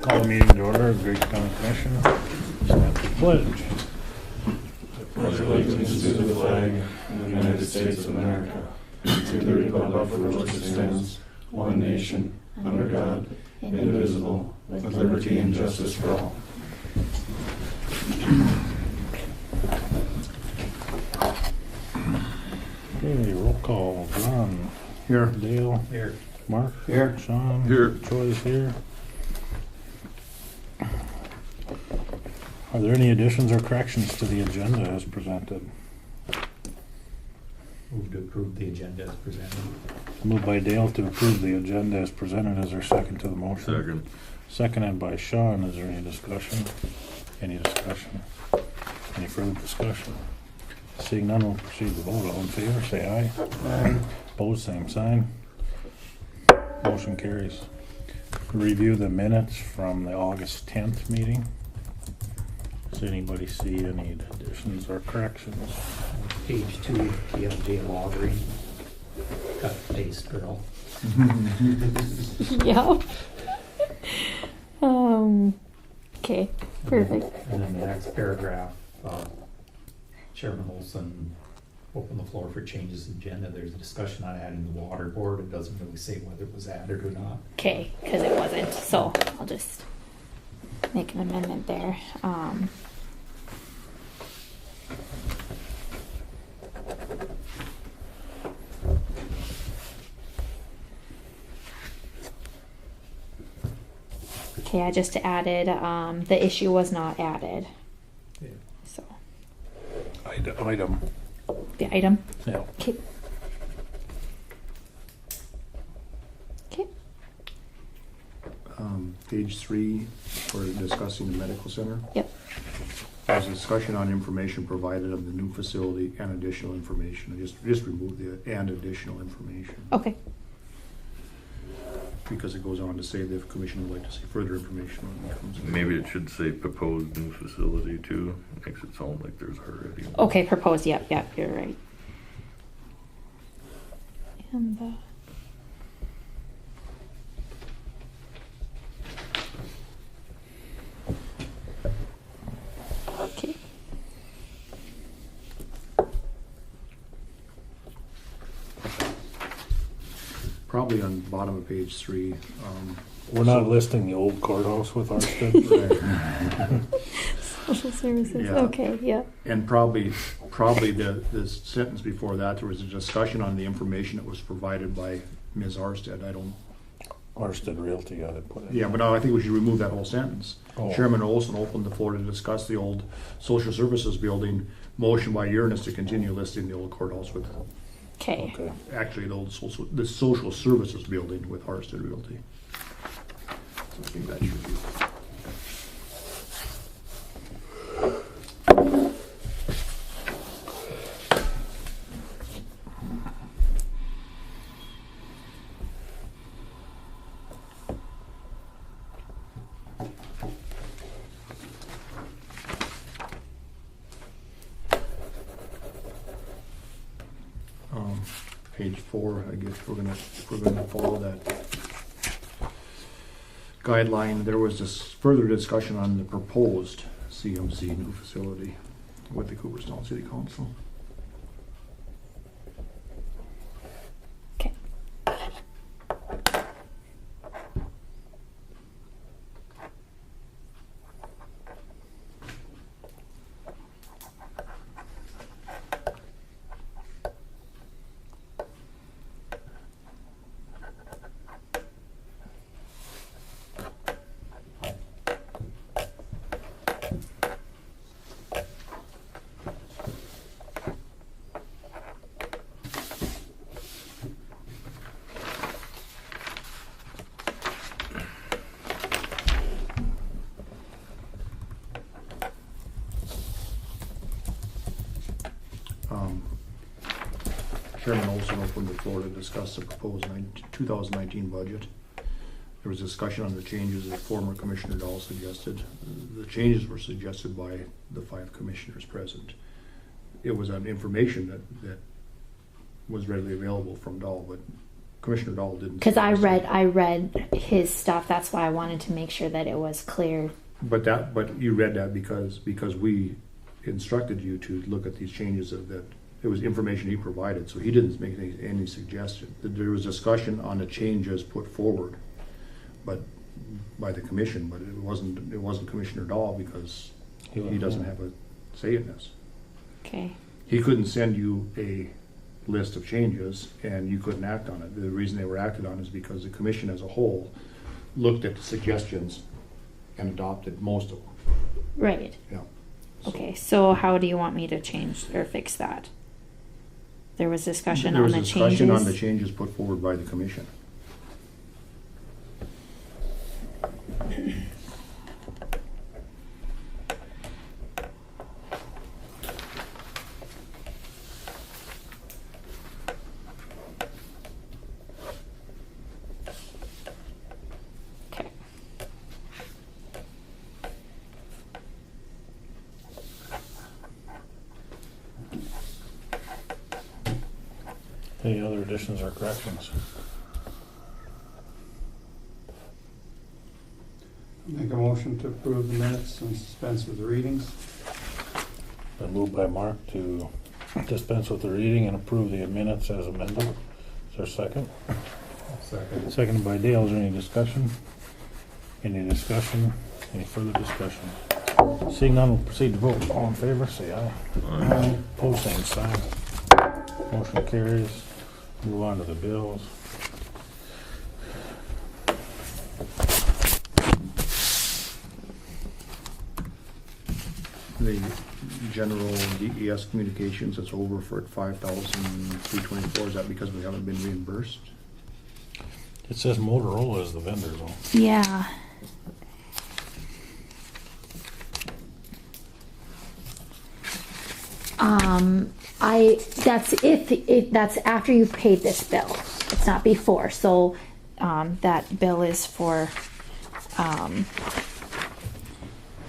Call the meeting to order, Griggs County Commission. Stand for the pledge. Pledge allegiance to the flag of the United States of America, and to the republic for which it stands, one nation, under God, indivisible, with liberty and justice for all. Okay, roll call. John. Here. Dale. Here. Mark. Here. Sean. Here. Troy's here. Are there any additions or corrections to the agenda as presented? Move to approve the agenda as presented. Moved by Dale to approve the agenda as presented. Is there a second to the motion? Second. Seconded by Sean. Is there any discussion? Any discussion? Any further discussion? Seeing none, we'll proceed to vote. All in favor, say aye. Aye. Opposed, same sign. Motion carries. Review the minutes from the August 10th meeting. Does anybody see any additions or corrections? Page 2, you have J. Lottery. Cut paste girl. Yeah. Okay, perfect. And then the next paragraph, Chairman Olson opened the floor for changes in agenda. There's a discussion on adding the water board. It doesn't really say whether it was added or not. Okay, because it wasn't, so I'll just make an amendment there. Okay, I just added, the issue was not added, Yeah. so, Item. the item, Yeah. okay. Okay, Page 3, for discussing the medical center. yep, There's a discussion on information provided of the new facility and additional information. I just remove the and additional information okay, because it goes on to say that if the commission would like to see further information when it comes. Maybe it should say proposed new facility too. Makes it sound like there's already one. okay, proposed, yep, you're right. And okay, Probably on the bottom of page 3. We're not listing the old courthouse with Arstead. social services, Yeah. okay, yeah. And probably the sentence before that, there was a discussion on the information that was provided by Ms. Arstead. I don't. Arstead Realty, I put it. Yeah, but no, I think we should remove that whole sentence. Oh. Chairman Olson opened the floor to discuss the old social services building. Motion by Uranus to continue listing the old courthouse with, Okay, Okay. actually the social services building with Arstead Realty. So I think that should be. Page 4, I guess we're gonna follow that guideline. There was this further discussion on the proposed CMC new facility with the Cooperstown City Council. okay. Chairman Olson opened the floor to discuss the proposed 2019 budget. There was discussion on the changes that former Commissioner Dahl suggested. The changes were suggested by the 5 commissioners present. It was an information that was readily available from Dahl, but Commissioner Dahl didn't. Because I suggest it. read his stuff. That's why I wanted to make sure that it was clear. But you read that because we instructed you to look at these changes that it was information he provided, so he didn't make any suggestion. There was discussion on the changes put forward, but by the commission, but it wasn't Commissioner Dahl because he doesn't have a say in this. Okay. He couldn't send you a list of changes and you couldn't act on it. The reason they were acted on is because the commission as a whole looked at the suggestions and adopted most of them. Right. Yeah. Okay. So how do you want me to change or fix that? There was discussion There on was the discussion on the changes. changes put forward by the commission. Okay. Any other additions or corrections? Make a motion to approve the minutes and dispense with the readings. Been moved by Mark to dispense with the reading and approve the minutes as amended. Is there a second? Second. Seconded by Dale. Is there any discussion? Any discussion? Any further discussion? Seeing none, we'll proceed to vote. All in favor, say aye. Aye. Pose same sign. Motion carries. Move on to the bills. The general DES communications, it's over for $5,324. Is that because we haven't been reimbursed? It says Motorola is the vendor though. Yeah. That's if that's after you paid this bill. It's not before. So that bill is for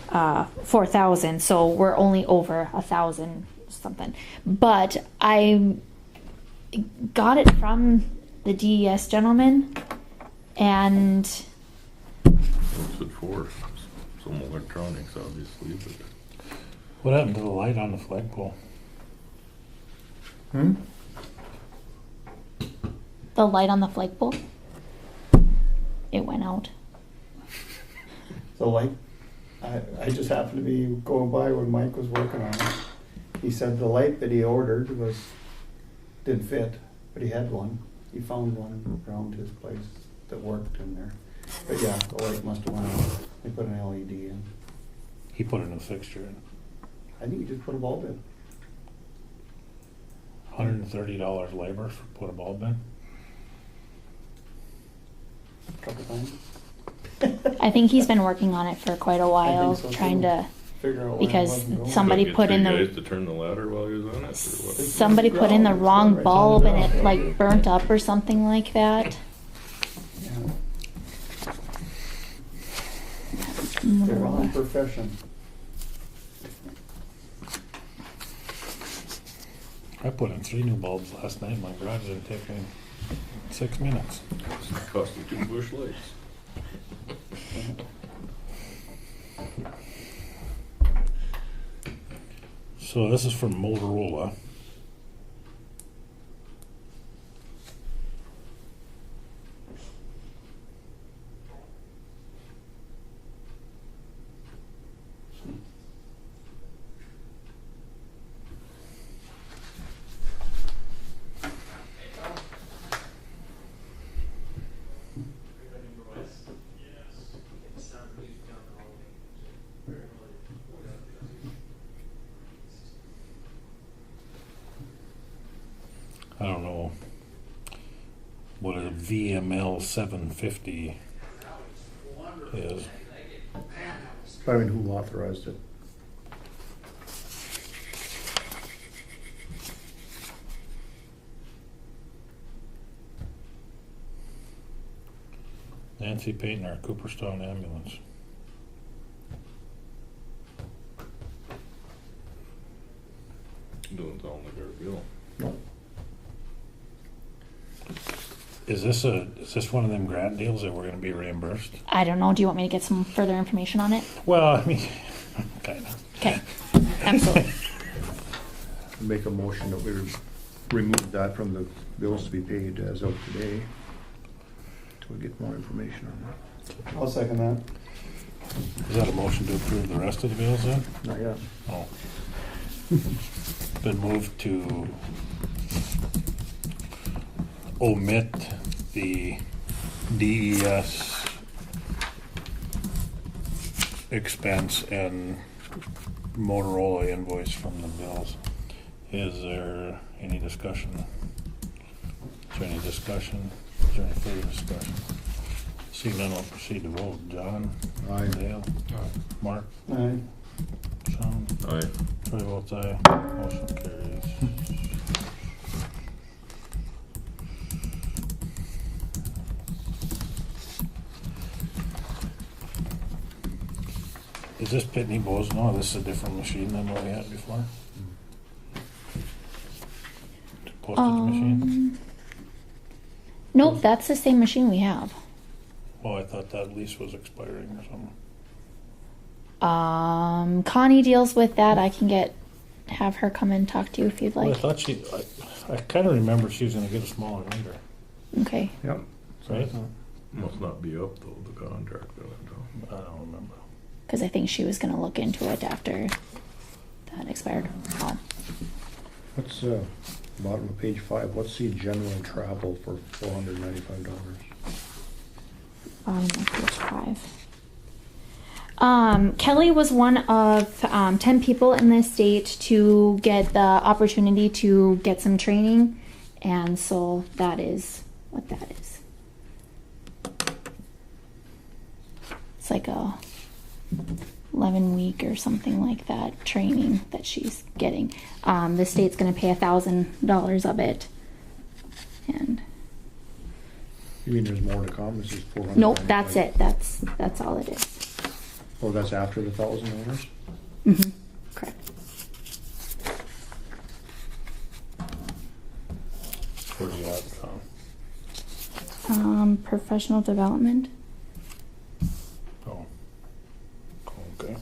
4,000. So we're only over 1,000 something. But I got it from the DES gentleman, and What's it for? Some electronics, obviously, but What happened to the light on the flagpole? the light on the flagpole, it went out. The light, I just happened to be going by when Mike was working on it. He said the light that he ordered didn't fit, but he had one. He found one around his place that worked in there. But yeah, the light must have went out. They put an LED in. He put a new fixture in. I think he just put a bulb in. $130 labor for put a bulb in. A couple times. I think he's been working on it for quite a while, so, trying too. to. Figure out why it Because wasn't going. somebody Get put in three the- guys to turn the ladder while he was on it, or what? Somebody put in the wrong bulb and it like burnt up or something like that. Yeah. They're on profession. I put in 3 new bulbs last night. My garage didn't take me 6 minutes. It cost you 2 bush lights. So this is from Motorola. I don't know what a VML 750 is. I mean, who authorized it? Nancy Payton, Cooperstown Ambulance. Doesn't sound like our bill. No. Is this one of them grant deals that we're gonna be reimbursed? I don't know. Do you want me to get some further information on it? Well, I mean, kinda. Okay, absolutely. Make a motion that we remove that from the bills to be paid as of today. Till we get more information on that. I'll second that. Is that a motion to approve the rest of the bills then? Not yet. Oh. Been moved to omit the DES expense and Motorola invoice from the bills. Is there any discussion? Is there any discussion? Is there any further discussion? Seeing none, I'll proceed to vote. John? Aye. Dale? Mark? Aye. Sean? Aye. Troy votes aye. Motion carries. Is this Pitney Bowes? No, this is a different machine than what we had before. Postage machine? Nope, that's the same machine we have. Oh, I thought that lease was expiring or something. Connie deals with that. I can have her come and talk to you if you'd Well, I like. thought I kind of remember she was going to get a smaller meter, Okay. Yep. right? Must not be up though, the contract. I don't remember. Because I think she was going to look into it after that expired. Oh. What's, bottom of page 5, what's the general travel for $495? Bottom of page 5. Kelly was one of 10 people in this state to get the opportunity to get some training, and so that is what that is. It's like a 11-week or something like that training that she's getting. The state's going to pay $1,000 of it, and You mean there's more to come? This is 400. nope, that's it. That's all it is. Oh, that's after the $1,000? Mm-hmm. Correct. Where's that from? Professional development. Oh. Okay.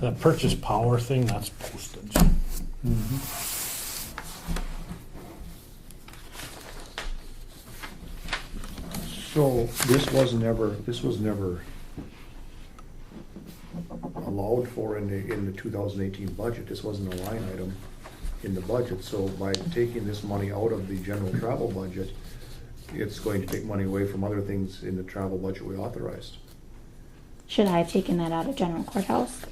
That purchase power thing, that's postage. So this was never allowed for in the 2018 budget. This wasn't a line item in the budget. So by taking this money out of the general travel budget, it's going to take money away from other things in the travel budget we authorized. Should I have taken that out of general courthouse?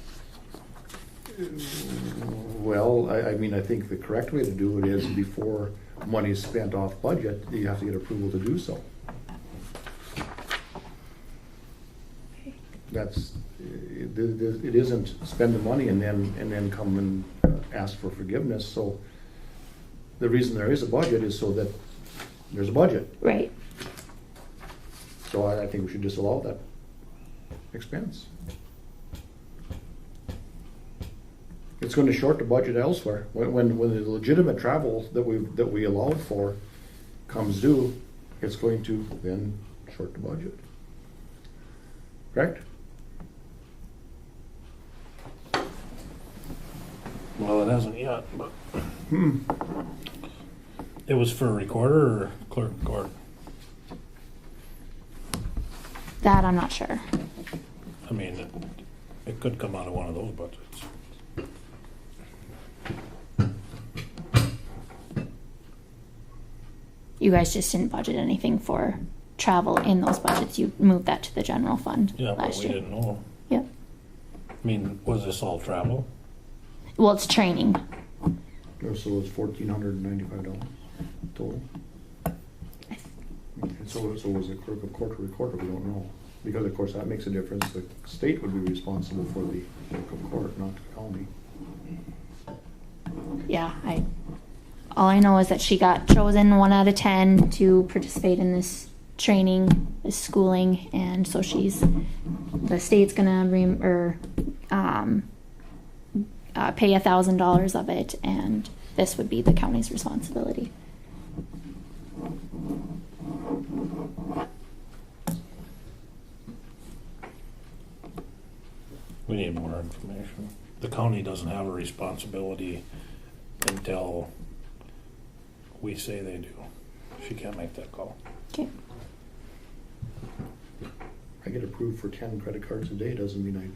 Well, I mean, I think the correct way to do it is before money is spent off budget, you have to get approval to do so. That's, it isn't spend the money and then come and ask for forgiveness. So the reason there is a budget is so that there's a budget. Right. So I think we should disallow that expense. It's going to short the budget elsewhere. When the legitimate travel that we allowed for comes due, it's going to then short the budget. Correct? Well, it hasn't yet, but it was for a recorder or clerk record? That I'm not sure. I mean, it could come out of one of those budgets. You guys just didn't budget anything for travel in those budgets. You moved that to the general fund Yeah, but last we year. didn't know. Yep. I mean, was this all travel? Well, it's training. So it's $1,495 total. And so was the clerk of court or recorder? We don't know. Because of course that makes a difference. The state would be responsible for the clerk of court, not the county. Yeah, all I know is that she got chosen 1 out of 10 to participate in this training, this schooling, and so the state's gonna pay $1,000 of it, and this would be the county's responsibility. We need more information. The county doesn't have a responsibility until we say they do. She can't make that call. Okay. I get approved for 10 credit cards a day, doesn't mean I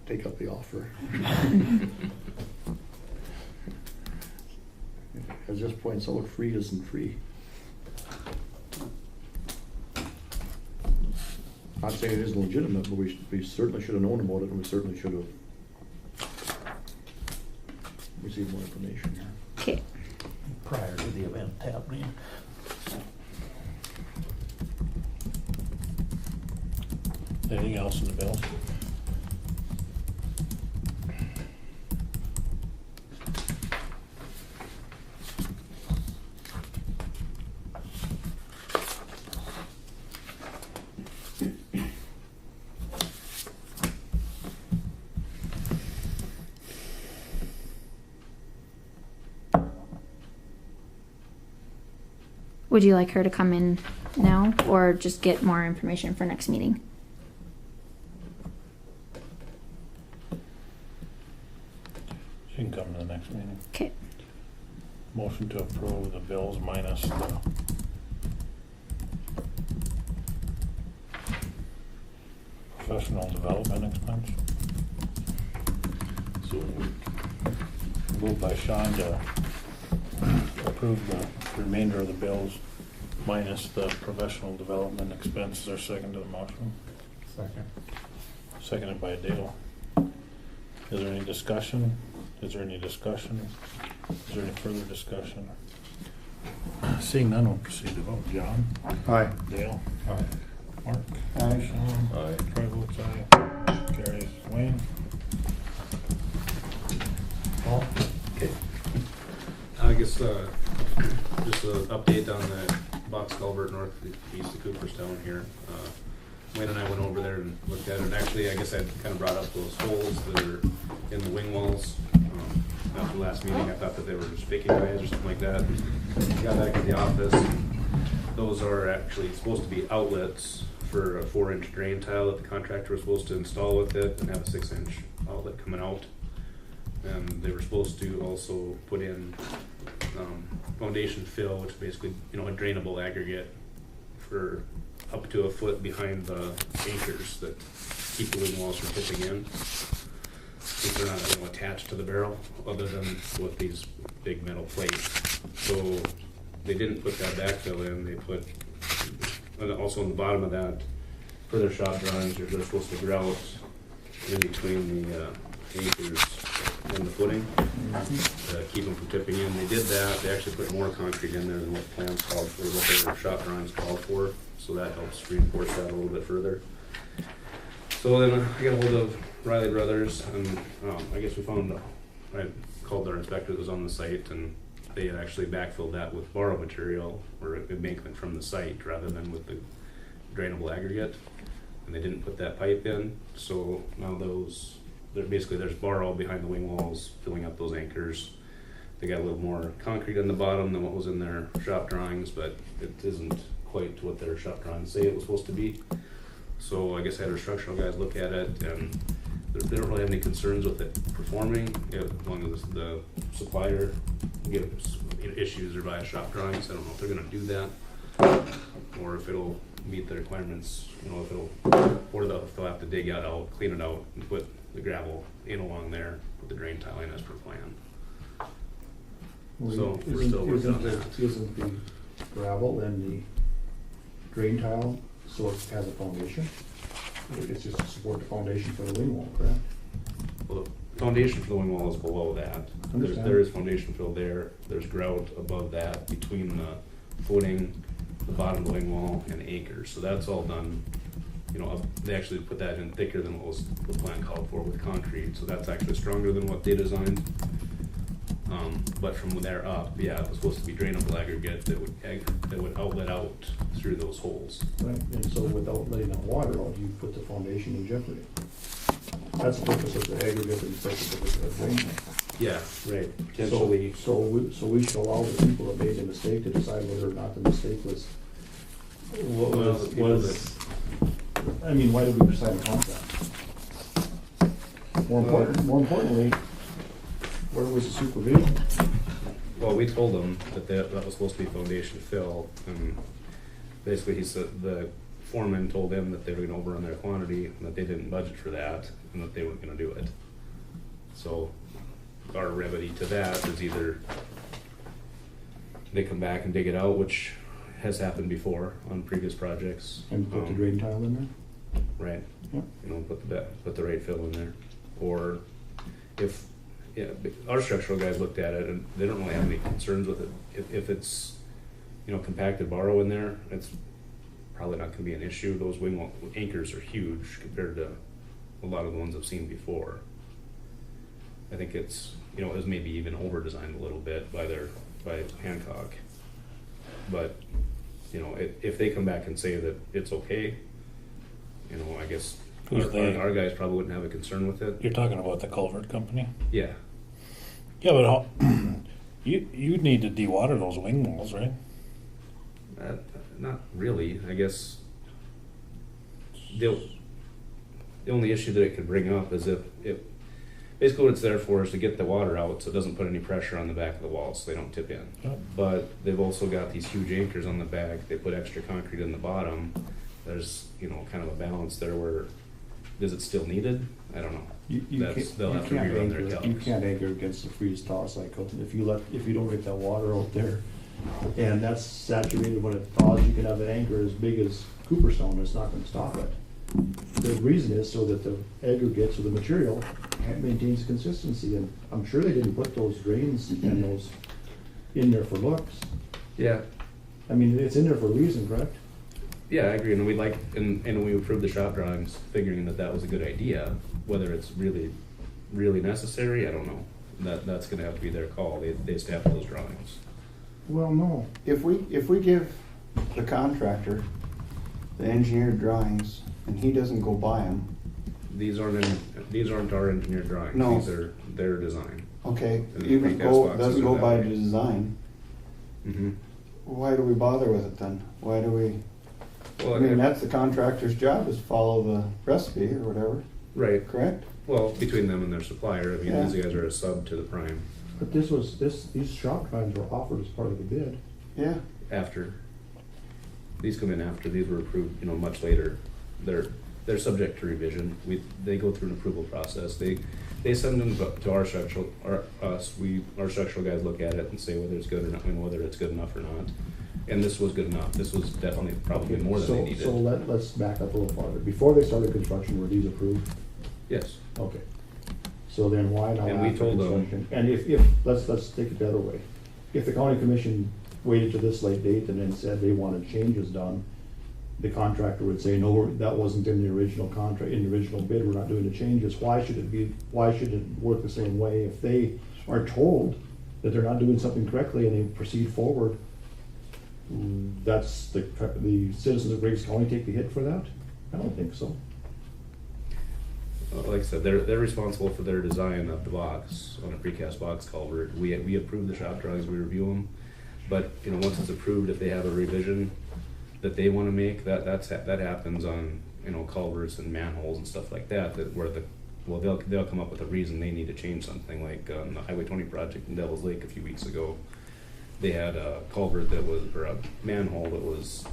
take up the offer. At this point, so free isn't free. Not saying it isn't legitimate, but we certainly should have known about it, and we certainly should have received more information. Okay. Prior to the event happening. Anything else in the bills? Would you like her to come in now or just get more information for next meeting? She can come to the next meeting. Okay. Motion to approve the bills minus the professional development expense. So Moved by Sean to approve the remainder of the bills minus the professional development expense. Is there a second to the motion? Second. Seconded by Dale. Is there any discussion? Is there any discussion? Is there any further discussion? Seeing none, we'll proceed to vote. John? Aye. Dale? Aye. Mark? Aye. Sean? Aye. Troy votes aye. Carries. Wayne? Paul? I guess just an update on the box culvert northeast of Cooperstown here. Wayne and I went over there and looked at it, and actually I guess I kind of brought up those holes that are in the wing walls. After the last meeting I thought that they were just faking guys or something like that. Got back to the office, and those are actually supposed to be outlets for a 4-inch drain tile that the contractor was supposed to install with it and have a 6-inch outlet coming out. And they were supposed to also put in foundation fill, which is basically, a drainable aggregate for up to a foot behind the anchors that keep the wing walls from tipping in. Since they're not attached to the barrel, other than with these big metal plates. So they didn't put that backfill in. They put, and also on the bottom of that, for their shop drawings, they're supposed to grout in between the anchors and the footing to keep them from tipping in. They did that. They actually put more concrete in there than what plans called for, what their shop drawings called for. So that helps reinforce that a little bit further. So then I got a hold of Riley Brothers, and I guess we found, I called their inspector that was on the site, and they had actually backfilled that with borrow material or embankment from the site rather than with the drainable aggregate. And they didn't put that pipe in, so now there's borrow behind the wing walls filling up those anchors. They got a little more concrete in the bottom than what was in their shop drawings, but it isn't quite what their shop drawings say it was supposed to be. So I guess I had our structural guys look at it, and they don't really have any concerns with it performing, as long as the supplier gives issues or via shop drawings. I don't know if they're gonna do that, or if it'll meet the requirements, if they'll have to dig it out, clean it out, and put the gravel in along there with the drain tile in as per plan. So we're still working on that. Isn't the gravel and the drain tile so it has a foundation? It's just to support the foundation for the wing wall, correct? Well, the foundation for the wing wall is below that. There is foundation fill there. There's grout above that between the footing, the bottom of the wing wall, and the anchors. So that's all done. They actually put that in thicker than what was the plan called for with concrete. So that's actually stronger than what they designed. But from there up, yeah, it was supposed to be drainable aggregate that would outlet out through those holes. Right, and so without letting that water out, you put the foundation in jeopardy. That's the purpose of the aggregate and the purpose of the drain. Yeah, right. Potentially. So we should allow the people that made the mistake to decide whether or not the mistake was, Well, the people I mean, why did we sign the contract? More importantly, where was the supervision? Well, we told them that that was supposed to be foundation fill, and basically he said, the foreman told them that they were gonna overrun their quantity, and that they didn't budget for that, and that they weren't gonna do it. So, our remedy to that is either they come back and dig it out, which has happened before on previous projects. And put the drain tile in there? Right. Yep. You know, put the right fill in there. Or if, yeah, our structural guys looked at it and they don't really have any concerns with it. If it's, you know, compacted borrow in there, it's probably not gonna be an issue. Those wing anchors are huge compared to a lot of the ones I've seen before. I think it's, you know, it was maybe even over-designed a little bit by Hancock. But, you know, if they come back and say that it's okay, you know, I guess our guys probably wouldn't have a concern with it. You're talking about the culvert company? Yeah. Yeah, but you'd need to dewater those wing walls, right? Not really. I guess the only issue that it could bring up is if basically what it's there for is to get the water out so it doesn't put any pressure on the back of the walls so they don't tip in. Yep. But they've also got these huge anchors on the back. They put extra concrete in the bottom. There's, you know, kind of a balance there where, is it still needed? I don't know. They'll have to rerun their calcs. You can't anchor against the freeze thaw cycle. If you don't get that water out there, and that's saturated when it thaws, you can have an anchor as big as Cooperstone, it's not gonna stop it. The reason is so that the aggregates or the material maintains consistency, and I'm sure they didn't put those drains and those in there for looks. Yeah. I mean, it's in there for a reason, correct? Yeah, I agree, and we approved the shop drawings, figuring that was a good idea. Whether it's really necessary, I don't know. That's gonna have to be their call. They stamp those drawings. Well, no. If we give the contractor the engineered drawings and he doesn't go buy them, These aren't our engineered drawings. No. These are their design. okay, And even precast go, boxes doesn't are go that by way. the design, Mm-hmm. why do we bother with it then? Why do we, Well, I mean, that's the contractor's job, is follow the recipe or whatever, right. correct? Well, between them and their supplier, I mean, Yeah. these guys are a sub to the prime. But these shop drawings were offered as part of the bid. Yeah, After these come in after these were approved, you know, much later. They're subject to revision. They go through an approval process. They send them to our structural guys look at it and say whether it's good or not, and whether it's good enough or not. And this was good enough. This was definitely probably more than they needed. So let's back up a little farther. Before they started construction, were these approved? Yes. Okay. So then why now And we after told them- construction? And if, let's take it the other way. If the county commission waited to this late date and then said they wanted changes done, the contractor would say, no, that wasn't in the original contract, in the original bid, we're not doing the changes. Why should it work the same way if they are told that they're not doing something correctly and they proceed forward? That's the citizens of Griggs County take the hit for that? I don't think so. Like I said, they're responsible for their design of the box on a precast box culvert. We approve the shop drawings, we review them, but you know, once it's approved, if they have a revision that they want to make, that happens on, you know, culverts and manholes and stuff like that. They'll come up with a reason they need to change something. Like on the Highway 20 project in Devil's Lake a few weeks ago, they had a culvert or a manhole that was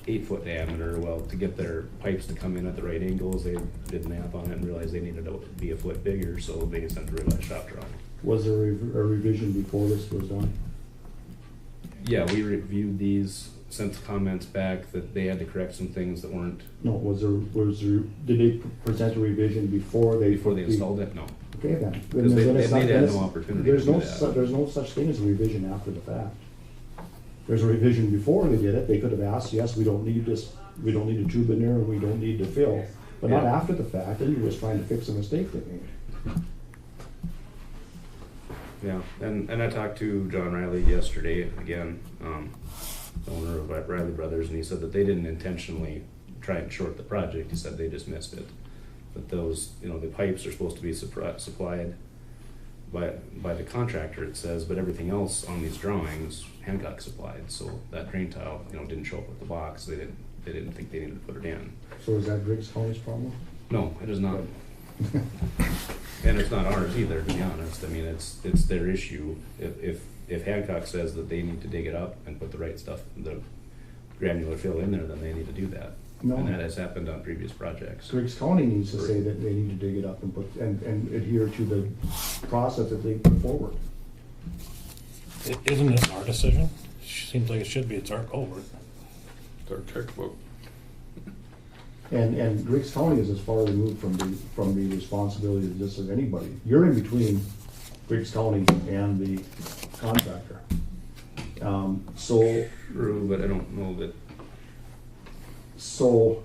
8-foot diameter. Well, to get their pipes to come in at the right angles, they did math on it and realized they needed to be a foot bigger, so they sent a revised shop drawing. Was there a revision before this was done? Yeah, we reviewed these, sent comments back that they had to correct some things that weren't No, did they present a revision before they? before they installed it. No, Okay, then. because Then it's not- they then had it's- no opportunity to There's do no, that. there's no such thing as a revision after the fact. There's a revision before they did it, they could have asked, yes, we don't need this, we don't need a tube in there, and we don't need to fill. But not Yeah. after the fact, then you're just trying to fix a mistake they made. Yeah, and I talked to John Riley yesterday again, the owner of Riley Brothers, and he said that they didn't intentionally try and short the project. He said they just missed it. But those, you know, the pipes are supposed to be supplied by the contractor, it says, but everything else on these drawings, Hancock supplied. So that drain tile, you know, didn't show up with the box. They didn't think they needed to put it in. So is that Griggs County's problem? No, it is not. And it's not ours either, to be honest. I mean, it's their issue. If Hancock says that they need to dig it up and put the right stuff, the granular fill in there, then they need to do that. No. And that has happened on previous projects. Griggs County needs to say that they need to dig it up and put, and adhere to the process that they put forward. Isn't this our decision? Seems like it should be, it's our culvert. It's our checkbook. And Griggs County is as far removed from the responsibility of this as anybody. You're in between Griggs County and the contractor. So True, but I don't know that. So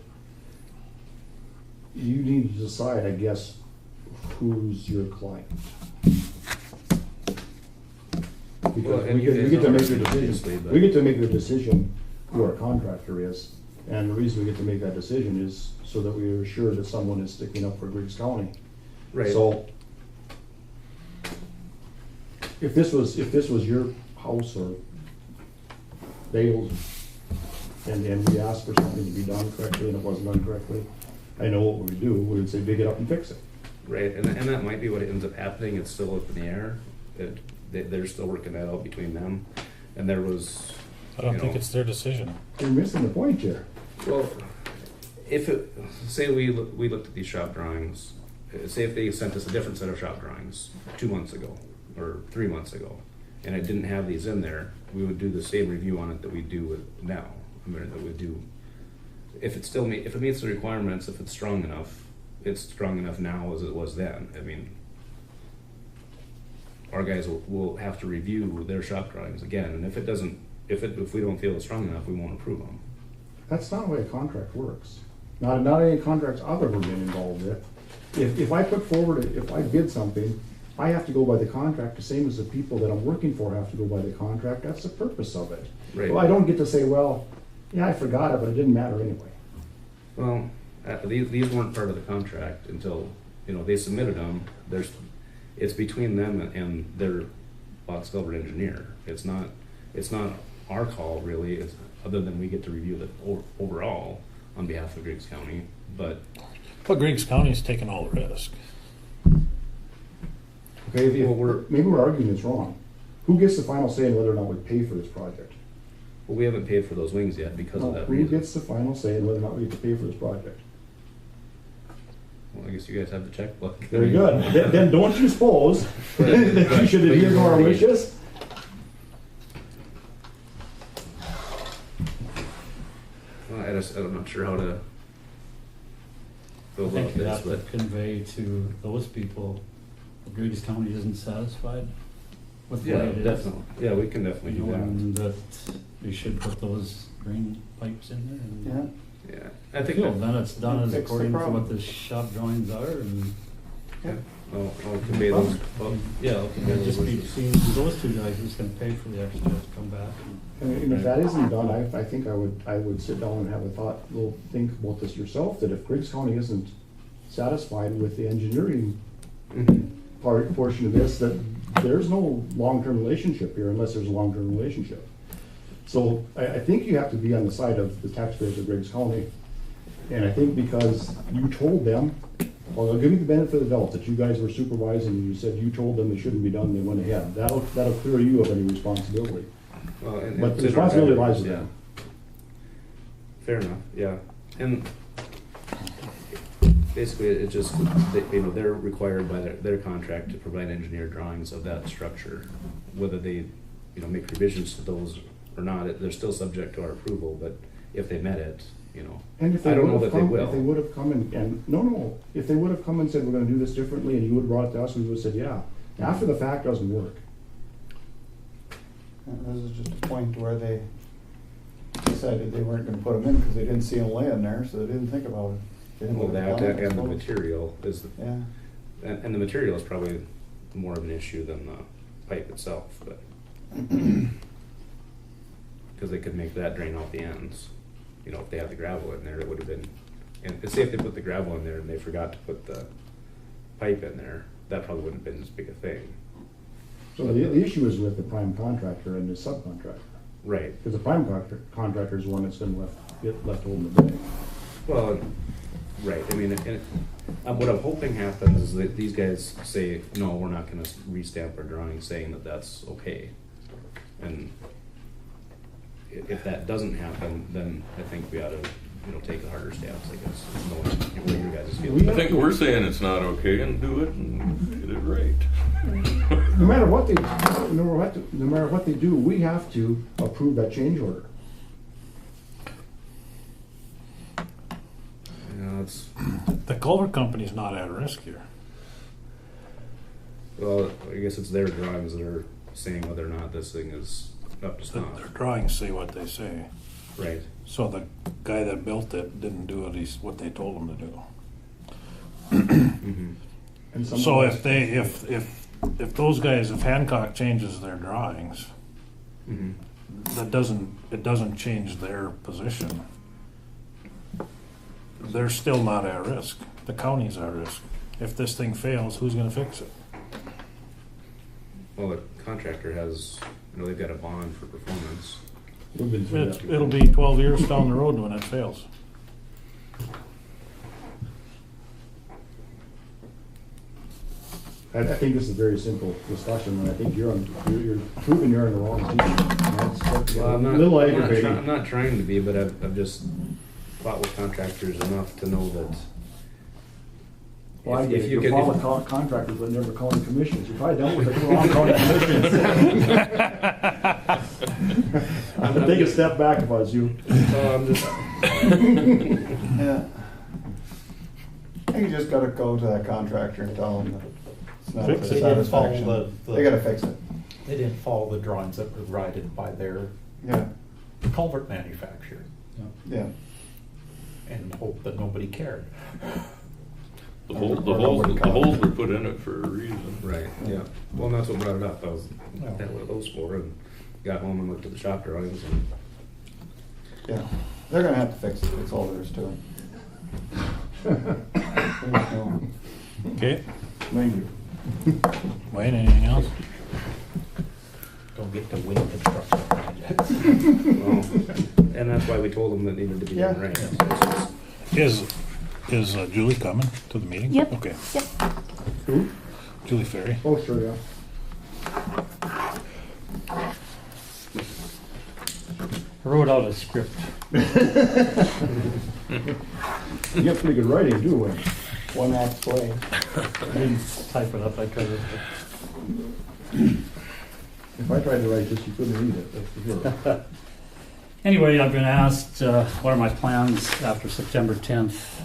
you need to decide, I guess, who's your client. Because Well, and we you get guys to are, make the obviously, decision. but- We get to make the decision who our contractor is. And the reason we get to make that decision is so that we are sure that someone is sticking up for Griggs County. Right. So if this was your house or Dale's, and we asked for something to be done correctly and it wasn't done correctly, I know what we would do. We would say, dig it up and fix it. Right, and that might be what ends up happening. It's still up in the air. They're still working that out between them. And there was. I don't think it's their decision. You're missing the point here. Well, say we looked at these shop drawings, say if they sent us a different set of shop drawings 2 months ago or 3 months ago, and it didn't have these in there, we would do the same review on it that we do with now. I mean, that we do. If it meets the requirements, if it's strong enough, it's strong enough now as it was then. I mean, our guys will have to review their shop drawings again, and if we don't feel it's strong enough, we won't approve them. That's not the way a contract works. Not any contracts I've ever been involved with. If I put forward, if I bid something, I have to go by the contract, the same as the people that I'm working for have to go by the contract. That's the purpose of it. Right. Well, I don't get to say, well, yeah, I forgot it, but it didn't matter anyway. Well, these weren't part of the contract until, they submitted them. It's between them and their box culvert engineer. It's not our call really, other than we get to review the overall on behalf of Griggs County, but. But Griggs County's taking all the risk. Okay, Well, maybe we're arguing this wrong. Who gets the final say on whether or not we pay for this project? Well, we haven't paid for those wings yet because of that Who reason. gets the final say on whether or not we get to pay for this project? Well, I guess you guys have the checkbook. Very good. Then don't you suppose that you should adhere to our wishes? Well, I'm not sure how to go I about think you this, have to but convey to those people, Griggs County isn't satisfied with the yeah, way it is. definitely. Yeah, we can definitely You do know, that. and that you should put those drain pipes in there and. Yeah, I think Cool, that, then it's done as Fix the according to problem. what the shop drawings are and I'll convey those. I'll convey it'd those just be wishes. between those two guys who's gonna pay for the extra to come back. And if that isn't done, I think I would sit down and have a little think about this yourself, that if Griggs County isn't satisfied with the engineering Mhm. portion of this, that there's no long-term relationship here unless there's a long-term relationship. So I think you have to be on the side of the taxpayers of Griggs County. And I think because you told them, well, they'll give you the benefit of the doubt that you guys were supervising, and you said you told them it shouldn't be done, they went ahead. That'll clear you of any responsibility. Well, and But it's the in our responsibility records, lies with yeah. them. Fair enough, yeah. And basically, it just, they're required by their contract to provide engineered drawings of that structure. Whether they, make revisions to those or not, they're still subject to our approval, but if they met it, And if they I don't know would that have they come, will. if they would have come if they would have come and said, we're gonna do this differently, and you would have brought it to us, we would have said, yeah. After the fact doesn't work. And this is just a point where they decided they weren't gonna put them in because they didn't see them laying there, so they didn't think about it. They didn't well, look that at it, I and the suppose. material is, Yeah, and the material is probably more of an issue than the pipe itself, but. Because they could make that drain out the ends. If they had the gravel in there, it would have been, and say if they put the gravel in there and they forgot to put the pipe in there, that probably wouldn't have been as big a thing. So the issue is with the prime contractor and the subcontractor. Right. Because the prime contractor is the one that's gonna get left holding the bag. Well, Right, I mean, what I'm hoping happens is that these guys say, no, we're not gonna restamp our drawing, saying that that's okay. And if that doesn't happen, then I think we ought to, take a harder stance, I guess, knowing what your guys' feeling. I think we're saying it's not okay and do it and get it right. No matter what they do, we have to approve that change order. It's, The culvert company's not at risk here. well, I guess it's their drawings that are saying whether or not this thing is up to Their snuff. drawings say what they say. Right. So the guy that built it didn't do what they told him to do. Mm-hmm. And some So of if they, if those guys, if Hancock changes their drawings, Mm-hmm. it doesn't change their position. They're still not at risk. The county's at risk. If this thing fails, who's gonna fix it? Well, the contractor has, they've got a bond for performance. We've been through that It'll be 12 years down the road when it fails. I think this is a very simple discussion, and I think you're proving you're on the wrong team. And that's Well, a little aggravating. I'm not trying to be, but I've just fought with contractors enough to know that. Well, I if get it. you You're could- following contractors, but never calling commissions. You probably dealt with the wrong county commissions. I'd take a step back if I was you. So I'm just, Yeah. I think you just gotta go to that contractor and tell them that it's not Fix to it. They didn't follow satisfaction. the- They gotta fix it. They didn't follow the drawings that were provided by their Yeah, culvert manufacturer yeah. and hope that nobody cared. The holes were put in it for a reason. right, yeah. Well, and that's what brought it up. I was, Well. that what are those for? And got home and looked at the shop drawings and, Yeah, they're gonna have to fix it, that's all there is to it. There's no- Okay, Thank you. Wayne, anything else? Don't get to win construction projects. well, and that's why we told them that needed to be Yeah. done right. So it's just- Is Julie coming to the meeting? Yep. Okay. Yep. Who? Julie Ferry. Oh, sure, yeah. I wrote out a script. You have pretty good writing, do we? One act play. I didn't type it up, I tried it. If I tried to write this, you couldn't read it, that's for sure. Anyway, I've been asked, what are my plans after September 10th,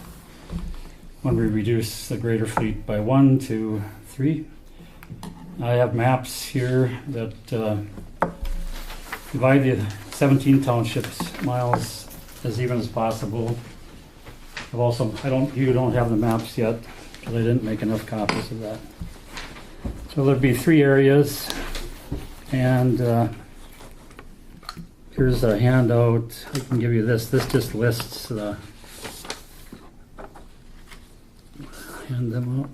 when we reduce the grader fleet by 1 to 3. I have maps here that divide the 17 townships miles as even as possible. I've also, you don't have the maps yet, because I didn't make enough copies of that. So there'd be 3 areas, and here's a handout. I can give you this. This just lists the. Hand them out.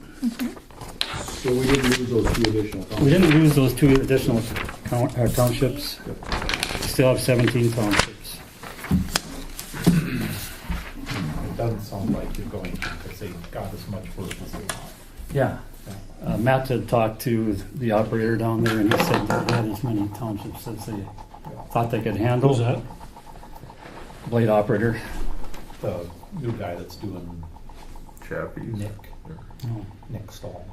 So we didn't use those 2 additional comments. We didn't lose those 2 additional townships. We still have 17 townships. It doesn't sound like you're going to, because they got as much work as they want. Yeah. Matt had talked to the operator down there, and he said they had as many townships as they thought they could handle. Who's that? Blade operator. The new guy that's doing Chappies. Oh. Nick Stahl.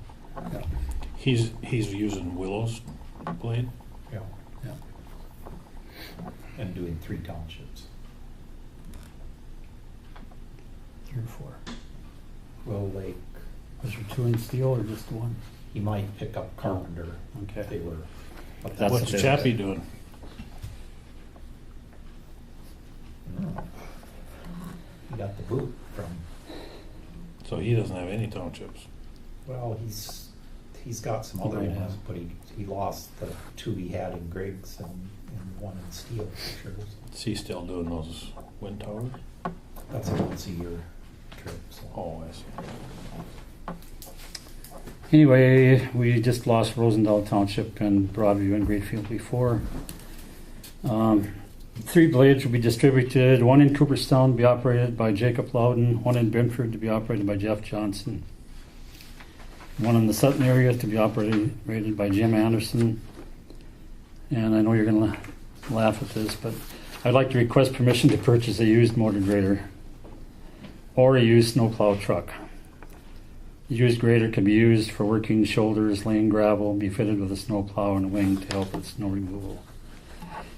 He's using Willow's blade. Yeah. Yeah. And doing 3 townships. 3 or 4. Well, like, Was there 2 in steel or just 1? he might pick up Carpenter if Okay. they were. But That's What's the bid. Chappie doing? He got the boot from, So he doesn't have any townships. well, he's got some other Yeah. ones, but he lost the 2 he had in Griggs and 1 in steel for sure. Is he still doing those wind towers? That's a once-a-year trip, so. Oh, I see. Anyway, we just lost Rosendahl Township and Broadview and Greatfield before. 3 blades will be distributed, 1 in Cooperstown to be operated by Jacob Loudon, 1 in Brentford to be operated by Jeff Johnson, 1 in the Sutton area to be operated by Jim Anderson. And I know you're going to laugh at this, but I'd like to request permission to purchase a used motor grader or a used snowplow truck. The used grader can be used for working shoulders, laying gravel, be fitted with a snowplow and a wing to help with snow removal.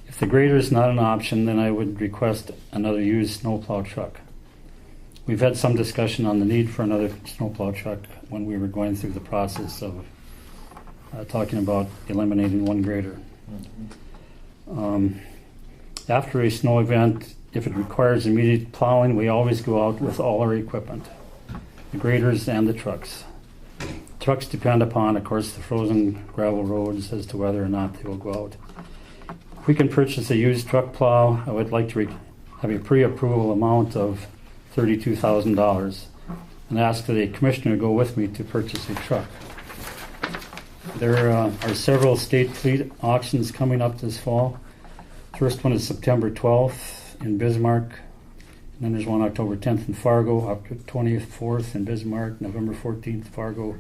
If the grader is not an option, then I would request another used snowplow truck. We've had some discussion on the need for another snowplow truck when we were going through the process of talking about eliminating 1 grader. After a snow event, if it requires immediate plowing, we always go out with all our equipment, the graders and the trucks. Trucks depend upon, of course, the frozen gravel roads as to whether or not they will go out. If we can purchase a used truck plow, I would like to have a pre-approval amount of $32,000 and ask that a commissioner go with me to purchase a truck. There are several state fleet auctions coming up this fall. First one is September 12th in Bismarck. And then there's one October 10th in Fargo, October 20th, 4th in Bismarck, November 14th, Fargo,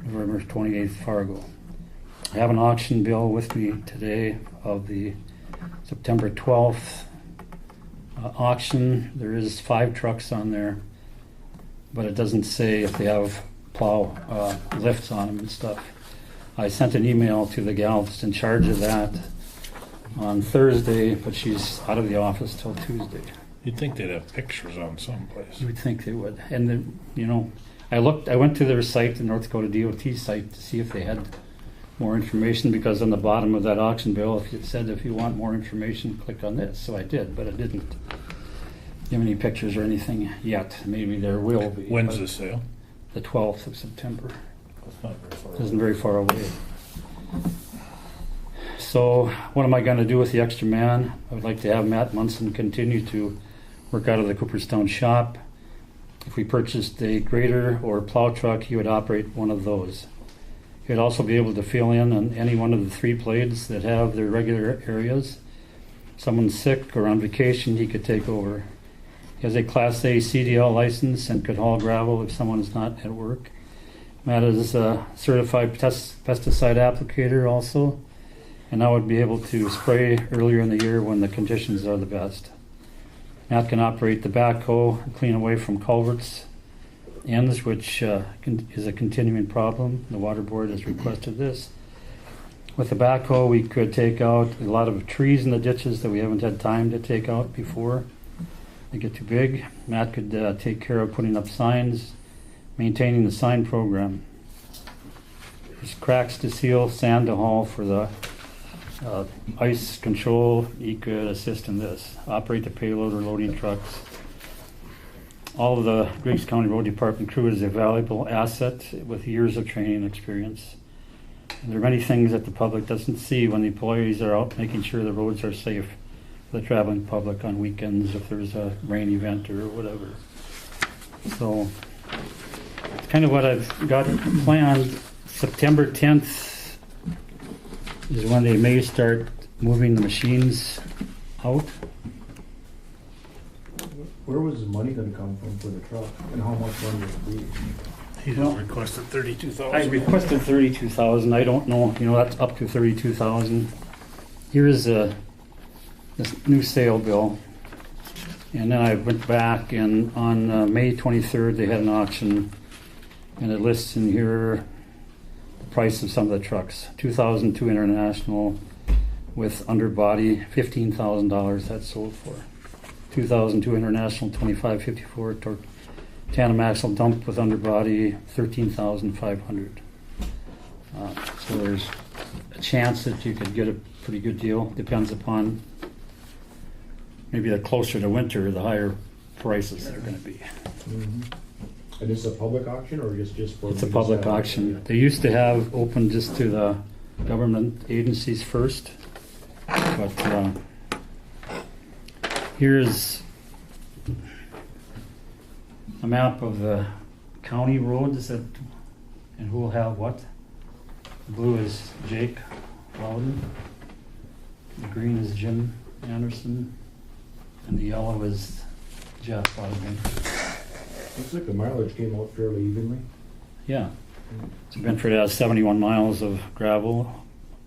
November 28th, Fargo. I have an auction bill with me today of the September 12th auction. There is 5 trucks on there, but it doesn't say if they have plow lifts on them and stuff. I sent an email to the gal that's in charge of that on Thursday, but she's out of the office till Tuesday. You'd think they'd have pictures on someplace. You would think they would. And then, I went to their site, the North Dakota DOT site, to see if they had more information, because on the bottom of that auction bill, it said if you want more information, click on this. So I did, but it didn't give any pictures or anything yet. Maybe there will be. When's the sale? The 12th of September. That's not very far. Isn't very far away. So what am I going to do with the extra man? I would like to have Matt Munson continue to work out of the Cooperstown shop. If we purchased a grader or a plow truck, he would operate one of those. He'd also be able to fill in on any one of the 3 blades that have their regular areas. If someone's sick or on vacation, he could take over. He has a Class A CDL license and could haul gravel if someone is not at work. Matt is a certified pesticide applicator also, and I would be able to spray earlier in the year when the conditions are the best. Matt can operate the backhoe and clean away from culverts ends, which is a continuing problem. The water board has requested this. With the backhoe, we could take out a lot of trees in the ditches that we haven't had time to take out before they get too big. Matt could take care of putting up signs, maintaining the sign program. There's cracks to seal, sand to haul for the ice control. He could assist in this. Operate the payload or loading trucks. All of the Griggs County Road Department crew is a valuable asset with years of training and experience. And there are many things that the public doesn't see when the employees are out making sure the roads are safe for the traveling public on weekends if there's a rain event or whatever. So it's kind of what I've got planned. September 10th is when they may start moving the machines out. Where was the money gonna come from for the truck, and how much money would it be? He requested 32,000. I requested 32,000. I don't know. That's up to 32,000. Here's this new sale bill, and then I went back, and on May 23rd they had an auction, and it lists in here the price of some of the trucks. 2002 International with underbody, $15,000 that sold for. 2002 International 2554 tandem axle dump with underbody, $13,500. So there's a chance that you could get a pretty good deal. Depends upon, maybe the closer to winter, the higher prices they're going to be. Mm-hmm. And it's a public auction, or just for? It's a public auction. They used to have open just to the government agencies first, but here's a map of the county roads that, and who will have what. The blue is Jake Loudon. The green is Jim Anderson, and the yellow is Jeff out of Benford. Looks like the mileage came out fairly evenly. Yeah. So Benford has 71 miles of gravel,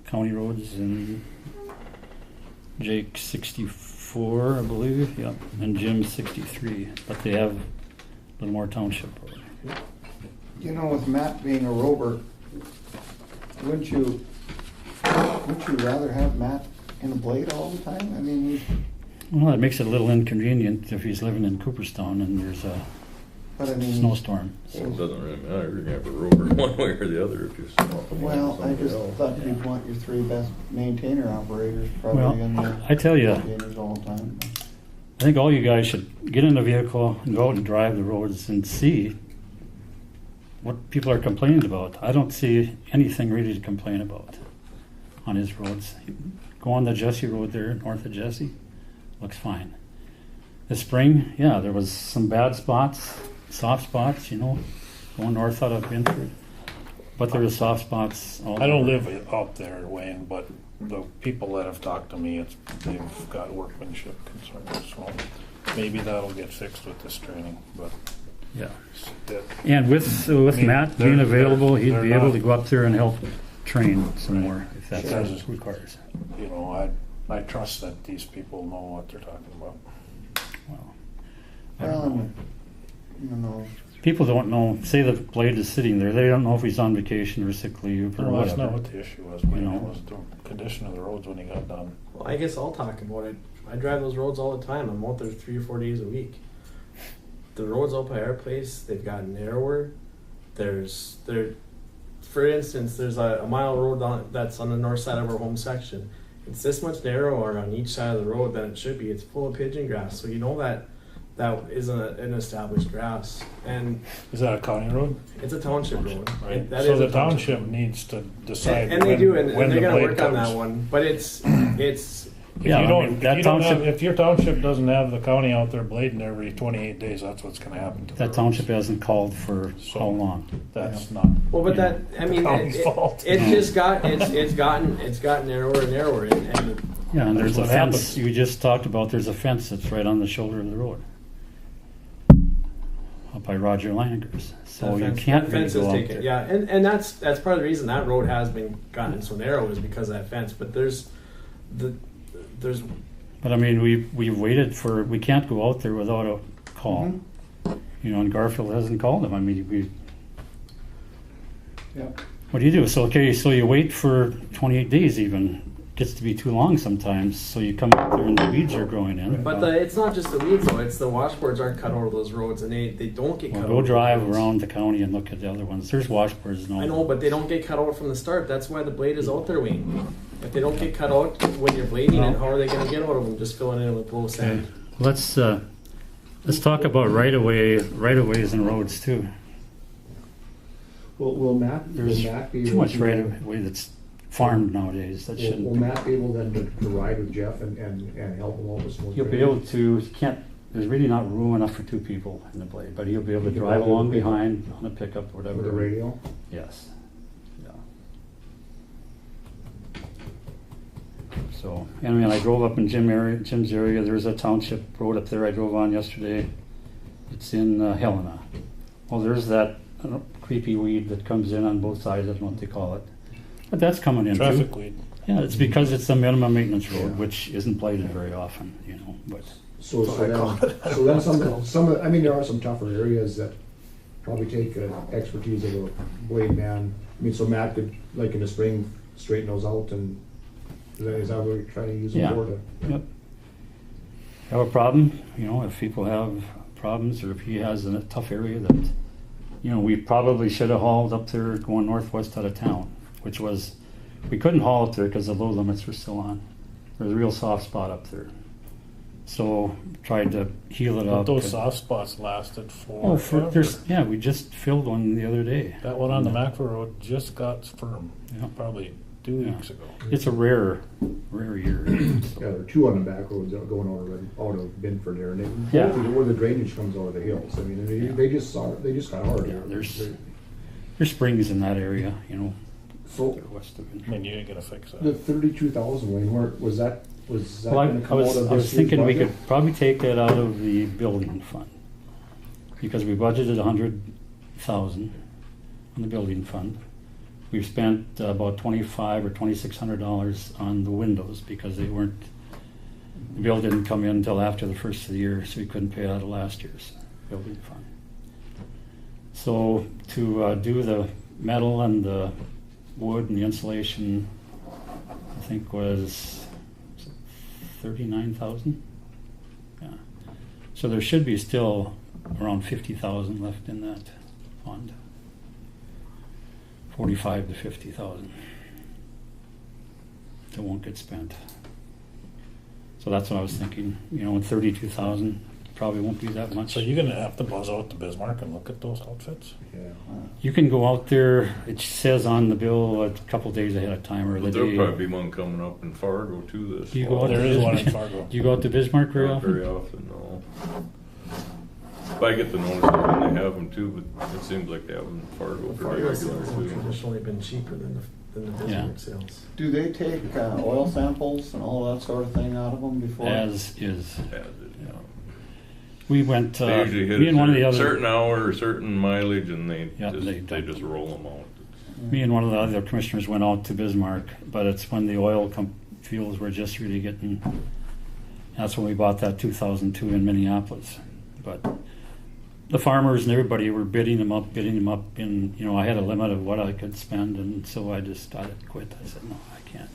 county roads, and Jake 64, I believe, yeah, and Jim 63, but they have a little more township road. You know, with Matt being a rover, wouldn't you rather have Matt in a blade all the time? I mean, Well, it makes it a little inconvenient if he's living in Cooperstown and there's a but I mean, snowstorm. Well, it doesn't really matter, you're gonna have a rover one way or the other if you swap them. well, I just thought you'd want your three best maintainer operators Well, probably in there. I tell you, Maintainers all the time. I think all you guys should get in the vehicle and go out and drive the roads and see what people are complaining about. I don't see anything really to complain about on his roads. Go on the Jesse Road there, north of Jesse, looks fine. This spring, yeah, there was some bad spots, soft spots, you know, going north out of Benford. But there was soft spots all I don't over. live up there, Wayne, but the people that have talked to me, they've got workmanship concerns, so maybe that'll get fixed with this training, but Yeah. that- And with I mean, Matt they're- being available, he'd they're be able not- to go up there and help train some Right. more, if that's Sure. what it requires. you know, I trust that these people know what they're talking about. Well, I don't Well, know. you know, People don't know, say the blade is sitting there, they don't know if he's on vacation or sick leave or Well, that's not whatever. what the issue was, Wayne. know. It was the condition of the roads when he got done. Well, I guess I'll talk about it. I drive those roads all the time. I'm out there 3 or 4 days a week. The roads out by our place, they've gotten narrower. For instance, there's a mile road that's on the north side of our home section. It's this much narrower on each side of the road than it should be. It's full of pigeon grass, so you know that isn't an established grass, and Is that a county road? it's a township road. Right. That So is the a township needs to decide and they do, and when they're the gonna blade work on comes. that one. But it's If Yeah, you I don't, mean, if that you don't have, township- if your township doesn't have the county out there blading every 28 days, that's what's gonna happen to the That roads. township hasn't called for So- how long? That's not well, but that I mean, county's fault. it's just it's gotten narrower and narrower, and Yeah, and there's a That's fence, what happens. you just talked about, there's a fence that's right on the shoulder of the road. Up by Roger Langer's, so you can't really fence is go out taken. there. Yeah, and that's part of the reason that road has been gotten so narrow is because of that fence. But there's But I mean, we've waited for, we can't go out there without a call. You know, and Garfield hasn't called him, I mean, yeah. what do you do? So, okay, so you wait for 28 days even, gets to be too long sometimes, so you come out there and the weeds are growing in. but it's not just the weeds though. It's the washboards aren't cut over those roads, and they don't get Well, cut. go over drive the roads. around the county and look at the other ones. There's washboards and all. I know, but they don't get cut out from the start. That's why the blade is out there, Wayne. If they don't get cut out when you're blading, and how are they going to get out of them? Just filling in with blow sand. Let's talk about right of ways and roads too. Will Matt There's be able too much to- right of way that's farmed nowadays. That Will shouldn't. Matt be able then to ride with Jeff and help him out with some? He'll be able to. He can't. There's really not room enough for two people in the blade, but he'll be able to drive along behind on a pickup, or whatever. with a radio. Yes. Yeah. So, I mean, I drove up in Jim's area. There's a township road up there I drove on yesterday. It's in Helena. Well, there's that creepy weed that comes in on both sides. I don't know what they call it. But that's coming in traffic too. weed. Yeah, it's because it's a minimum maintenance road, which isn't bladed very often, you know, but. So then some I mean, there are some tougher areas that probably take expertise of a blade man. I mean, so Matt could, like in the spring, straighten those out, and is that what we're trying to use them Yeah. for? Yep. Have a problem, you know, if people have problems, or if he has a tough area that, you know, we probably should have hauled up there going northwest out of town, which was, we couldn't haul up there because the low limits were still on. There's a real soft spot up there. So tried to heal it But up. those soft spots lasted Oh, for. yeah, we just filled one the other day. That one on the Macro Road just got firm, Yeah. probably 2 Yeah. weeks ago. It's a rare year. Yeah, there are two on the back roads going out of Binford there, and Yeah. where the drainage comes out of the hills. I mean, they just got hard. Yeah, there's springs in that area, you know, So west of it. I mean, you ain't gonna fix the that. 32,000, Wayne, where was that Was that Well, I gonna come out of I this was year's thinking we budget? could probably take that out of the building fund. Because we budgeted 100,000 on the building fund. We've spent about $2,500 or $2,600 on the windows because they weren't, the bill didn't come in until after the first of the year, so we couldn't pay it out of last year's building fund. So to do the metal and the wood and the insulation, I think was 39,000. Yeah. So there should be still around 50,000 left in that fund. 45 to 50,000. That won't get spent. So that's what I was thinking. You know, 32,000 probably won't be that much. So you're gonna have to buzz out to Bismarck and look at those outfits? Yeah. You can go out there. It says on the bill a couple days ahead of time or the But there'll day. probably be one coming up in Fargo too this Do you fall. go out There to is one Bismarck? in Fargo. Do you go out to Bismarck very Not often? very often, no. If I get the notice when they have them too, but it seems like they have them in Fargo pretty Fargo regular sales have too. traditionally been cheaper than the Yeah. Bismarck sales. Do they take oil samples and all that sort of thing out of them before? As is. Has it, yeah. We went, They usually hit me and one of the a other, certain hour or certain mileage and they Yeah, they just, dump just roll them out. me and one of the other commissioners went out to Bismarck, but it's when the oil fields were just really getting, that's when we bought that 2002 in Minneapolis. But the farmers and everybody were bidding them up, and, you know, I had a limit of what I could spend, and so I quit. I said, no, I can't.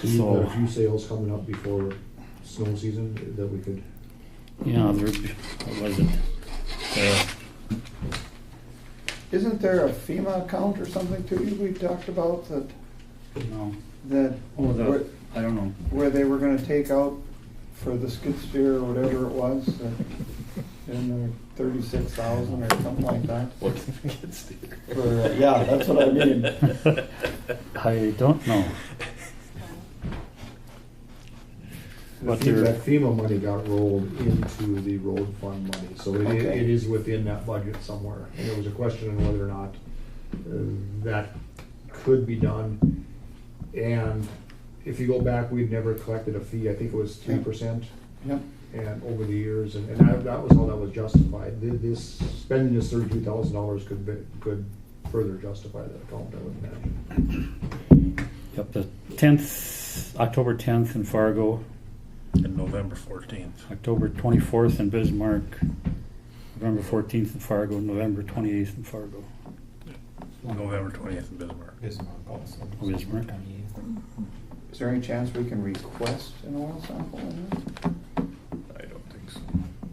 So you've got So, a few sales coming up before snow season that we could, yeah, what was it? Isn't there a FEMA account or something too we talked about No. that Oh, where, I don't know. where they were gonna take out for the skid steer or whatever it was, in 36,000 or something like that? What's the kids do? For, yeah, that's what I mean. I don't know. But FEMA, there, that FEMA money got rolled into the road fund money, so Okay. it is within that budget somewhere. And there was a question on whether or not that could be done. And if you go back, we've never collected a fee, I think it was 3%. Yep. And over the years, and that was all that was justified. This, spending this $32,000 could further justify that account, I would imagine. yep, the 10th, October 10th in Fargo, And November 14th. October 24th in Bismarck, November 14th in Fargo, November 28th in Fargo. November 20th in Bismarck. Bismarck also. Bismarck. Is there any chance we can request an oil sample in this? I don't think so.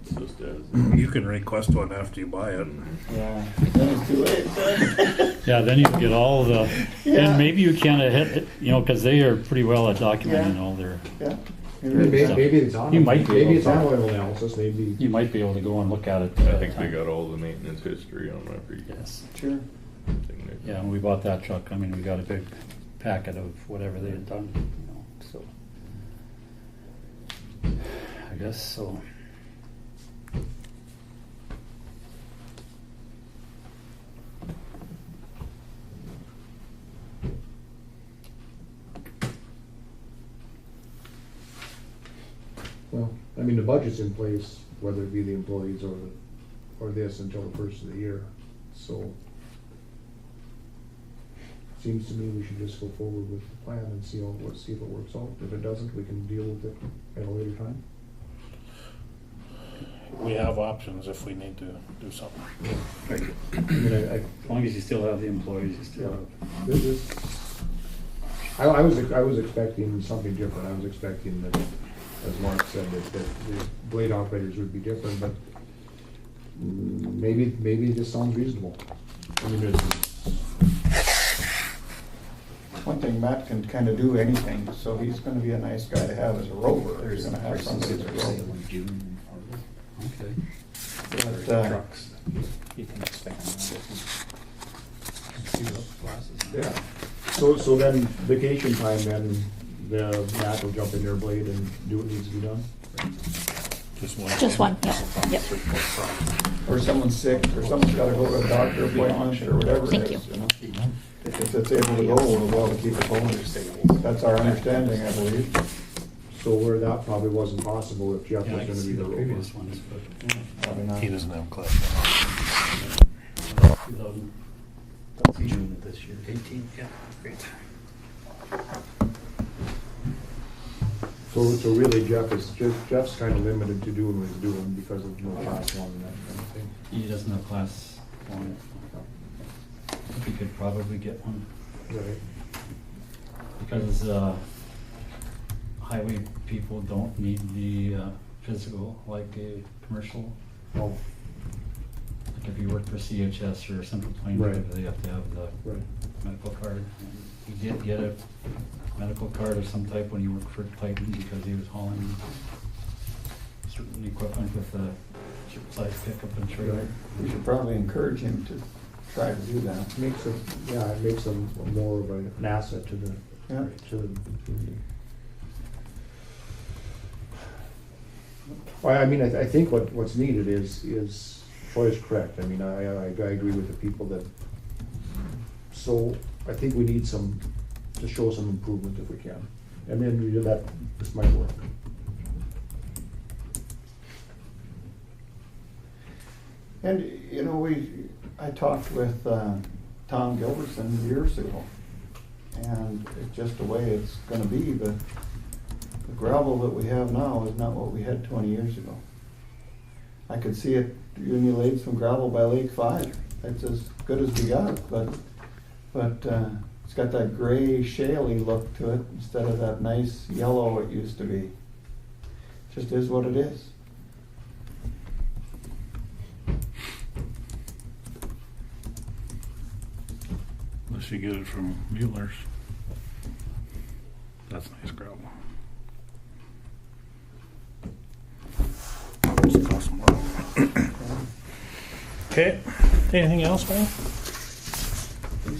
It's just as. You can request one after you buy it. Yeah. Then it's too late. Yeah, then you get all the, Yeah. and maybe you can't hit it, you know, because they are pretty well at documenting Yeah. all their, Yeah. Maybe it's on, You might be maybe able it's to- on oil analysis, maybe. you might be able to go and look at it. I think they got all the maintenance history on every Yes. Sure. thing they. Yeah, when we bought that truck, I mean, we got a big packet of whatever they had done, you know, so. I guess so. Well, I mean, the budget's in place, whether it be the employees or this until the first of the year, so. Seems to me we should just go forward with the plan and see if it works out. If it doesn't, we can deal with it at a later time. We have options if we need to do something. I mean, As long as you still have the employees, you still have. I was expecting something different. I was expecting that, as Mark said, that the blade operators would be different, but maybe this sounds reasonable. I mean, there's, One thing, Matt can kind of do anything, so he's gonna be a nice guy to have as a rover. He's gonna have somebody that's a rover. Okay. But, Trucks, you can expand that. yeah. So then vacation time, then the Matt will jump in their blade and do what needs to be done. Just one, yeah, yep. Or someone's sick, or someone's gotta go to a doctor appointment, or whatever it Thank is, you. know. if it's able to go, we'll be able to keep it going. That's our understanding, I believe. So where that probably wasn't possible if Jeff Yeah, I was can gonna see be the the previous robot. ones, but Probably not. He doesn't have class. 2000, that's June of this year, 18, yeah, great. So really Jeff's kind of limited to doing what he's doing because of no class one and that kind of thing. He doesn't have class one. He could probably get one, Right. because highway people don't need the physical like a commercial. Oh, Like if you work for CHS or Central Plains, Right. they have to have the right. medical card. And he did get a medical card of some type when he worked for Titan because he was hauling certain equipment with a size pickup and trailer. Right. We should probably encourage him to try to do that. It makes them more of an asset to the, Yeah. to the community. Well, I mean, I think what's needed is Troy is correct. I mean, I agree with the people that, so I think we need to show some improvement if we can. And then we do that, this might work. And, you know, I talked with Tom Gilbertson years ago, and it's just the way it's gonna be, but the gravel that we have now is not what we had 20 years ago. I could see it, you laid some gravel by Lake 5, that's as good as we got, but it's got that gray shaly look to it instead of that nice yellow it used to be. Just is what it is. Unless you get it from Mueller's. That's nice gravel. Just cost more. Okay, anything else, man?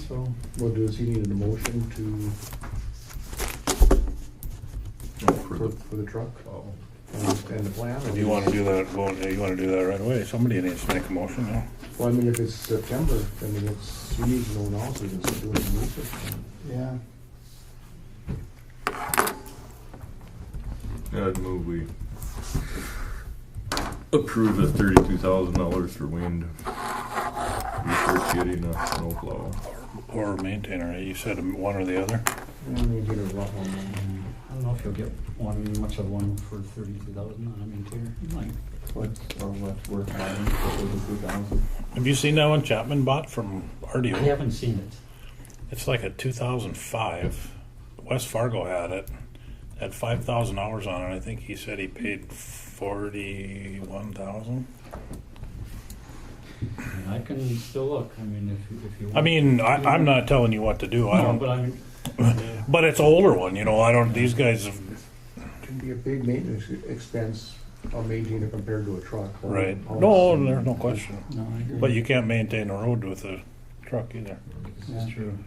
So, Well, does he need an emotion for the truck Oh. and the plan? or Do you wanna do that, you wanna do that right away? Somebody needs to make a motion, yeah. Well, I mean, if it's September, I mean, he needs to know now so he can start doing the research. yeah. Yeah, I'd move we approve the $32,000 for wind. Research getting a snowplow. Or maintainer, you said one or the other? And we get a rough one. I don't know if you'll get much of one for 32,000 on a maintainer. You might. What's worth having for 32,000? Have you seen that one Chapman bought from RDO? I haven't seen it. It's like a 2005. West Fargo had it. Had 5,000 hours on it. I think he said he paid 41,000. I mean, I can still look. I mean, if you. I mean, I'm not telling you what to do. I No, don't. but I mean. But it's an older one, you know. I don't. These guys have. Can be a big maintenance expense on maintaining compared to a truck. Right. No, there's no question. No, I agree. But you can't maintain a road with a truck either. This is true.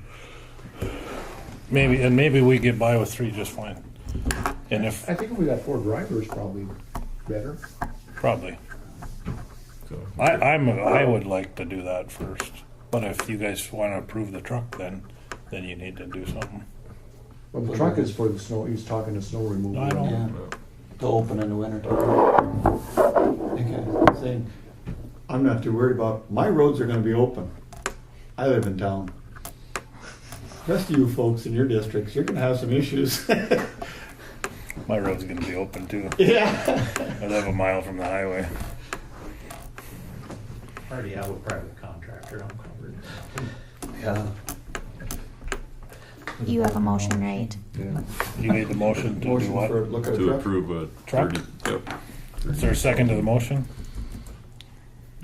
Maybe we get by with 3 just fine. And if I think if we got 4 drivers, probably better. probably, So, I would like to do that first. But if you guys want to approve the truck, then you need to do something. Well, the truck is for the snow, he's talking to snow removal. I know. Yeah, to open in the winter time. Okay, saying, I'm not too worried about, my roads are gonna be open. I live in town. Rest of you folks in your districts, you're gonna have some issues. My road's going to be open too. Yeah. I live a mile from the highway. Already have a private contractor, I'm covered. Yeah. You have a motion, right? Yeah. You made the motion to do Motion what? for, look at a to truck. approve a Truck? 30, yep. Is there a second to the motion?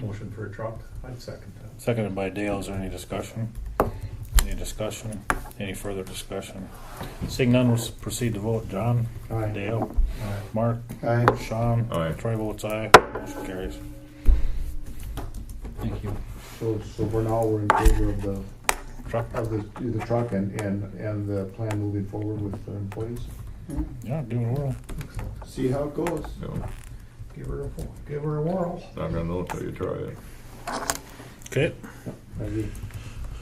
Motion for a truck, I'd second that. Seconded by Dale. Is there any discussion? Any discussion? Any further discussion? Seeing none, we'll proceed to vote. John? Aye. Dale? Mark? Aye. Sean? Aye. Troy votes aye. Motion carries. Thank you. So for now, we're in favor of the Truck? truck and the plan moving forward with the employees. Yeah, do it well. See how it goes. No, Give her a whirl. not gonna know until you try it. Okay. I agree.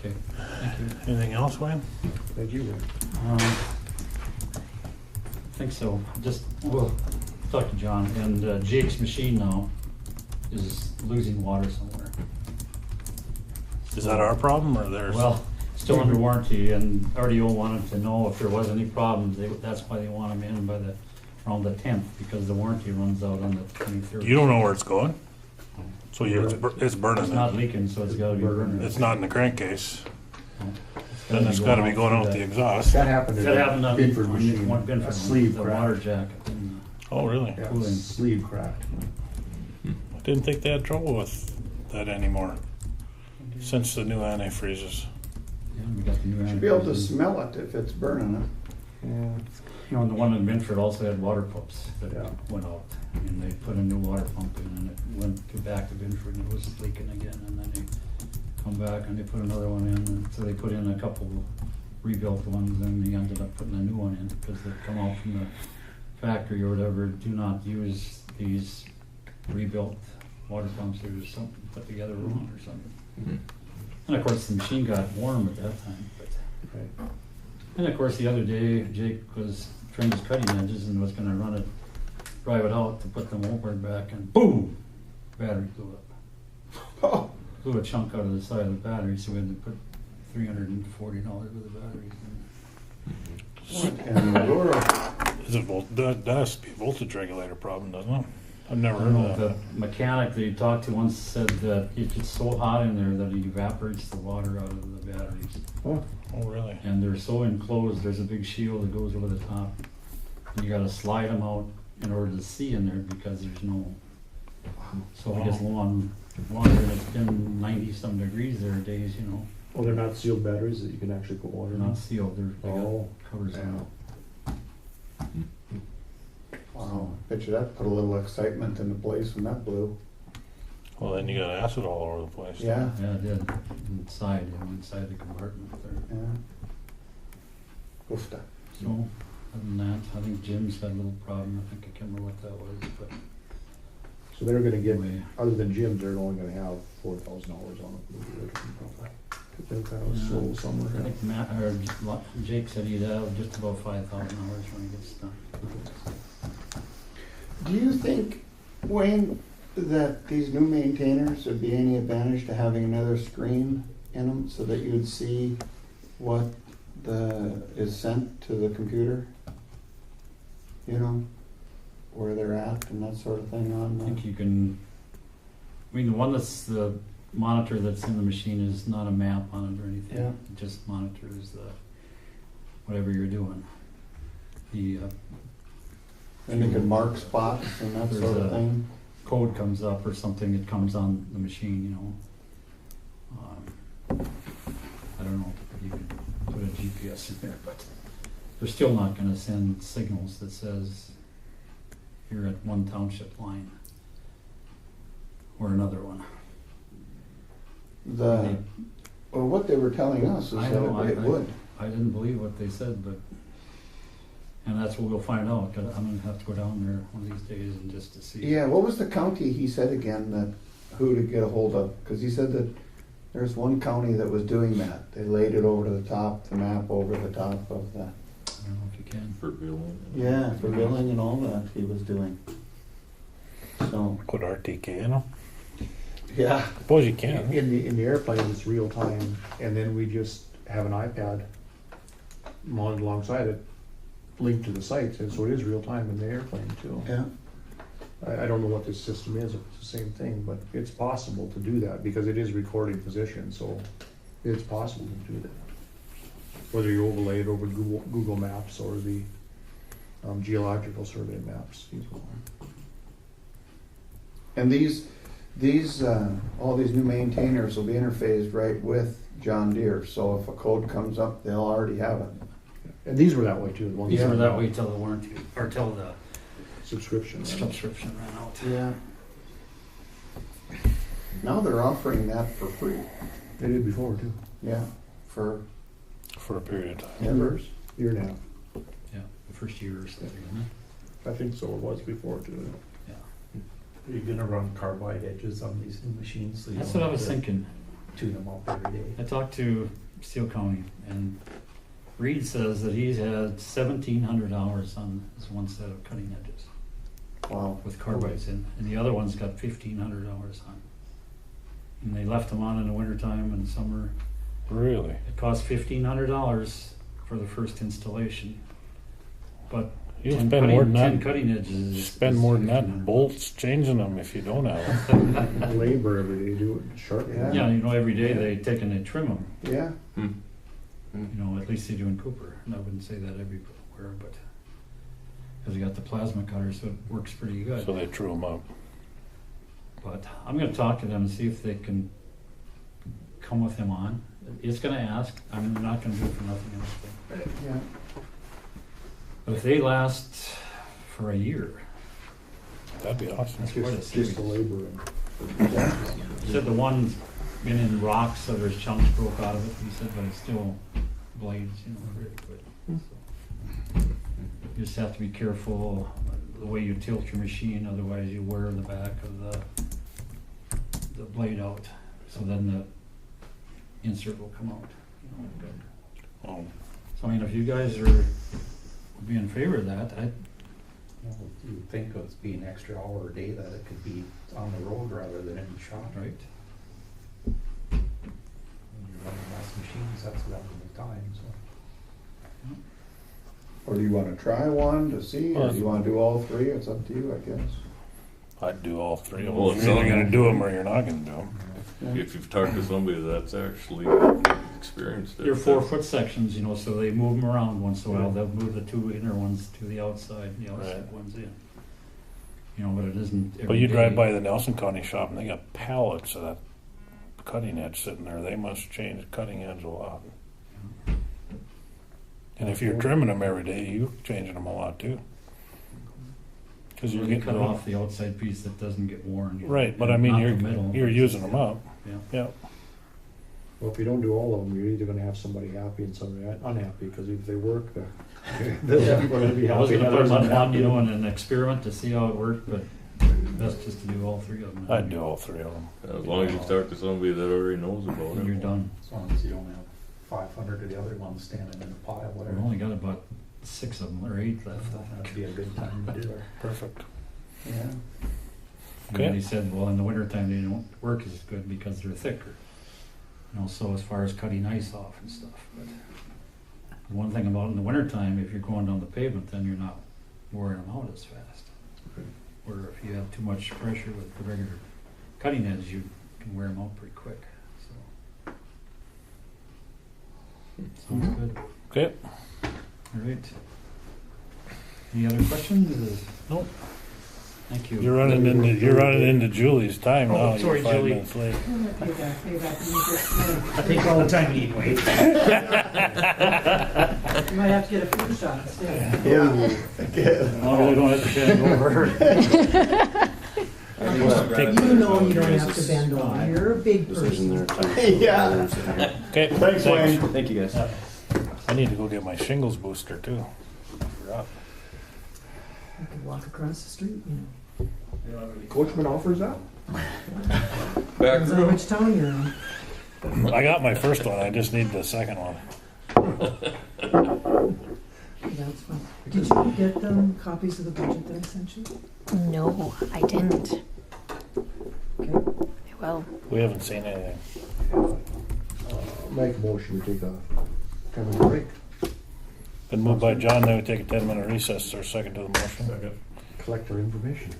Okay, thank you. Anything else, Wayne? Thank you. I think so. Just, we'll talk to John. And Jake's machine now is losing water somewhere. Is that our problem or theirs? Well, still under warranty, and RDO wanted to know if there was any problems. That's why they want them in by around the 10th, because the warranty runs out on the 23rd. You don't know where it's going? So it's burning. It's not leaking, so it's gotta be burning. It's not in the crankcase. No. Then it's gotta be going out the exhaust. That happened in That happened the on Binford machine. one Binford, A sleeve the cracked. water jacket. And, Oh, really? Yeah, cooling. sleeve cracked. I didn't think they had trouble with that anymore since the new antifreezes. yeah, we got the new Should be able to antifreeze. smell it if it's burning it. Yeah. You know, and the one in Binford also had water pumps that Yeah. went out, and they put a new water pump in, and it went back to Binford, and it was leaking again, and then they come back and they put another one in, and so they put in a couple rebuilt ones, and they ended up putting a new one in, because they come out from the factory or whatever. Do not use these rebuilt water pumps, there was something put together wrong or something. And of course, the machine got warm at that time, but. Right. And of course, the other day, Jake was trying his cutting edges and was gonna run it, drive it out to put the motor back, and boom, battery blew up. Oh, Blew a chunk out of the side of the battery, so we had to put $340 worth of batteries in. what in the world? Is it that has to be a voltage regulator problem, doesn't it? I've never I don't know, heard of the that. mechanic that you talked to once said that it gets so hot in there that it evaporates the water out of the batteries. Oh, really? And they're so enclosed, there's a big shield that goes over the top. And you gotta slide them out in order to see in there, because there's no, so I guess longer, and it's been 90-some degrees there days, you know. Oh, they're not sealed batteries that you can actually put water They're in? not sealed, they got Oh, covers on yeah. them. Wow, bet you that put a little excitement into place when that blew. Well, then you got acid all over the place. Yeah, Yeah, it did, inside, you know, inside the compartment there. yeah. Oofta. So, other than that, I think Jim's had a little problem, I think, I can't remember what that was, but So they're gonna get, anyway. other than Jim's, they're only gonna have $4,000 on it. They're kind of slow summer. I think Matt, or Jake said he'd have just about 5,000 hours when he gets done. Do you think, Wayne, that these new maintainers would be any advantage to having another screen in them so that you would see what is sent to the computer? You know, where they're at and that sort of thing on I think the, you can, I mean, the one that's the monitor that's in the machine is not a map on it or anything. Yeah. It just monitors whatever you're doing. The and you can mark spots and that There's sort a- of thing. code comes up or something, it comes on the machine, you know. I don't know if you can put a GPS in there, but they're still not gonna send signals that says you're at one township line or another one. Well, what they were telling us is I that know, it would. I didn't believe what they said, but, and that's what we'll find out, 'cause I'm gonna have to go down there one of these days and just to see. Yeah, what was the county he said again that, who to get a hold of? Because he said that there's one county that was doing that. They laid it over the top, the map over the top of the, I don't know if you can. For billing. yeah, for billing and all that he was doing. So, Put RTK in them? yeah. Suppose you can. In the airplane, it's real time, and then we just have an iPad mounted alongside it, linked to the sites, and so it is real time in the airplane too. Yeah. I don't know what this system is, if it's the same thing, but it's possible to do that, because it is recording position, so it's possible to do that. Whether you overlay it over Google Maps or the geological survey maps. And all these new maintainers will be interfaced right with John Deere. So if a code comes up, they'll already have it. And these were that way too. the ones These that were that way till the warranty, or till the Subscription. subscription ran out. Yeah. Now they're offering that for free. They did before too. Yeah, for For a period of time. members. Year and a half. Yeah, the first year or so, isn't I think so it was before too. it? Yeah. Are you gonna run carbide edges on these new machines? So you That's don't what I have was to thinking. tune them up every day. I talked to Steele County, and Reed says that he's had 1,700 hours on his one set of cutting edges Wow. with carbides in, and the other one's got 1,500 hours on. And they left them on in the wintertime and summer. Really? It cost $1,500 for the first installation, but You'll 10 spend more than 10 that. cutting edges. You spend more than that in $1,500. bolts changing them if you don't have them. Labor every day, do it sharp. Yeah. Yeah, you know, every day they take and they trim them. Yeah. You know, at least they do in Cooper. And I wouldn't say that everywhere, but because you got the plasma cutter, so it works pretty good. So they true them up. But I'm going to talk to them and see if they can come with him on. It's going to ask. I'm not going to do it for nothing else. Yeah. But if they last for a year, That'd be awesome. that's quite a Just savings. the labor. He said the one's been in rocks, so there's chunks broke out of it. He said, but it's still blades, you know, really good. So you just have to be careful the way you tilt your machine, otherwise you wear the back of the blade out. So then the insert will come out. You know, good. Oh, So I mean, if you guys would be in favor of that, Well, you would think of it being extra hour a day that it could be on the road rather than in the shop. right? When you're running less machines, that's valuable time, so. Or do you wanna try one to see, or do you wanna do all three? It's up to you, I guess. I'd do all three of them. Well, You're it's either all- gonna do them or you're not gonna do them. If you've talked to somebody that's actually experienced it. They're 4-foot sections, you know, so they move them around once in a while. They'll move the two inner ones to the outside, and the outside Right. ones in. You know, but it isn't every But you drive day. by the Nelson County shop and they got pallets of that cutting edge sitting there. They must change the cutting edge a lot. And if you're trimming them every day, you're changing them a lot too. Cause you're Or they getting cut off the outside piece that doesn't get worn. you know, right, but and I mean, not the middle. you're using them up. Yeah. Yeah. Well, if you don't do all of them, you're either gonna have somebody happy and somebody unhappy, because if they work, they're gonna be I was happy. gonna put others them on, unhappy. you know, in an experiment to see how it worked, but best just to do all three of them. I'd do all three of them. As long as you talk to somebody that already knows about And it. you're done. As long as you don't have 500 of the other ones standing in a pile, We've whatever. only got about 6 of them, or 8 left. That'd be a good time to do it. Perfect. Yeah. And Okay. he said, well, in the wintertime, they don't work as good because they're thicker. You know, so as far as cutting ice off and stuff, but the one thing about in the wintertime, if you're going down the pavement, then you're not wearing them out as fast. Or if you have too much pressure with the regular cutting edge, you can wear them out pretty quick, so. Sounds good. Okay. All right. Any other questions? Nope. Thank you. You're running into Julie's time Oh, now. sorry, You're 5 Julie. minutes late. I think all the time you eat, Wade. You might have to get a food shot instead. Yeah. As long as I don't have to bend over. You know you don't have to bend over. You're a big person. Yeah. Okay. Thanks, Wayne. Thank you, guys. I need to go get my shingles booster too. Forgot. You can walk across the street, you know. Coachman offers that? Back Depends on room. which town you're in. I got my first one. I just need the second one. That's fine. Did you get copies of the budget that I sent you? No, I didn't. Okay. Well, We haven't seen anything. Make a motion to take a 10-minute break. Been moved by John, then we take a 10-minute recess. Is there a second to the motion? Second. Collect our information.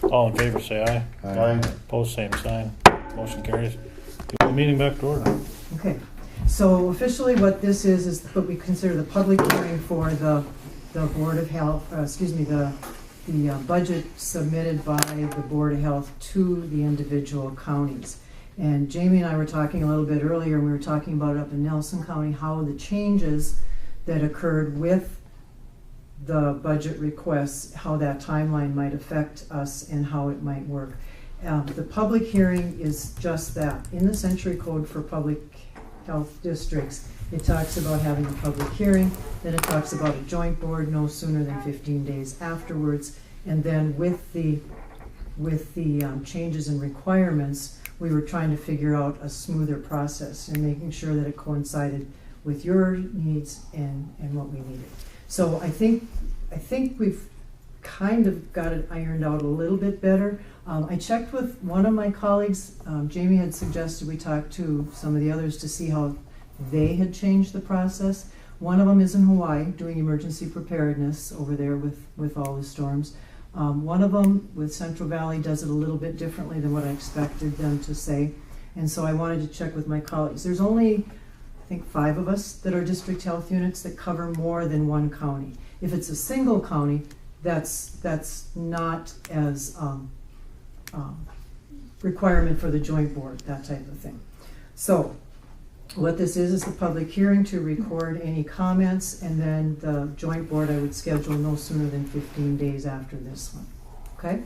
All in favor, say aye. Aye. Opposed, same sign. Motion carries. Give the meeting back to order. Okay. So officially what this is what we consider the public hearing for the Board of Health, the budget submitted by the Board of Health to the individual counties. And Jamie and I were talking a little bit earlier, we were talking about up in Nelson County, how the changes that occurred with the budget requests, how that timeline might affect us and how it might work. The public hearing is just that. In the Century Code for Public Health Districts, it talks about having a public hearing, then it talks about a joint board no sooner than 15 days afterwards, and then with the with the changes in requirements, we were trying to figure out a smoother process and making sure that it coincided with your needs and what we needed. So I think we've kind of got it ironed out a little bit better. I checked with one of my colleagues. Jamie had suggested we talk to some of the others to see how they had changed the process. One of them is in Hawaii doing emergency preparedness over there with all the storms. One of them with Central Valley does it a little bit differently than what I expected them to say. And so I wanted to check with my colleagues. There's only, I think, 5 of us that are district health units that cover more than one county. If it's a single county, that's not as requirement for the joint board, that type of thing. So what this is the public hearing to record any comments, and then the joint board I would schedule no sooner than 15 days after this one. Okay?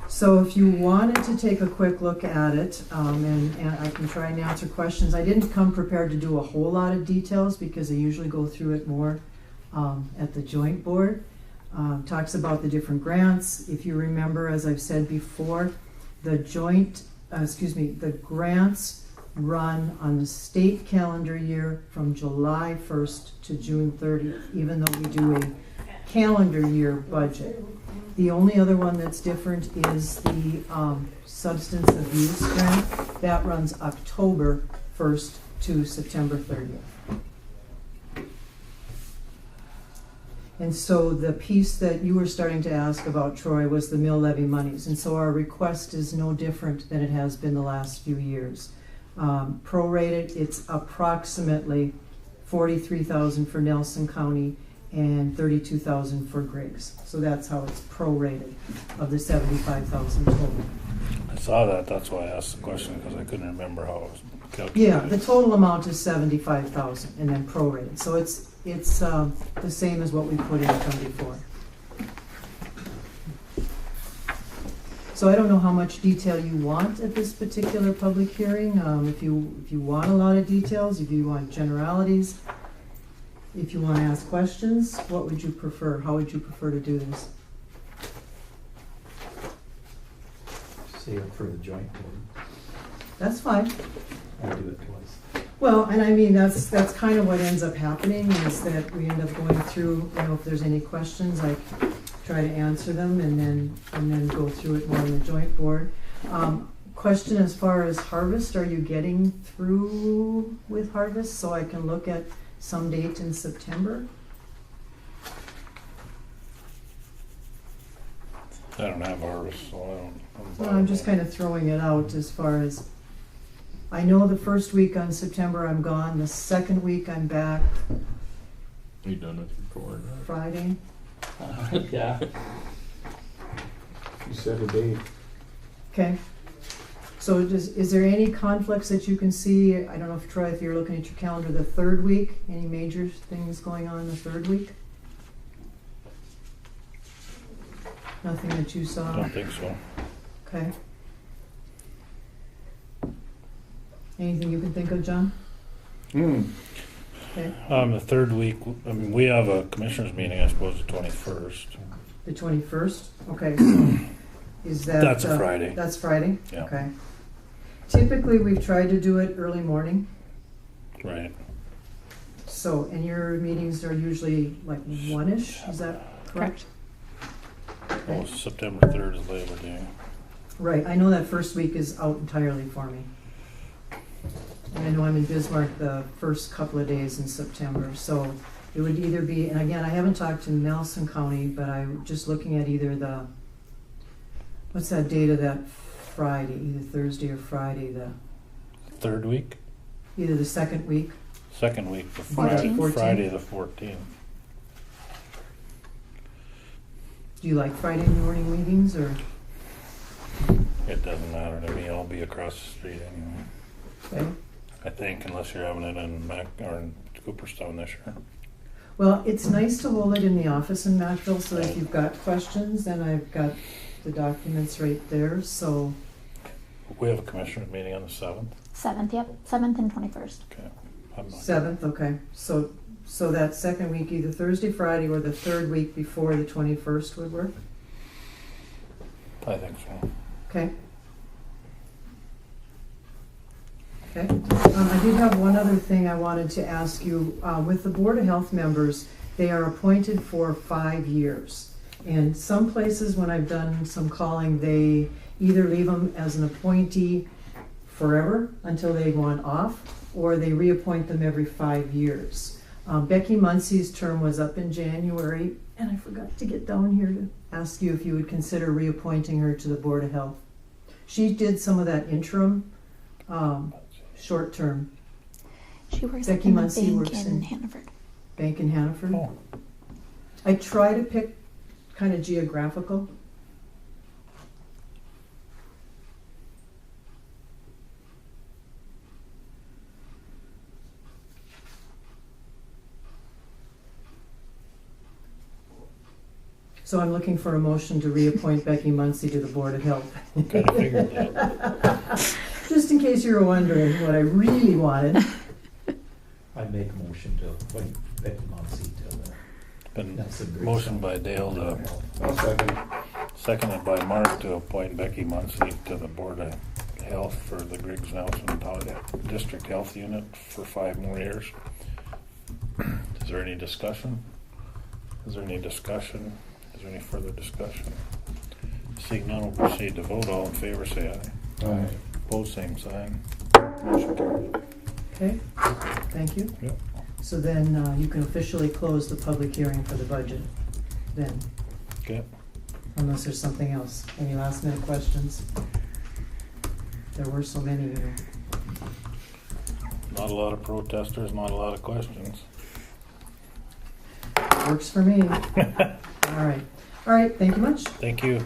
So if you wanted to take a quick look at it, and I can try and answer questions. I didn't come prepared to do a whole lot of details because I usually go through it more at the joint board. Talks about the different grants. If you remember, as I've said before, the grants run on the state calendar year from July 1st to June 30th, even though we do a calendar year budget. The only other one that's different is the substance abuse grant. That runs October 1st to September 30th. And so the piece that you were starting to ask about, Troy, was the mill levy monies. And so our request is no different than it has been the last few years. Prorated, it's approximately $43,000 for Nelson County and $32,000 for Griggs. So that's how it's prorated of the $75,000 total. I saw that, that's why I asked the question, because I couldn't remember how it was calculated. Yeah, the total amount is $75,000 and then prorated. So it's the same as what we put in from before. So I don't know how much detail you want at this particular public hearing. If you want a lot of details, if you want generalities, if you want to ask questions, what would you prefer? How would you prefer to do this? Say it for the joint board. That's fine. I'll do it twice. Well, and I mean, that's kind of what ends up happening is that we end up going through, if there's any questions, I try to answer them and then go through it more in the joint board. Question as far as harvest, are you getting through with harvest so I can look at some date in September? I don't have harvest, so I don't. Well, I'm just kind of throwing it out as far as, I know the first week on September I'm gone, the second week I'm back You done with your board? Friday. Yeah. You set a date. Okay. So is there any conflicts that you can see? I don't know if Troy, if you're looking at your calendar, the third week, any major things going on the third week? Nothing that you I saw? don't think so. Okay. Anything you can think of, John? Okay. The third week, I mean, we have a commissioners meeting, I suppose, the 21st. The 21st? Okay. So is that? That's a Friday. That's Friday? Yeah. Okay. Typically, we've tried to do it early morning. Right. So, and your meetings are usually like 1-ish, is that correct? Well, September 3rd is Labor Day. Right, I know that first week is out entirely for me. And I know I'm in Bismarck the first couple of days in September, so it would either be, and again, I haven't talked to Nelson County, but I'm just looking at either the, what's that date of that Friday, either Thursday or Friday, Third week? either the second week. Second week, the 14th. Friday the 14th. Do you like Friday morning meetings, or? It doesn't matter to me, I'll be across the street anyway. Okay. I think, unless you're having it in Mac or in Cooperstown this year. Well, it's nice to hold it in the office in Mattville, so if you've got questions, then I've got the documents right there, so. We have a commissioners meeting on the 7th. 7th, yep. 7th and 21st. Okay. I'm not- 7th, okay. So that second week, either Thursday, Friday, or the third week before the 21st would work? I think so. Okay. Okay. I did have one other thing I wanted to ask you. With the Board of Health members, they are appointed for 5 years. And some places, when I've done some calling, they either leave them as an appointee forever until they want off, or they reappoint them every 5 years. Becky Muncie's term was up in January, and I forgot to get down here to ask you if you would consider reappointing her to the Board of Health. She did some of that interim, short term. She works Becky at the Muncie bank works in in- Hannaford. Bank in Hannaford. Oh, I try to pick kind of geographical. So I'm looking for a motion to reappoint Becky Muncie to the Board of Health. kind of figured that. Just in case you were wondering what I really wanted. I'd make a motion to appoint Becky Muncie to the. Been That's a great motion song. by Dale to, I'll second. seconded by Mark to appoint Becky Muncie to the Board of Health for the Griggs Nelson District Health Unit for 5 more years. Is there any discussion? Is there any discussion? Is there any further discussion? Seeing none, we'll proceed to vote. All in favor, say aye. Aye. Opposed, same sign. Motion carried. Okay, thank you. Yep. So then you can officially close the public hearing for the budget then, Okay. unless there's something else. Any last minute questions? There were so many, you know. Not a lot of protesters, not a lot of questions. Works for me. All right. All right, thank you much. Thank you.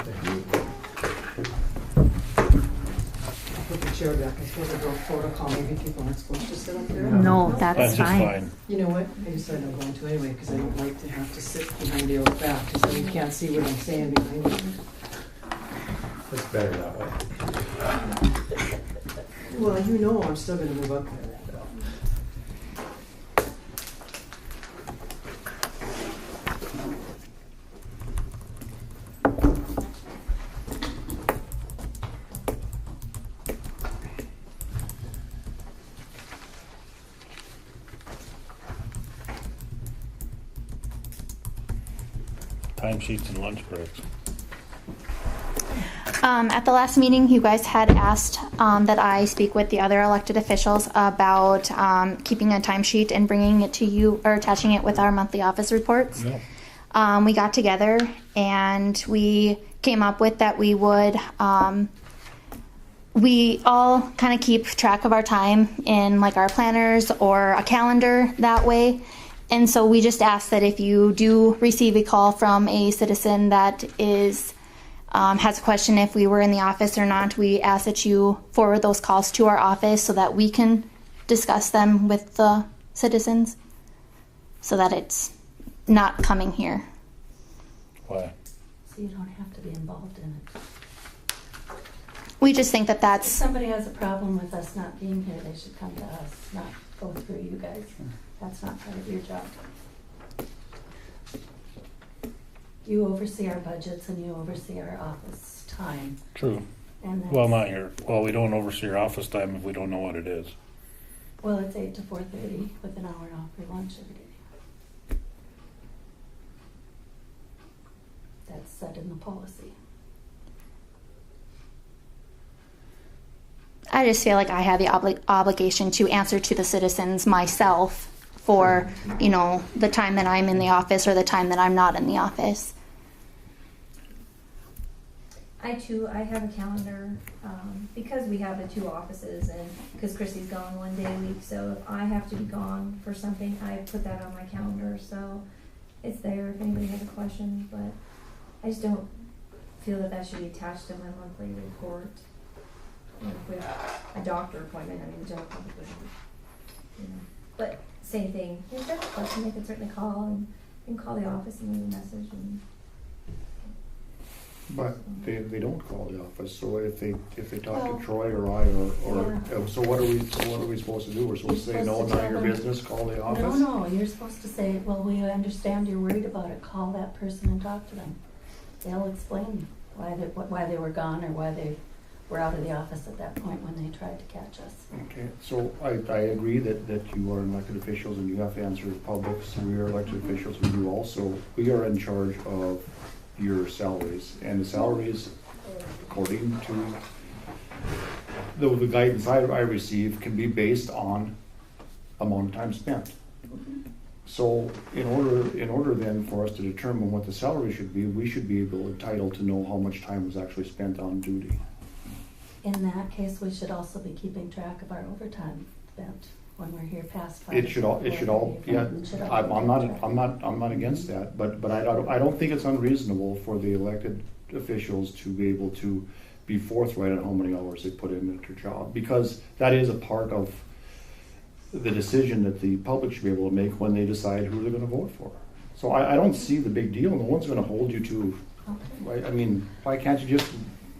Put the chair back. I suppose I go protocol. Maybe people aren't supposed to sit up there. No, that's That's just fine. fine. You know what? I decided I'm going to anyway because I don't like to have to sit behind the old back because then you can't see what I'm saying behind you. It's better that way. Well, you know I'm still going to move up there. Timesheets and lunch breaks. At the last meeting, you guys had asked that I speak with the other elected officials about keeping a timesheet and bringing it to you, or attaching it with our monthly office reports. Yep. We got together and we came up with that we would, we all kind of keep track of our time in like our planners or a calendar that way. And so we just ask that if you do receive a call from a citizen that is has a question if we were in the office or not, we ask that you forward those calls to our office so that we can discuss them with the citizens so that it's not coming here. Why? So you don't have to be involved in it. We just think that If that's, somebody has a problem with us not being here, they should come to us, not go through you guys. That's not part of your job. You oversee our budgets and you oversee our office time. True. And Well, that's- not your, well, we don't oversee your office time if we don't know what it is. Well, it's 8 to 4:30 with an hour off for lunch every day. That's set in the policy. I just feel like I have the obligation to answer to the citizens myself for, you know, the time that I'm in the office or the time that I'm not in the office. I have a calendar, because we have the 2 offices and because Chrissy's gone 1 day a week, so if I have to be gone for something, I put that on my calendar, so it's there if anybody has a question, but I just don't feel that that should be attached to my monthly report. Like with a doctor appointment, I mean, the general public would, you know, but same thing. If there's a question, they can certainly call and you can call the office and leave a message and. But they don't call the office, so if they talk Well, to Troy or I so what are we supposed to do? We're supposed to say, You're no, supposed to none of your tell them- business, call the office? No, you're supposed to say, well, we understand you're worried about it, call that person and talk to them. They'll explain why they were gone or why they were out of the office at that point when they tried to catch us. Okay, so I agree that you are elected officials and you have to answer the public, so we are elected officials, and you also, we are in charge of your salaries, and the salaries, according to the guidance I receive, can be based on amount of time spent. So in order then for us to determine what the salary should be, we should be entitled to know how much time was actually spent on duty. In that case, we should also be keeping track of our overtime spent when we're here past 5. It should all, yeah, I'm not against that, but I don't think it's unreasonable for the elected officials to be able to be forthright on how many hours they put in their job, because that is a part of the decision that the public should be able to make when they decide who they're gonna vote for. So I don't see the big deal. No one's gonna hold you to, right? I mean, why can't you just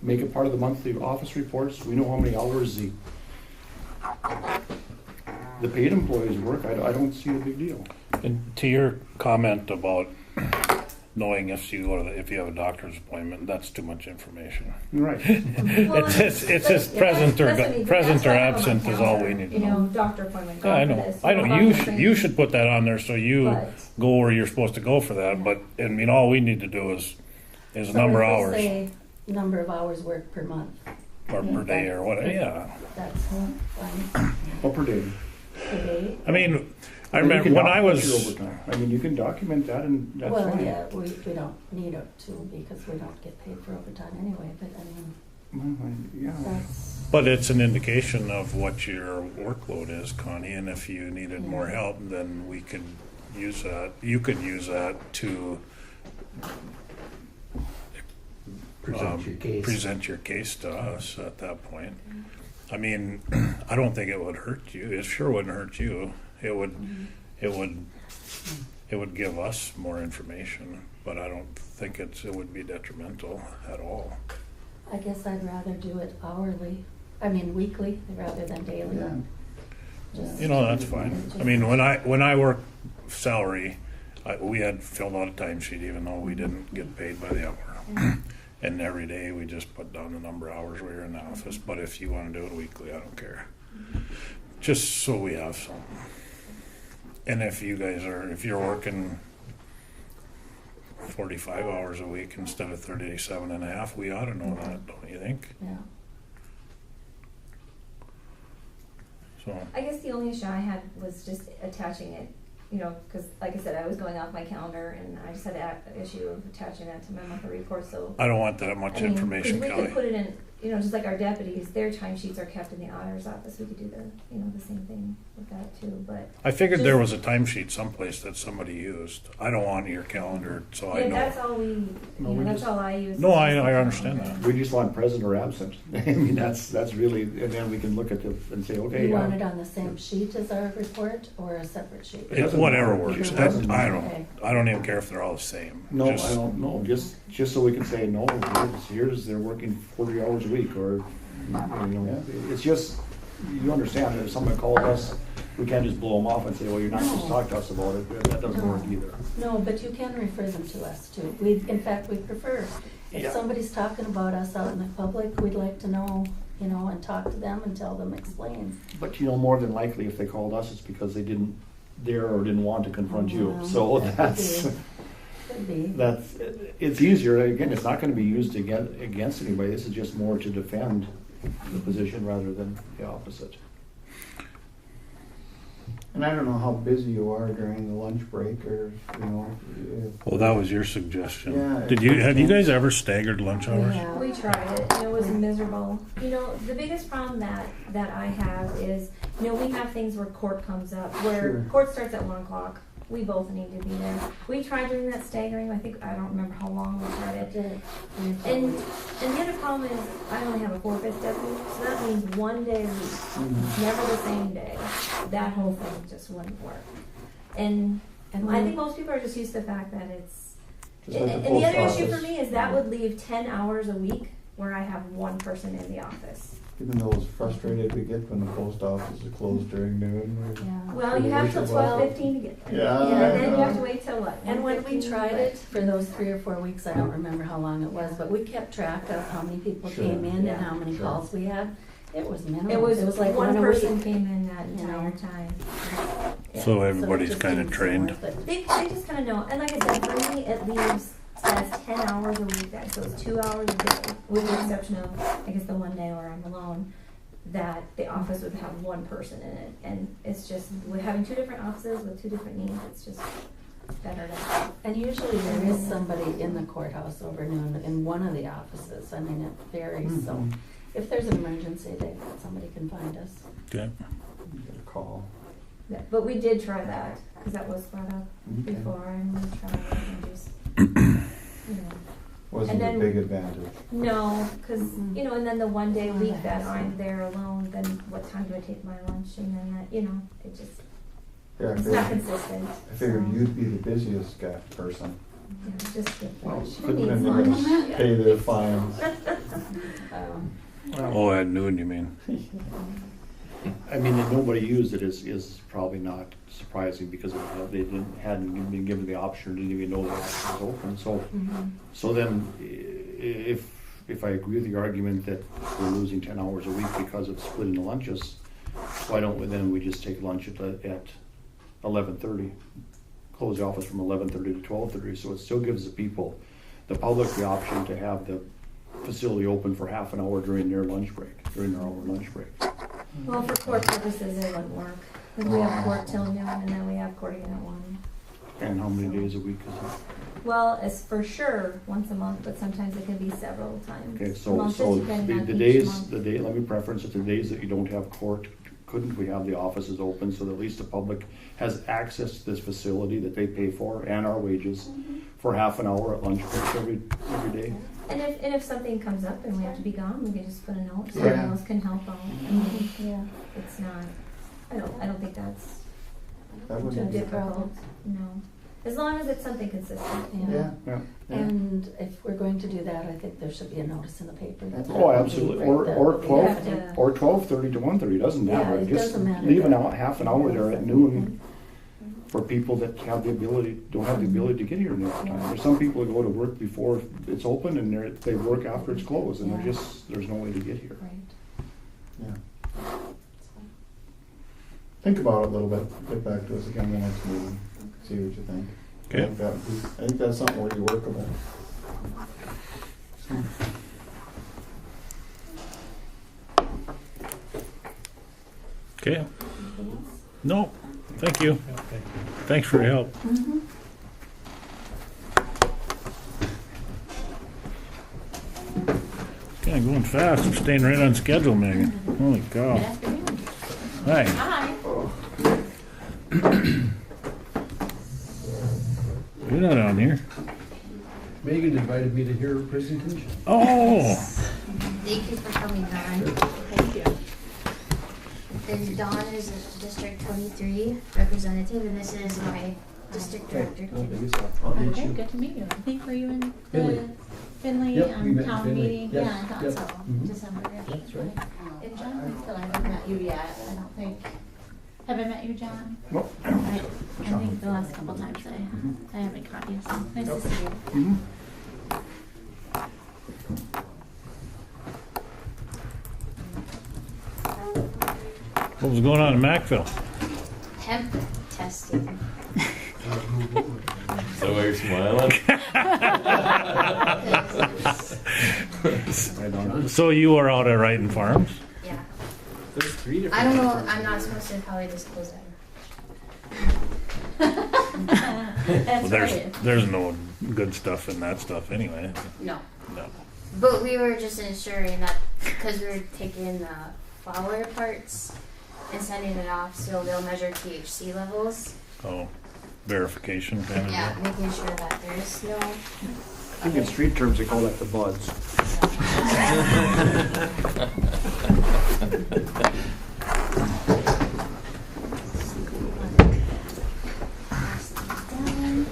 make it part of the monthly office reports? We know how many hours the paid employees work. I don't see a big deal. And to your comment about knowing if you have a doctor's appointment, that's too much information. Right. It's just present or absent is all we need to know. Doctor appointment. Yeah, I know. You should put that on there so you go where you're supposed to go for that. Yeah. But I mean, all we need to do is a number of hours Say number of hours worked per month. or per day or whatever. Yeah. That's fine. Or per day. Per day. I mean, I And you remember can when I document your was. overtime. I mean, you can document that, and that's Well, fine. yeah, we don't need it to because we don't get paid for overtime anyway, but I mean, Yeah. that's, But it's an indication of what your workload is, Connie, and if you needed more help, then we could use that. You could use that to present your case to us at that point. I mean, I don't think it would hurt you. It sure wouldn't hurt you. It would give us more information, but I don't think it would be detrimental at all. I guess I'd rather do it weekly rather than daily. Yeah. Just- That's fine. I mean, when I work salary, we had filled out a timesheet even though we didn't get paid by the hour. And every day we just put down the number of hours we were in the office. But if you want to do it weekly, I don't care. Just so we have something. And if you're working 45 hours a week instead of 37 and a half, we ought to know that, don't you think? Yeah. So I guess the only issue I had was just attaching it, because like I said, I was going off my calendar and I just had an issue of attaching that to my monthly report, so. I don't want that much information, 'cause we Kelly. could put it in, just like our deputies, their timesheets are kept in the auditor's office, we could do the same thing with that too, but. I figured there was a timesheet someplace that somebody used. I don't want your calendar, so I Yeah, know. that's all that's all I use. No, I understand that. We just want present or absent. I mean, that's really, and then we can look at and say, okay. You want it on the same sheet as our report or a separate sheet? Whatever works. It doesn't matter. I don't even care if they're all the same. No, I don't know, just so we can say, no, here's they're working 40 hours a week, or, it's just, you understand, if someone calls us, we can't just blow them off and say, well, you're not supposed to talk to us about it, that doesn't work either. No, but you can refer them to us too. In fact, we prefer, if somebody's talking about us out in the public, we'd like to know, and talk to them and tell them, explain. But more than likely, if they called us, it's because they didn't dare or didn't want to confront you, so Could be. It's easier, again, it's not gonna be used against anybody, this is just more to defend the position rather than the opposite. And I don't know how busy you are during the lunch break or, Well, that was your suggestion. Yeah, Have you guys ever staggered lunch hours? Yeah. We tried it, and it was miserable. The biggest problem that I have is, we have things where court comes up, where court starts at 1:00. We both need to be there. We tried doing that staggering. I don't remember how long we tried it. And the other problem is, I only have a 4/5 deputy, so that means one day a week, never the same day. That whole thing just wouldn't work. And I think most people are just used to the fact that it's. Just like And the the other post issue for office. me is that would leave 10 hours a week where I have one person in the office. Even though it's frustrated we get when the post office is closed during noon. Yeah. Well, you have till 12:15 to get there. Yeah, And I then you know. have to wait till what? And when we 1:15? tried it for those 3 or 4 weeks, I don't remember how long it was, but we kept track of how many people Sure. came in Yeah. and how many Sure. calls we had. It was minimal. It was like one a person week. came in that You know. entire time. Yeah. So it everybody's just kinda didn't seem trained. worth it. They just kind of know, and like I said, for me, it leaves, says 10 hours a week, that goes 2 hours a day, with the exception of, I guess, the one day where I'm alone, that the office would have one person in it, and it's just, with having 2 different offices with 2 different needs, it's just better to. And usually there is somebody in the courthouse over noon in one of the offices. I mean, it varies, so if there's an emergency, somebody can find us. Okay. Get a call. Yeah, but we did try that, because that was brought up Okay. before, and we tried it and just, you know. Wasn't And a then- big advantage. No, because, Mm-mm. you know, and then the one day a Oh, week that that has I'm to. there alone, then what time do I take my lunch? And then that, you know, it just, Yeah, I it's not figured, consistent. I figured so, you'd be the busiest guy person. yeah, it's just different. Well, Who couldn't needs have lunch? even pay their fines. Oh, at noon, you mean? I mean, that nobody used it is probably not surprising because they hadn't been given the option or didn't even know that it was open. So then, if I agree with the argument that we're losing 10 hours a week because of splitting the lunches, why don't we just take lunch at 11:30, close the office from 11:30 to 12:30, so it still gives the people, the public, the option to have the facility open for half an hour during their lunch break, during their hour lunch break. Well, for court purposes, it wouldn't work. Because we have court till noon, and then we have court again at 1. And how many days a week is that? Well, it's for sure once a month, but sometimes it can be several times. Okay, a so month, just depending on the each days, month. let me preference it, the days that you don't have court, couldn't we have the offices open so that at least the public has access to this facility that they pay for and our wages for half an hour at lunch breaks every day? And if something comes up and we have to be gone, we can just put a note, so Yeah. someone else can help out. I mean, yeah, it's not, I don't think that's That too wouldn't be. difficult, no. As long as it's something consistent. Yeah. Yeah. And if we're going to do that, I think there should be a notice in the paper. that Oh, that absolutely, would be or right, that 12, we have to- or 12:30 to 1:30, doesn't Yeah, matter, it just doesn't matter. leave an hour, half an hour there at noon for people that have the ability, don't have the ability to get here in the time. There's some people that go to work before it's open and they work after it's closed, and Yeah. there's no way to get here. Right. Yeah. Think about it a little bit, get back to us again the next meeting, see what you think. Okay. I think that's something where you workable. Okay. Anything else? No, thank you. Thanks for your help. Kinda going fast. We're staying right on schedule, Megan. Holy cow. Hi. Hi. You're not on here. Megan invited me to hear her presentation. Oh, Thank you for coming, Dawn. Thank you. And Dawn is a District 23 representative, and this is my District Director. Okay, good to meet you. I think were you in Finley. the Finley Yep, we met in town Finley. meeting? Yes, Yeah, I thought yep. so. Mhm. December. Yeah. That's right. And John, I feel I haven't met you yet. I don't think. Have I met you, John? Nope. I think the last couple times I haven't caught you. So nice to see you. what was going on in Macville? Hemp testing. So why you're smiling? So you are out at Wrighton Farms? Yeah. There's 3 different. I don't know, I'm not supposed to probably disclose that. That's Well, right. there's no good stuff in that stuff anyway. No. No. But we were just ensuring that, because we were taking the flower parts and sending it off, so they'll measure THC levels. Oh, verification kind of Yeah, deal. making sure that there's no. I think in street terms, they call that the buds. Down.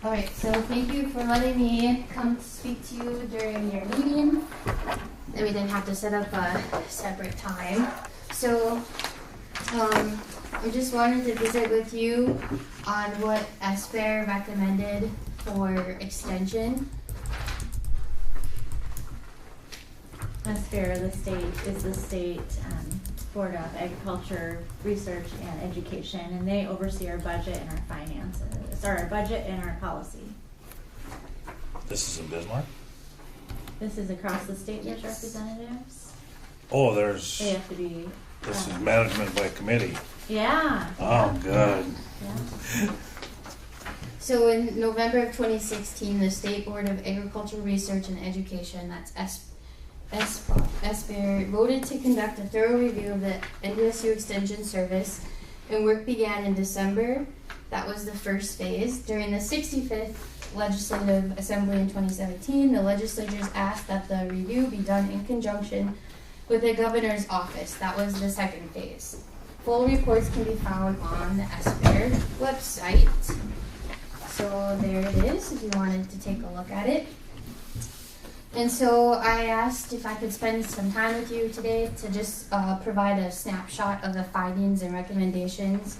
Alright, so thank you for letting me come speak to you during your meeting. And we didn't have to set up a separate time. So, I just wanted to visit with you on what SBARE recommended for extension. SBARE, is the state Board of Agriculture, Research, and Education, and they oversee our budget and our finances, or our budget and our policy. This is in Bismarck? This is across the state, Yes. there's representatives. Oh, there's, They have to be. this is management by committee. Yeah. Oh, good. Yeah. So in November of 2016, the State Board of Agricultural Research and Education, that's SBARE, voted to conduct a thorough review of the NDSU Extension Service, and work began in December. That was the first phase. During the 65th Legislative Assembly in 2017, the legislatures asked that the review be done in conjunction with the Governor's Office. That was the second phase. Full reports can be found on the SBARE website. So there it is, if you wanted to take a look at it. And so I asked if I could spend some time with you today to just provide a snapshot of the findings and recommendations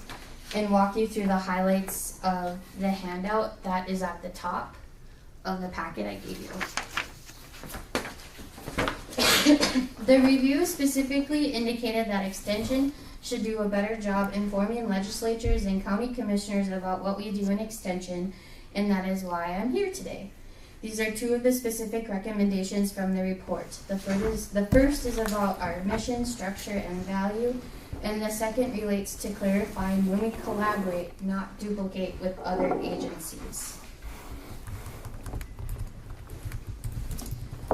and walk you through the highlights of the handout that is at the top of the packet I gave you. The review specifically indicated that Extension should do a better job informing legislatures and county commissioners about what we do in Extension, and that is why I'm here today. These are two of the specific recommendations from the report. The first is about our mission, structure, and value, and the second relates to clarifying when we collaborate, not duplicate with other agencies.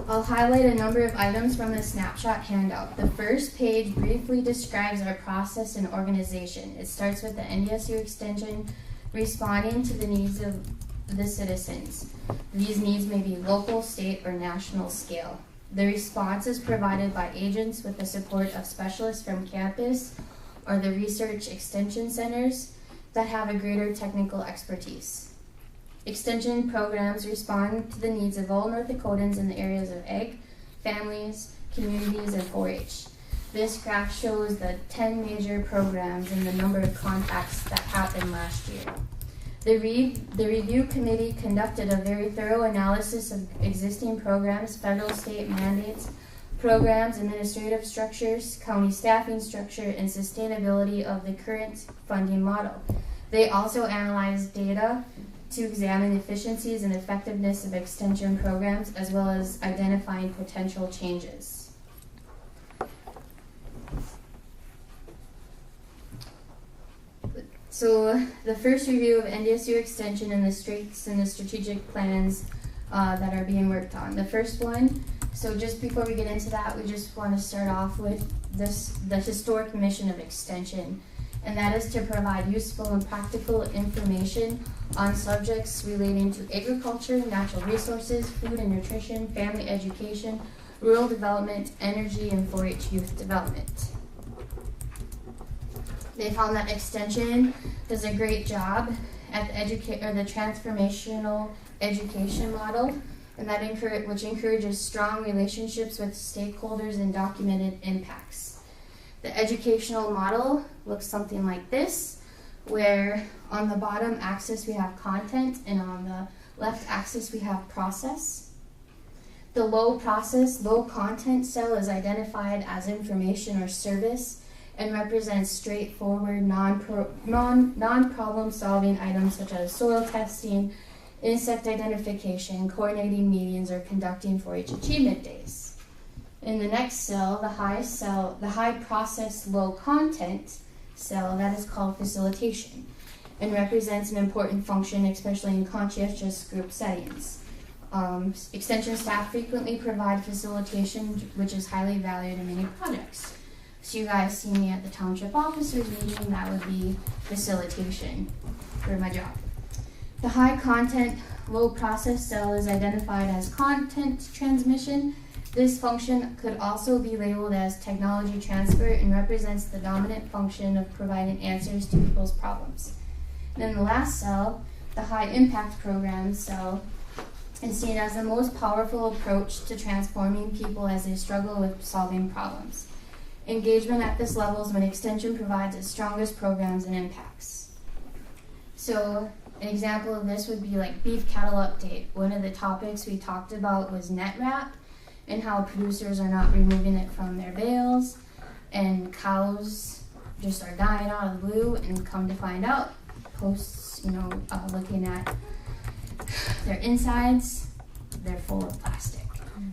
I'll highlight a number of items from the snapshot handout. The first page briefly describes our process and organization. It starts with the NDSU Extension responding to the needs of the citizens. These needs may be local, state, or national scale. The response is provided by agents with the support of specialists from campus or the research extension centers that have a greater technical expertise. Extension programs respond to the needs of all North Dakotans in the areas of ag, families, communities, and 4-H. This graph shows the 10 major programs and the number of contacts that happened last year. The review committee conducted a very thorough analysis of existing programs, federal, state mandates, programs, administrative structures, county staffing structure, and sustainability of the current funding model. They also analyzed data to examine efficiencies and effectiveness of extension programs, as well as identifying potential changes. So the first review of NDSU Extension and the strengths and the strategic plans that are being worked on. The first one, so just before we get into that, we just want to start off with the historic mission of Extension, and that is to provide useful and practical information on subjects relating to agriculture, natural resources, food and nutrition, family education, rural development, energy, and 4-H youth development. They found that Extension does a great job at the transformational education model, and that which encourages strong relationships with stakeholders and documented impacts. The educational model looks something like this, where on the bottom axis we have content, and on the left axis we have process. The low content cell is identified as information or service, and represents straightforward, non-problem solving items such as soil testing, insect identification, coordinating meetings, or conducting 4-H achievement days. In the next cell, the high process, low content cell, that is called facilitation, and represents an important function, especially in conscientious group settings. Extension staff frequently provide facilitation, which is highly valued in many projects. So you guys see me at the township officers meeting, that would be facilitation for my job. The high content, low process cell is identified as content transmission. This function could also be labeled as technology transfer and represents the dominant function of providing answers to people's problems. And then the last cell, the high impact programs, so is seen as the most powerful approach to transforming people as they struggle with solving problems. Engagement at this level is when Extension provides its strongest programs and impacts. So an example of this would be like beef cattle update. One of the topics we talked about was net wrap and how producers are not removing it from their bales, and cows just are dying out of the blue, and come to find out, posts, looking at their insides, they're full of plastic.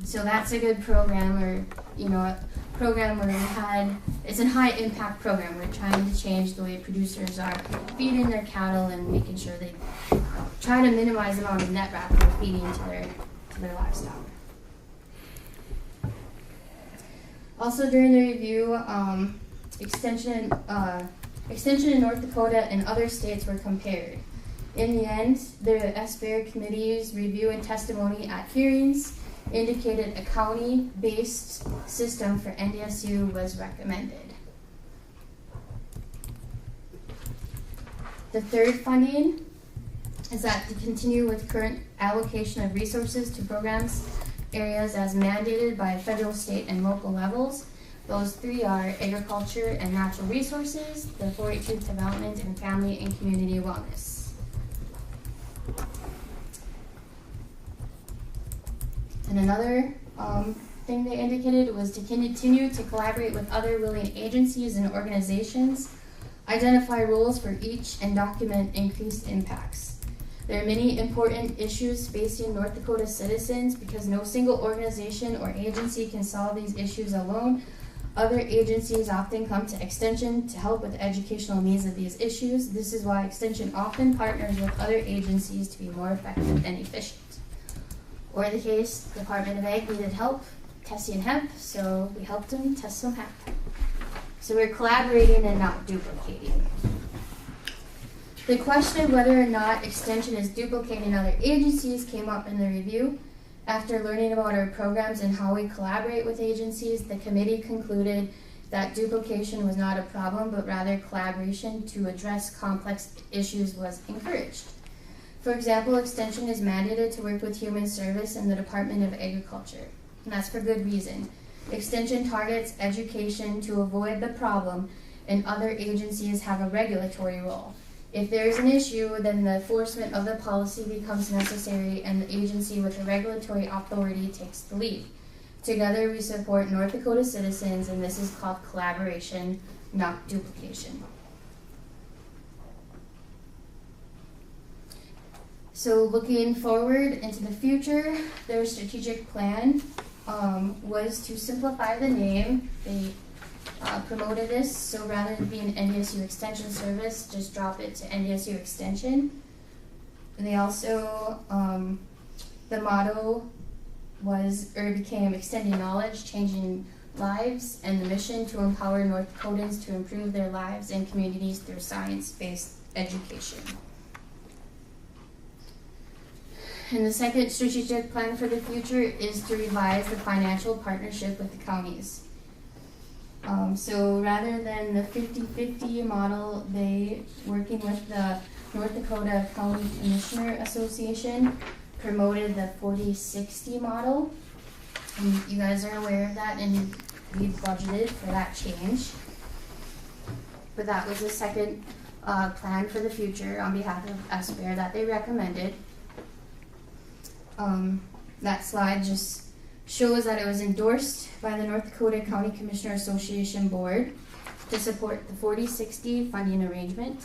So that's a good program, or a program where it's a high impact program. We're trying to change the way producers are feeding their cattle and making sure they try to minimize the amount of net wrap they're feeding to their livestock. Also during the review, Extension in North Dakota and other states were compared. In the end, the SBARE committee's review and testimony at hearings indicated a county-based system for NDSU was recommended. The third funding is that to continue with current allocation of resources to programs areas as mandated by federal, state, and local levels. Those three are agriculture and natural resources, the 4-H youth development, and family and community wellness. And another thing they indicated was to continue to collaborate with other willing agencies and organizations, identify roles for each, and document increased impacts. There are many important issues facing North Dakota citizens because no single organization or agency can solve these issues alone. Other agencies often come to Extension to help with the educational needs of these issues. This is why Extension often partners with other agencies to be more effective and efficient. Or in the case, the Department of Ag needed help testing hemp, so we helped them test some hemp. So we're collaborating and not duplicating. The question of whether or not Extension is duplicating other agencies came up in the review. After learning about our programs and how we collaborate with agencies, the committee concluded that duplication was not a problem, but rather collaboration to address complex issues was encouraged. For example, Extension is mandated to work with Human Service and the Department of Agriculture, and that's for good reason. Extension targets education to avoid the problem, and other agencies have a regulatory role. If there is an issue, then the enforcement of the policy becomes necessary, and the agency with the regulatory authority takes the lead. Together, we support North Dakota citizens, and this is called collaboration, not duplication. So looking forward into the future, their strategic plan was to simplify the name. They promoted this, so rather than being NDSU Extension Service, just drop it to NDSU Extension. And they also, the motto became extending knowledge, changing lives, and the mission to empower North Dakotans to improve their lives and communities through science-based education. And the second strategic plan for the future is to revise the financial partnership with the counties. So rather than the 50-50 model, they, working with the North Dakota County Commissioner Association, promoted the 40-60 model. And you guys are aware of that, and we budgeted for that change. But that was the second plan for the future on behalf of SBARE that they recommended. That slide just shows that it was endorsed by the North Dakota County Commissioner Association Board to support the 40-60 funding arrangement.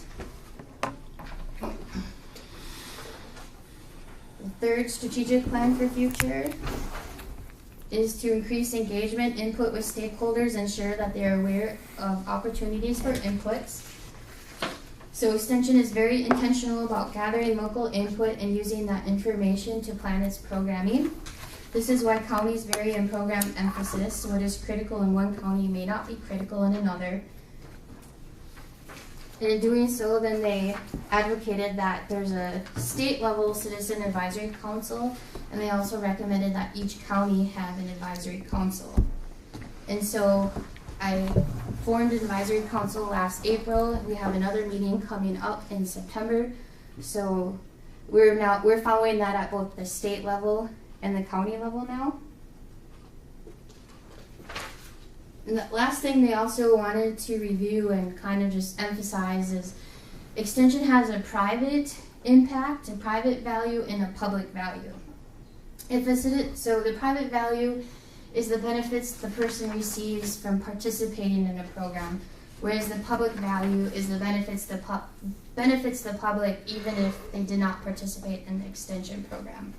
The third strategic plan for future is to increase engagement, input with stakeholders, ensure that they are aware of opportunities for inputs. So Extension is very intentional about gathering local input and using that information to plan its programming. This is why counties vary in program emphasis, so what is critical in one county may not be critical in another. And in doing so, then they advocated that there's a state-level citizen advisory council, and they also recommended that each county have an advisory council. And so I formed an advisory council last April. We have another meeting coming up in September. So We're following that at both the state level and the county level now. And the last thing they also wanted to review and kind of just emphasize is extension has a private impact, a private value, and a public value. So the private value is the benefits the person receives from participating in a program, whereas the public value is the benefits the public even if they did not participate in the extension program.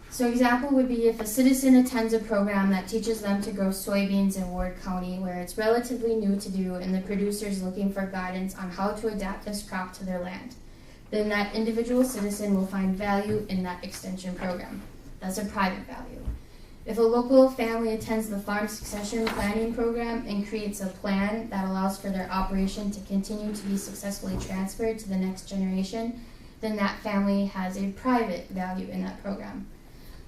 So example would be if a citizen attends a program that teaches them to grow soybeans in Ward County where it's relatively new to do and the producer is looking for guidance on how to adapt this crop to their land, then that individual citizen will find value in that extension program. That's a private value. If a local family attends the farm succession planning program and creates a plan that allows for their operation to continue to be successfully transferred to the next generation, then that family has a private value in that program.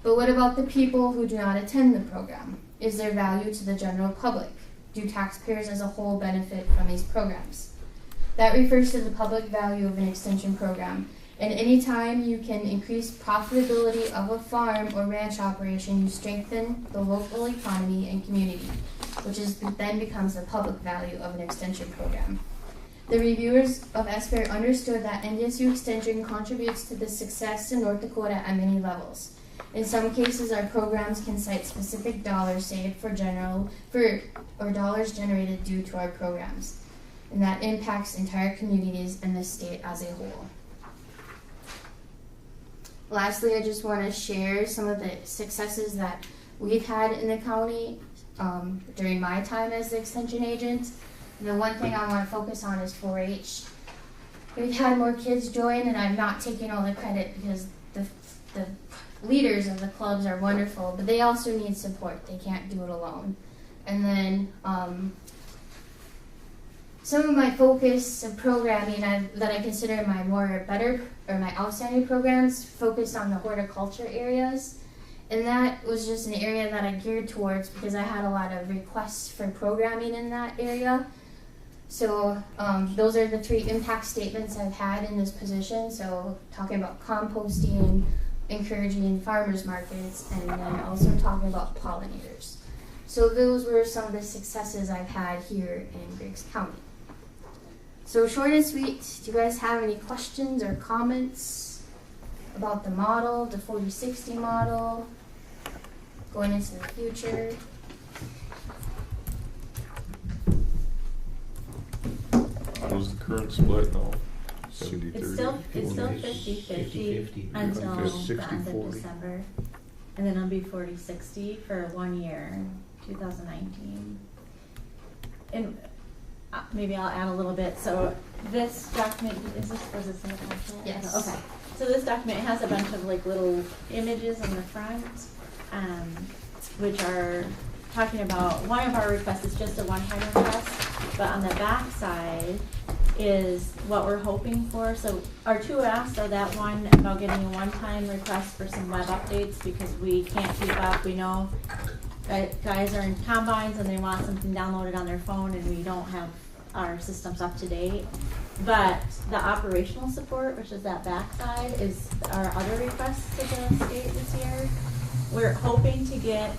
But what about the people who do not attend the program? Is there value to the general public? Do taxpayers as a whole benefit from these programs? That refers to the public value of an extension program. And any time you can increase profitability of a farm or ranch operation, you strengthen the local economy and community, which then becomes the public value of an extension program. The reviewers of SBARE understood that NDSU extension contributes to the success in North Dakota at many levels. In some cases, our programs can cite specific dollars saved or dollars generated due to our programs, and that impacts entire communities and the state as a whole. Lastly, I just want to share some of the successes that we've had in the county during my time as the extension agent. And the one thing I want to focus on is 4-H. We've had more kids join, and I'm not taking all the credit because the leaders of the clubs are wonderful, but they also need support. They can't do it alone. And then some of my focus of programming that I consider my my outstanding programs focused on the horticulture areas. And that was just an area that I geared towards because I had a lot of requests for programming in that area. So those are the 3 impact statements I've had in this position. So talking about composting, encouraging farmers markets, and then also talking about pollinators. So those were some of the successes I've had here in Griggs County. So short and sweet, do you guys have any questions or comments about the model, the 40-60 model, going into the future? How's the current split now? 70-30? It's still 50-50 until the end of December. And then it'll be 40-60 for 1 year in 2019. And maybe I'll add a little bit. So this document, was this in the packet? Yes. Okay. So this document has a bunch of like little images on the front, which are talking about one of our requests is just a one-time request, but on the back side is what we're hoping for. So our 2 asks are that one about getting a one-time request for some web updates because we can't keep up. We know that guys are in combines and they want something downloaded on their phone and we don't have our systems up to date. But the operational support, which is that back side, is our other requests to the state this year. We're hoping to get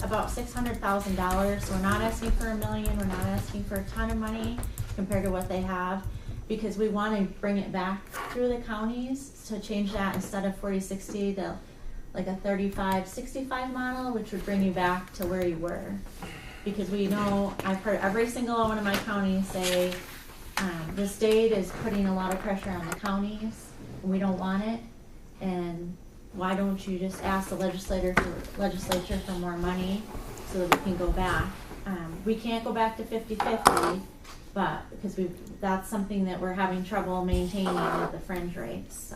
about $600,000. So we're not asking for $1 million. We're not asking for a ton of money compared to what they have, because we want to bring it back through the counties to change that instead of 40-60 to like a 35-65 model, which would bring you back to where you were. Because we know, I've heard every single one of my counties say the state is putting a lot of pressure on the counties and we don't want it, and why don't you just ask the legislature for more money so that we can go back. We can't go back to 50-50, but because that's something that we're having trouble maintaining with the fringe rates.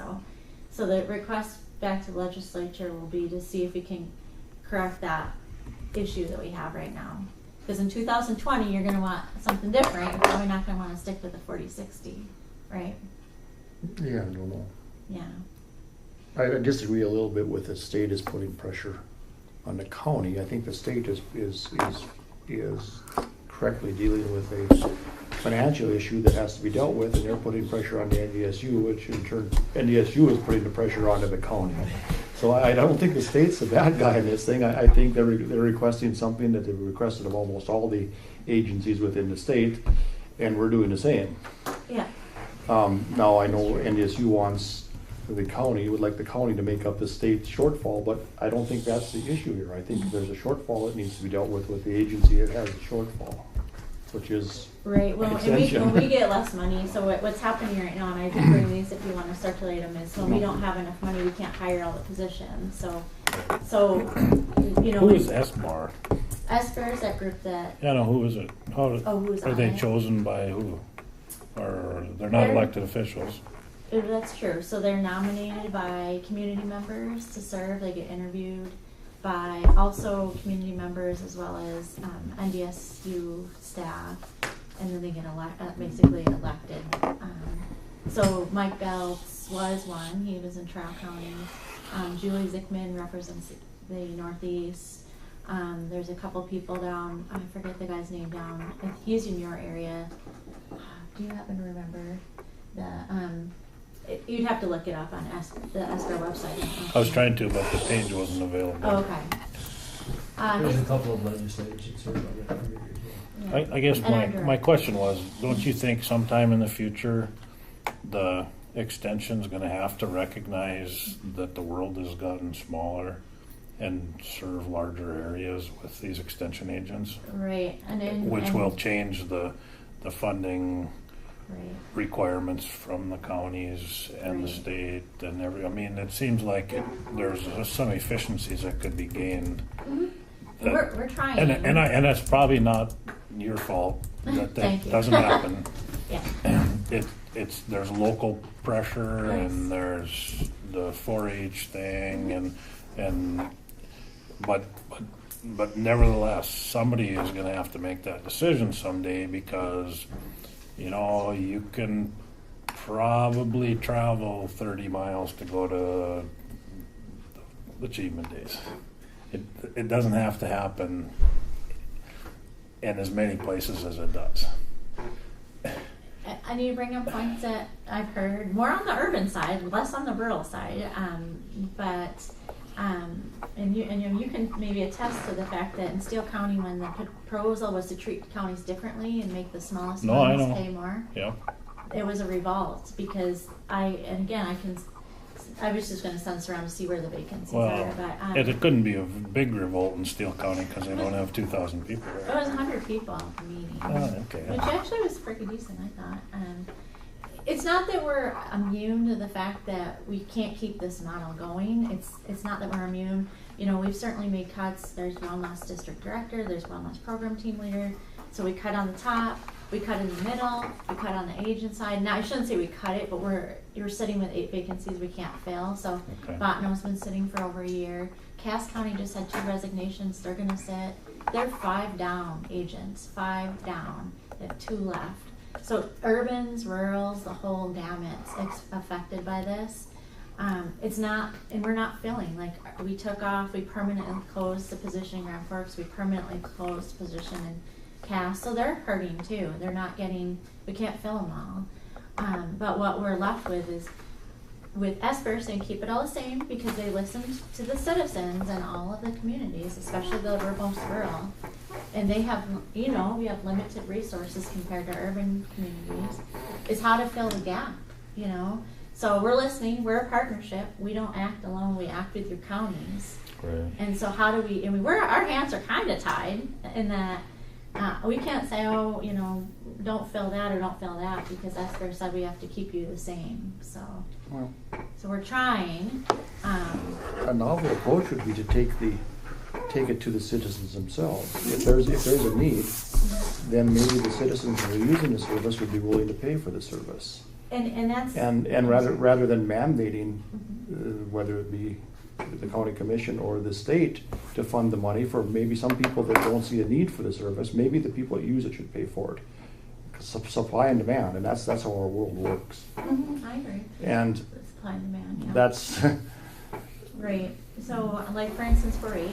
So the request back to the legislature will be to see if we can correct that issue that we have right now. Because in 2020, you're going to want something different. You're probably not going to want to stick with the 40-60, right? Yeah, I don't know. Yeah. I disagree a little bit with the state is putting pressure on the county. I think the state is correctly dealing with a financial issue that has to be dealt with, and they're putting pressure on the NDSU, which in turn, NDSU is putting the pressure onto the county. So I don't think the state's the bad guy in this thing. I think they're requesting something that they've requested of almost all the agencies within the state, and we're doing the same. Yeah. Now, I know NDSU wants the county, would like the county to make up the state shortfall, but I don't think that's the issue here. I think if there's a shortfall, it needs to be dealt with the agency that has a shortfall, which is Right, well, and extension. when we get less money, so what's happening right now, and I did bring these if you want to circulate them, is when we don't have enough money, we can't hire all the positions, so, you know. Who is SBAR? Esper is that group that, Yeah, no, who is it? who's Are on they it? chosen by who? Or they're not elected officials? That's true, so they're nominated by community members to serve, they get interviewed by also community members as well as NDSU staff, and then they get basically elected. So Mike Belts was one, he was in Trowel County. Julie Zickman represents the Northeast. There's a couple people down, I forget the guy's name down, he's in your area. Do you happen to remember you'd have to look it up on the ESPR website. I was trying to, but the page wasn't available. Oh, okay. There's a couple of legislators that serve on that committee as well. I guess And our director. my question was, don't you think sometime in the future, the extension's gonna have to recognize that the world has gotten smaller and serve larger areas with these extension agents? Right, Which will change the funding right. requirements from the counties and the Right. state and I mean, it seems like there's some efficiencies that could be gained. Mm-hmm. that- We're trying. And that's probably not your fault that Thank you. doesn't happen. Yeah. There's local pressure Yes. and there's the 4-H thing but nevertheless, somebody is gonna have to make that decision someday because, you know, you can probably travel 30 miles to go to the achievement days. It doesn't have to happen in as many places as it does. I need to bring up points that I've heard more on the urban side, less on the rural side. And you can maybe attest to the fact that in Steele County, when the proposal was to treat counties differently and make the smallest No, I ones know. pay more, Yeah. it was a revolt because I was just going to sense around to see where the vacancies Well, are, but it couldn't be a big revolt in Steele County because they don't have 2,000 people it there. was 100 people at the meeting. Oh, okay. Which actually was pretty decent, I thought. It's not that we're immune to the fact that we can't keep this model going. It's not that we're immune. You know, we've certainly made cuts. There's wellness district director, there's wellness program team leader. So we cut on the top, we cut in the middle, we cut on the agent side. Now I shouldn't say we cut it, but you're sitting with 8 vacancies we can't fill. So Okay. Botano's been sitting for over a year. Cass County just had 2 resignations. They're gonna sit. They're 5 down agents, 5 down. They have 2 left. So urbans, rurals, the whole gamet's affected by this. It's not, and we're not filling. Like we took off, we permanently closed the position in Grand Forks. We permanently closed the position in Cass. So they're hurting too. They're not getting. We can't fill them all. But what we're left with is with Esper saying keep it all the same because they listened to the citizens and all of the communities, especially the most rural. And they have, you know, we have limited resources compared to urban communities, is how to fill the gap, you know? So we're listening, we're a partnership, we don't act alone, we act with your counties. Right. And so how do we, our hands are kind of tied in that we can't say, oh, you know, don't fill that or don't fill that because Esther said we have to keep you the same, so. Well, So we're trying. a novel approach would be to take it to the citizens themselves. If there's a need, then maybe the citizens who are using the service would be willing to pay for the service. And that's. And rather than mandating, whether it be the county commission or the state to fund the money for maybe some people that don't see a need for the service, maybe the people that use it should pay for it. Supply and demand, and that's how our world works. I agree. And Supply and demand, yeah. that's Right, so like for instance, 4-H,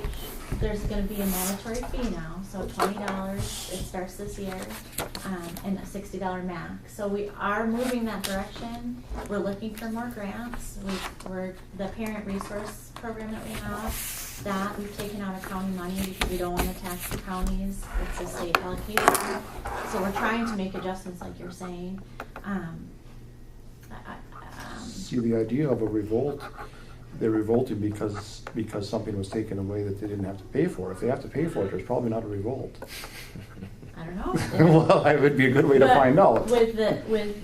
there's gonna be a mandatory fee now, so $20, it starts this year, and a $60 max. So we are moving that direction. We're looking for more grants. We're the parent resource program that we have, that we've taken out of county money because we don't wanna tax the counties. It's a state allocation. So we're trying to make adjustments like you're saying. See, the idea of a revolt, they're revolting because something was taken away that they didn't have to pay for. If they have to pay for it, there's probably not a revolt. I don't know. Well, it would be a good way to But find out. With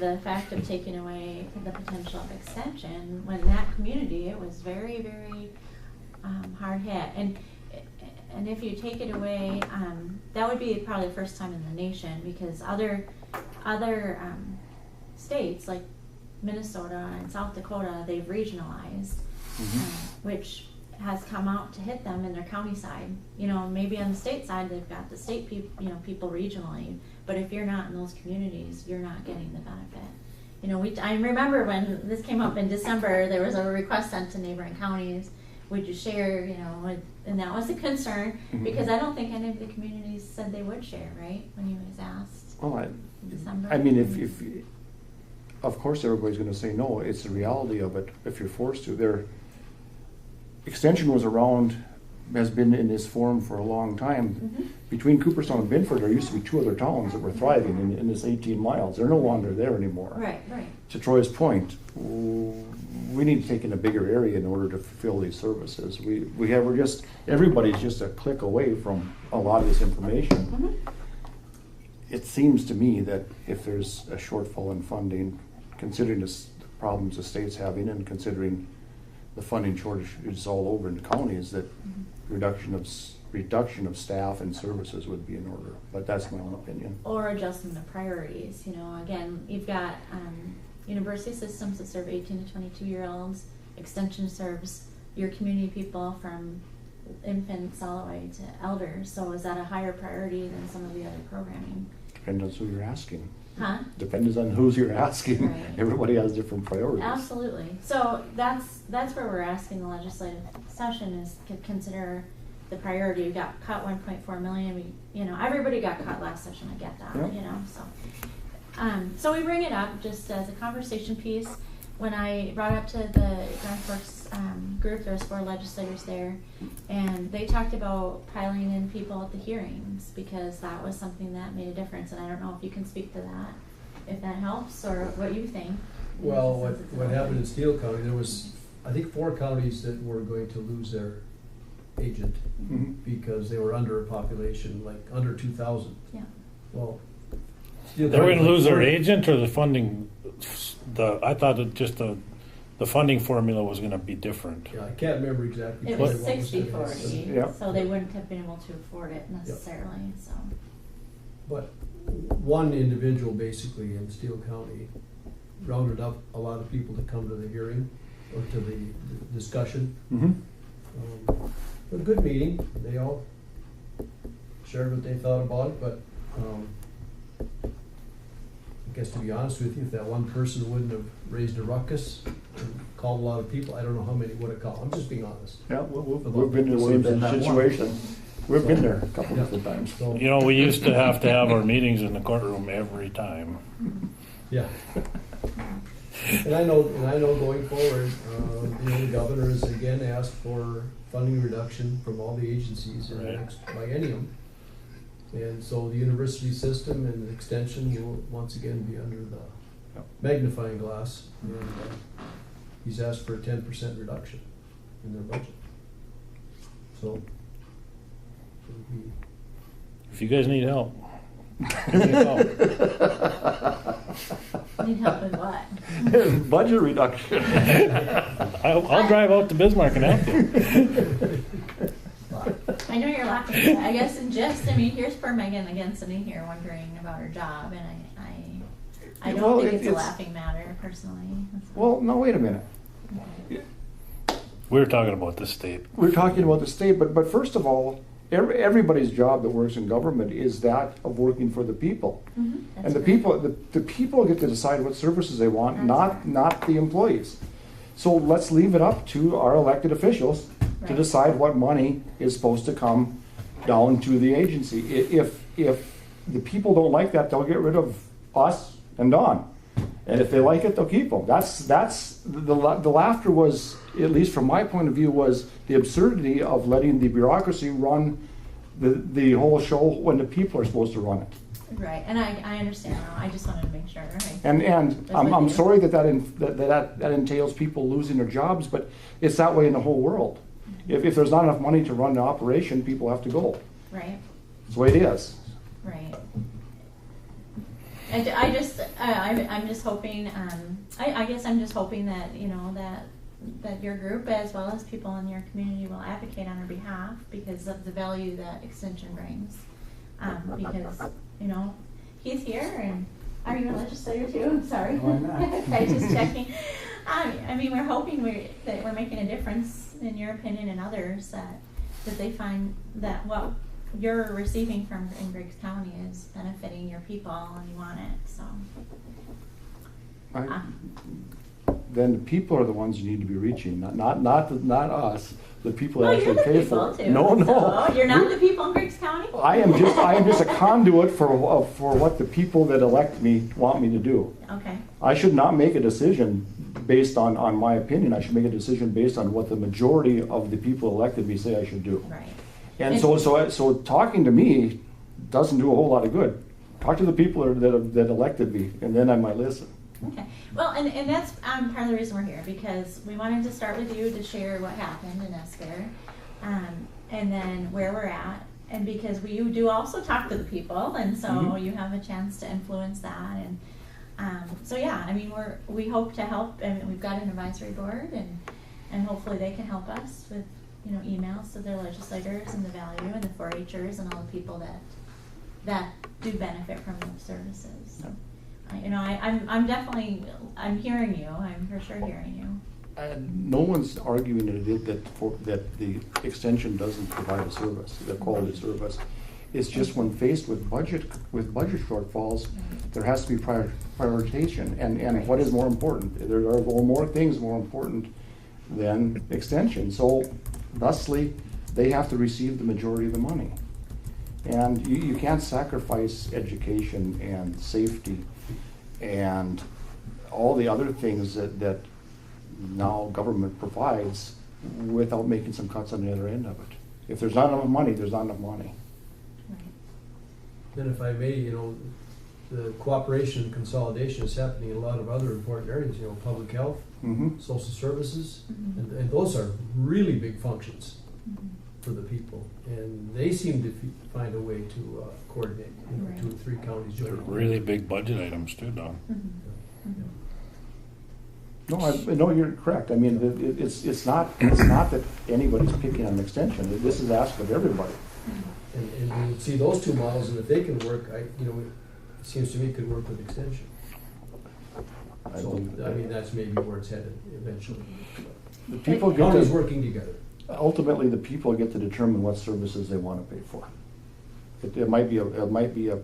the fact of taking away the potential of extension, when that community, it was very, very hard hit. And if you take it away, that would be probably the first time in the nation, because other states like Minnesota and South Dakota, they've regionalized, which has come out to hit them in their county side. You know, maybe on the state side, they've got the state people regionally, but if you're not in those communities, you're not getting the benefit. You know, I remember when this came up in December, there was a request sent to neighboring counties, would you share, you know, and that was a concern, because I don't think any of the communities said they would share, right, when he was asked in December. I mean, if of course everybody's gonna say no, it's the reality of it, if you're forced to. Their extension was around, has been in this form for a long time. Between Cooperstown and Binford, there used to be 2 other towns that were thriving in this 18 miles. They're no longer there anymore. Right. To Troy's point, we need to take in a bigger area in order to fulfill these services. Everybody's just a click away from a lot of this information. It seems to me that if there's a shortfall in funding, considering the problems the state's having and considering the funding shortage is all over in the counties, that reduction of staff and services would be in order. But that's my own opinion. Or adjustment of priorities. You know, again, you've got university systems that serve 18 to 22-year-olds. Extension serves your community people from infants all the way to elders. So is that a higher priority than some of the other programming? Depends on who you're asking. Huh? Depends on who you're asking. Right. Everybody has different priorities. Absolutely. So that's where we're asking the legislative session is to consider the priority. We got cut 1.4 million. Everybody got cut last session. I get that. Yep. You know, so we bring it up just as a conversation piece. When I brought up to the Grants Works group, there was 4 legislators there, and they talked about piling in people at the hearings because that was something that made a difference. And I don't know if you can speak to that, if that helps, or what you think. Well, what happened in Steele County, there was, I think, 4 counties that were going to lose their agent because they were under a population, like under 2,000. Yeah. Well, They're going to lose their agent or the funding. I thought that just the funding formula was going to be different. Yeah, I can't remember exactly. It was what 60-40, Yep. so they wouldn't have been able to afford it necessarily. Yep. So, but one individual basically in Steele County rounded up a lot of people to come to the hearing or to the discussion. A good meeting. They all shared what they thought about it, but I guess to be honest with you, if that one person wouldn't have raised a ruckus and called a lot of people, I don't know how many would have called. I'm just being honest. Yeah, we've been in that situation. We've been there a couple different times. So, You know, we used to have our meetings in the courtroom every time. yeah. And I know going forward, the governor has again asked for funding reduction from all the agencies in the next biennium. And so the university system and the extension will once again be under the magnifying glass. And he's asked for a 10% reduction in their budget. So If you guys need help, give me a call. need help with what? Budget reduction. I'll drive out to Bismarck and help you. I know you're laughing, but I guess here's poor Megan again sitting here wondering about her job, and I don't think it's a laughing matter personally. Well, no, wait a minute. We're talking about the state. We're talking about the state, but first of all, everybody's job that works in government is that of working for the people. And the people get to decide what services they want, not the employees. So let's leave it up to our elected officials to Right. decide what money is supposed to come down to the agency. If the people don't like that, they'll get rid of us and Don. And if they like it, they'll keep them. That's the laughter was, at least from my point of view, was the absurdity of letting the bureaucracy run the whole show when the people are supposed to run it. Right, and I understand now, I just wanted to make sure, right? And That's I'm what you- sorry that entails people losing their jobs, but it's that way in the whole world. If there's not enough money to run the operation, people have to go. Right, It's the way it is. right. And I just, I'm just hoping, I guess I'm just hoping that, you know, that your group as well as people in your community will advocate on our behalf because of the value that extension brings. Because, you know, he's here and are you a legislator too? I'm sorry. No, I'm not. Okay, just checking. I mean, we're hoping that we're making a difference in your opinion and others that they find that what you're receiving from in Griggs County is benefiting your people and you want it, so. Right. Then the people are the ones you need to be reaching, not us. The people Well, that you're actually the pay people for it. too. No. So you're not the people in Griggs County? I am just a conduit for what the people that elect me want me to do. Okay, I should not make a decision based on my opinion. I should make a decision based on what the majority of the people elected me say I should do. right. And so talking to me doesn't do a whole lot of good. Talk to the people that elected me, and then I might listen. Okay, well, and that's part of the reason we're here, because we wanted to start with you to share what happened in Escare, and then where we're at, and because we do also talk to the people, and so you have a chance to influence that, and so yeah, I mean, we hope to help, and we've got an advisory board, and hopefully they can help us with, you know, emails to their legislators and the value, and the 4-Hers and all the people that do benefit from those services. So, you know, I'm definitely, I'm hearing you. I'm for sure hearing you. No one's arguing that the extension doesn't provide a service, the quality service. It's just when faced with budget shortfalls, there has to be prioritization. And what is more important? There are more things more important than extension. So, thusly, they have to receive the majority of the money. And you can't sacrifice education and safety and all the other things that now government provides without making some cuts on the other end of it. If there's not enough money, there's not enough money. Then if I may, you know, the cooperation and consolidation is happening in a lot of other important areas, you know, public health, social services, and those are really big functions for the people. And they seem to find a way to coordinate, you know, 2 or 3 counties They're joining. really big budget items too, Don. No, you're correct. I mean, it's not that anybody's picking on an extension. This is asked of everybody. And you see those 2 models, and if they can work, you know, it seems to me could work with extension. So, I mean, that's maybe where it's headed eventually. The people get Counties to, working together. ultimately, the people get to determine what services they want to pay for. It might be a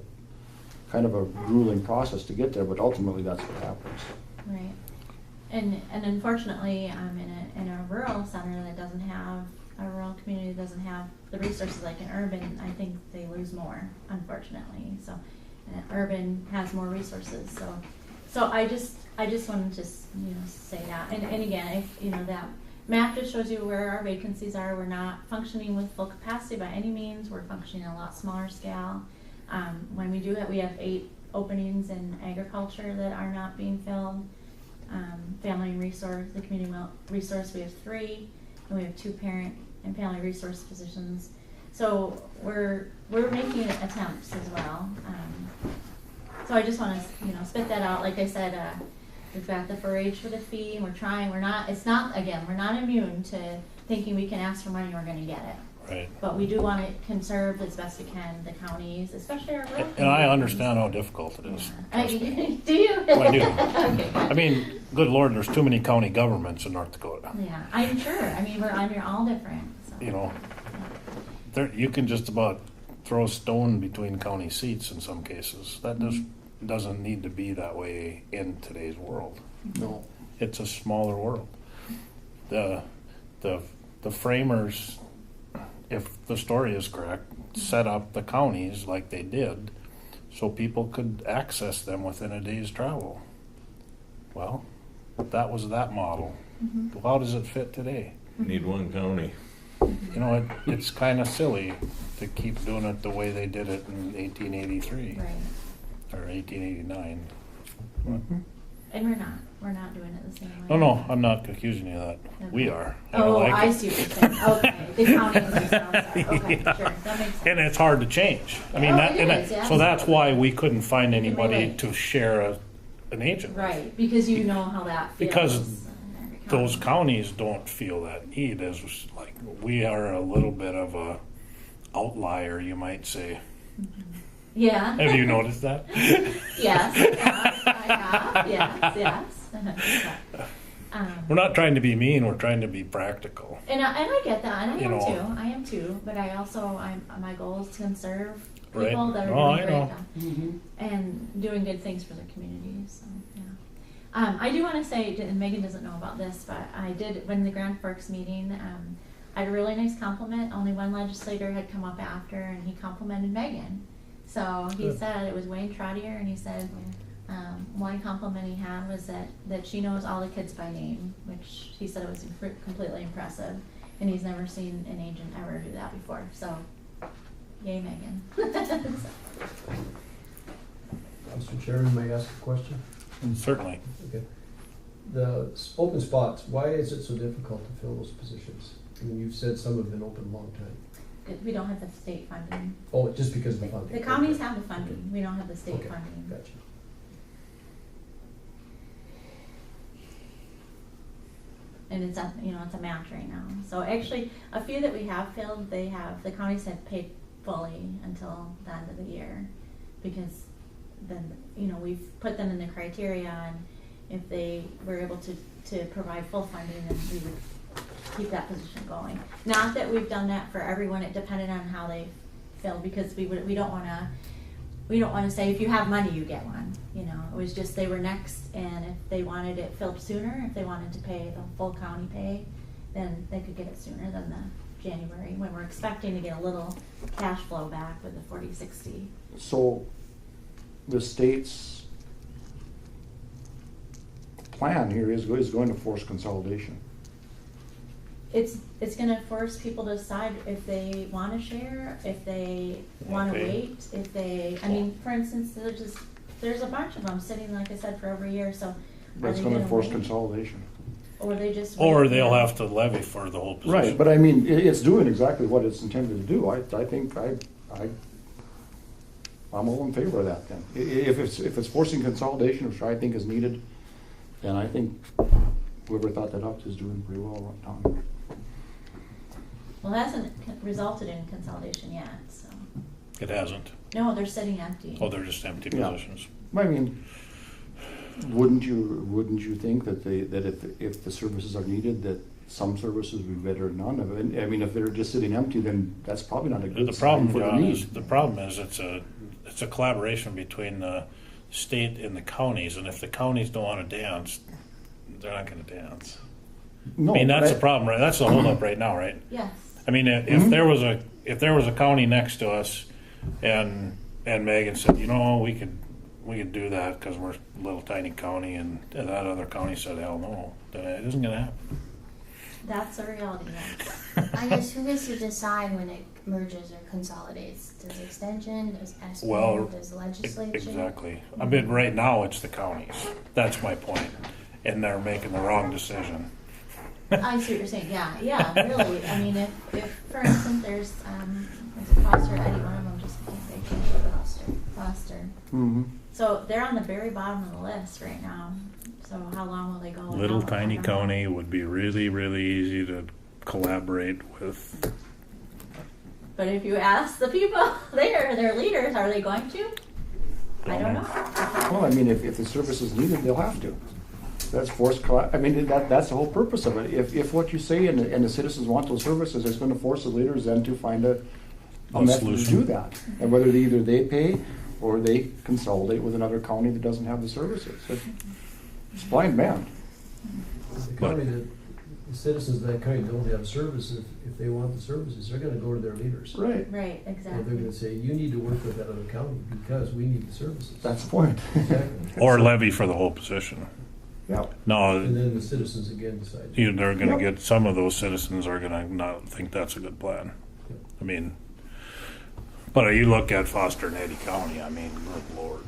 kind of a grueling process to get there, but ultimately that's what happens. Right. And unfortunately, in a rural center that doesn't have, a rural community that doesn't have the resources like an urban, I think they lose more, unfortunately. So, urban has more resources. So I just wanted to say that. And again, if you know that map just shows you where our vacancies are. We're not functioning with full capacity by any means. We're functioning a lot smaller scale. When we do it, we have 8 openings in agriculture that are not being filled. Family and resource, the community resource, we have 3, and we have 2 parent and family resource positions. So we're making attempts as well. So I just want to spit that out. Like I said, we've got the 4-H for the fee, and we're trying. We're not immune to thinking we can ask for money and we're going to get it. Right. But we do want to conserve as best we can the counties, especially our rural. And I understand how difficult it is. Do you? I do. Okay. I mean, good Lord, there's too many county governments in North Dakota. Yeah, I'm sure. I mean, we're all different. So. You know, you can just about throw a stone between county seats in some cases. That just doesn't need to be that way in today's world. No. It's a smaller world. the framers, if the story is correct, set up the counties like they did so people could access them within a day's travel. Well, that was that model. Well, how does it fit today? Need one county. You know, it's kind of silly to keep doing it the way they did it in 1883 Right. or 1889. And we're not doing it the same way. No, I'm not accusing you of that. We are. Oh, like I it. see what you're saying. Okay, the counties themselves are. Okay, Yeah. sure, that makes sense. And it's hard to change. I mean, Oh, that, it and is, that- yeah. so that's why we couldn't find can anybody relate. to share an agent. Right, because you know how that feels. Because in every those county. counties don't feel that need as like we are a little bit of a outlier, you might say. Yeah. Have you noticed that? Yes, I have, yes. We're not trying to be mean. We're trying to be practical. And I get that, and I You am know. too. I am too. But I also, my goal is to conserve people Right. that are Oh, I doing know. great and doing good things for their communities. So yeah. I do want to say, and Megan doesn't know about this, but I did when the Grand Forks meeting. I had a really nice compliment. Only one legislator had come up after, and he complimented Megan. So he Good. said it was Wayne Trottier, and he said. One compliment he had was that she knows all the kids by name, which he said it was completely impressive, and he's never seen an agent ever do that before. So, yay, Megan. Mr. Chairman, may I ask a question? Certainly. Okay. The open spots, why is it so difficult to fill those positions? I mean, you've said some have been open a long time. We don't have the state funding. Oh, just because of the funding? The counties Okay. have the funding. We don't have the state Okay, funding. gotcha. And it's a, it's a match right now. So actually, a few that we have filled, the counties have paid fully until the end of the year, because then, we've put them in the criteria, and if they were able to provide full funding, then we would keep that position going. Not that we've done that for everyone, it depended on how they filled, because we don't want to say if you have money you get one. It was just they were next, and if they wanted it filled sooner, if they wanted to pay the full county pay, then they could get it sooner than the January, when we're expecting to get a little cash flow back with the 40/60. So the state's plan here is going to force consolidation. It's going to force people to decide if they want to share, if they want to Okay. wait, if they. I mean, for instance, there's a bunch of them sitting, like I said, for over a year. So That's going to force consolidation. or they just. Or wait. they'll have to levy for the whole position. Right, but I mean, it's doing exactly what it's intended to do. I think I'm all in favor of that then. If it's forcing consolidation, which I think is needed, then I think whoever thought that up is doing pretty well on time. Well, it hasn't resulted in consolidation yet, so. It hasn't. No, they're sitting empty. Oh, they're just empty Yeah. positions. I mean, wouldn't you think that if the services are needed, that some services would be better than none of it? I mean, if they're just sitting empty, then that's probably not a good The sign problem, for the John, need. is it's a collaboration between the state and the counties, and if the counties don't want to dance, they're not going to dance. No, I mean, that's but the problem, right? That's the holdup right now, right? Yes. I mean, if there was a county next to us, and Megan said, we could do that because we're a little tiny county, and that other county said, hell no, then it isn't going to happen. That's a reality, yes. I guess who gets to decide when it merges or consolidates? Does Extension, does SB, Well, does Legislature? Exactly. I mean, right now it's the counties. That's my point, and they're making the wrong decision. I see what you're saying. Yeah, really. I mean, if for instance, there's Foster, Eddie, one of them just they changed it, Foster. Mm-hmm. So they're on the very bottom of the list right now. So how long will they go? Little without? tiny I don't know. county would be really, really easy to collaborate with. But if you ask the people there, their leaders, are they going to? I don't know. Well, I mean, if the service is needed, they'll have to. That's forced. I mean, that's the whole purpose of it. If what you say and the citizens want those services, it's going to force the leaders then to find a method solution. to do that. And whether either they pay or they consolidate with another county that doesn't have the services. It's blind man. The county that the citizens of that county don't have services, if they want the services, they're gonna go to their leaders. Right, Right, And they're exactly. gonna say, you need to work with that other county because we need the services. that's the point. Exactly. Or levy for the whole position. Yeah, No, And then the citizens again decide. they're gonna Yep. get, some of those citizens are gonna not think that's a good plan. I mean, but you look at Foster and Eddy County, I mean, good lord.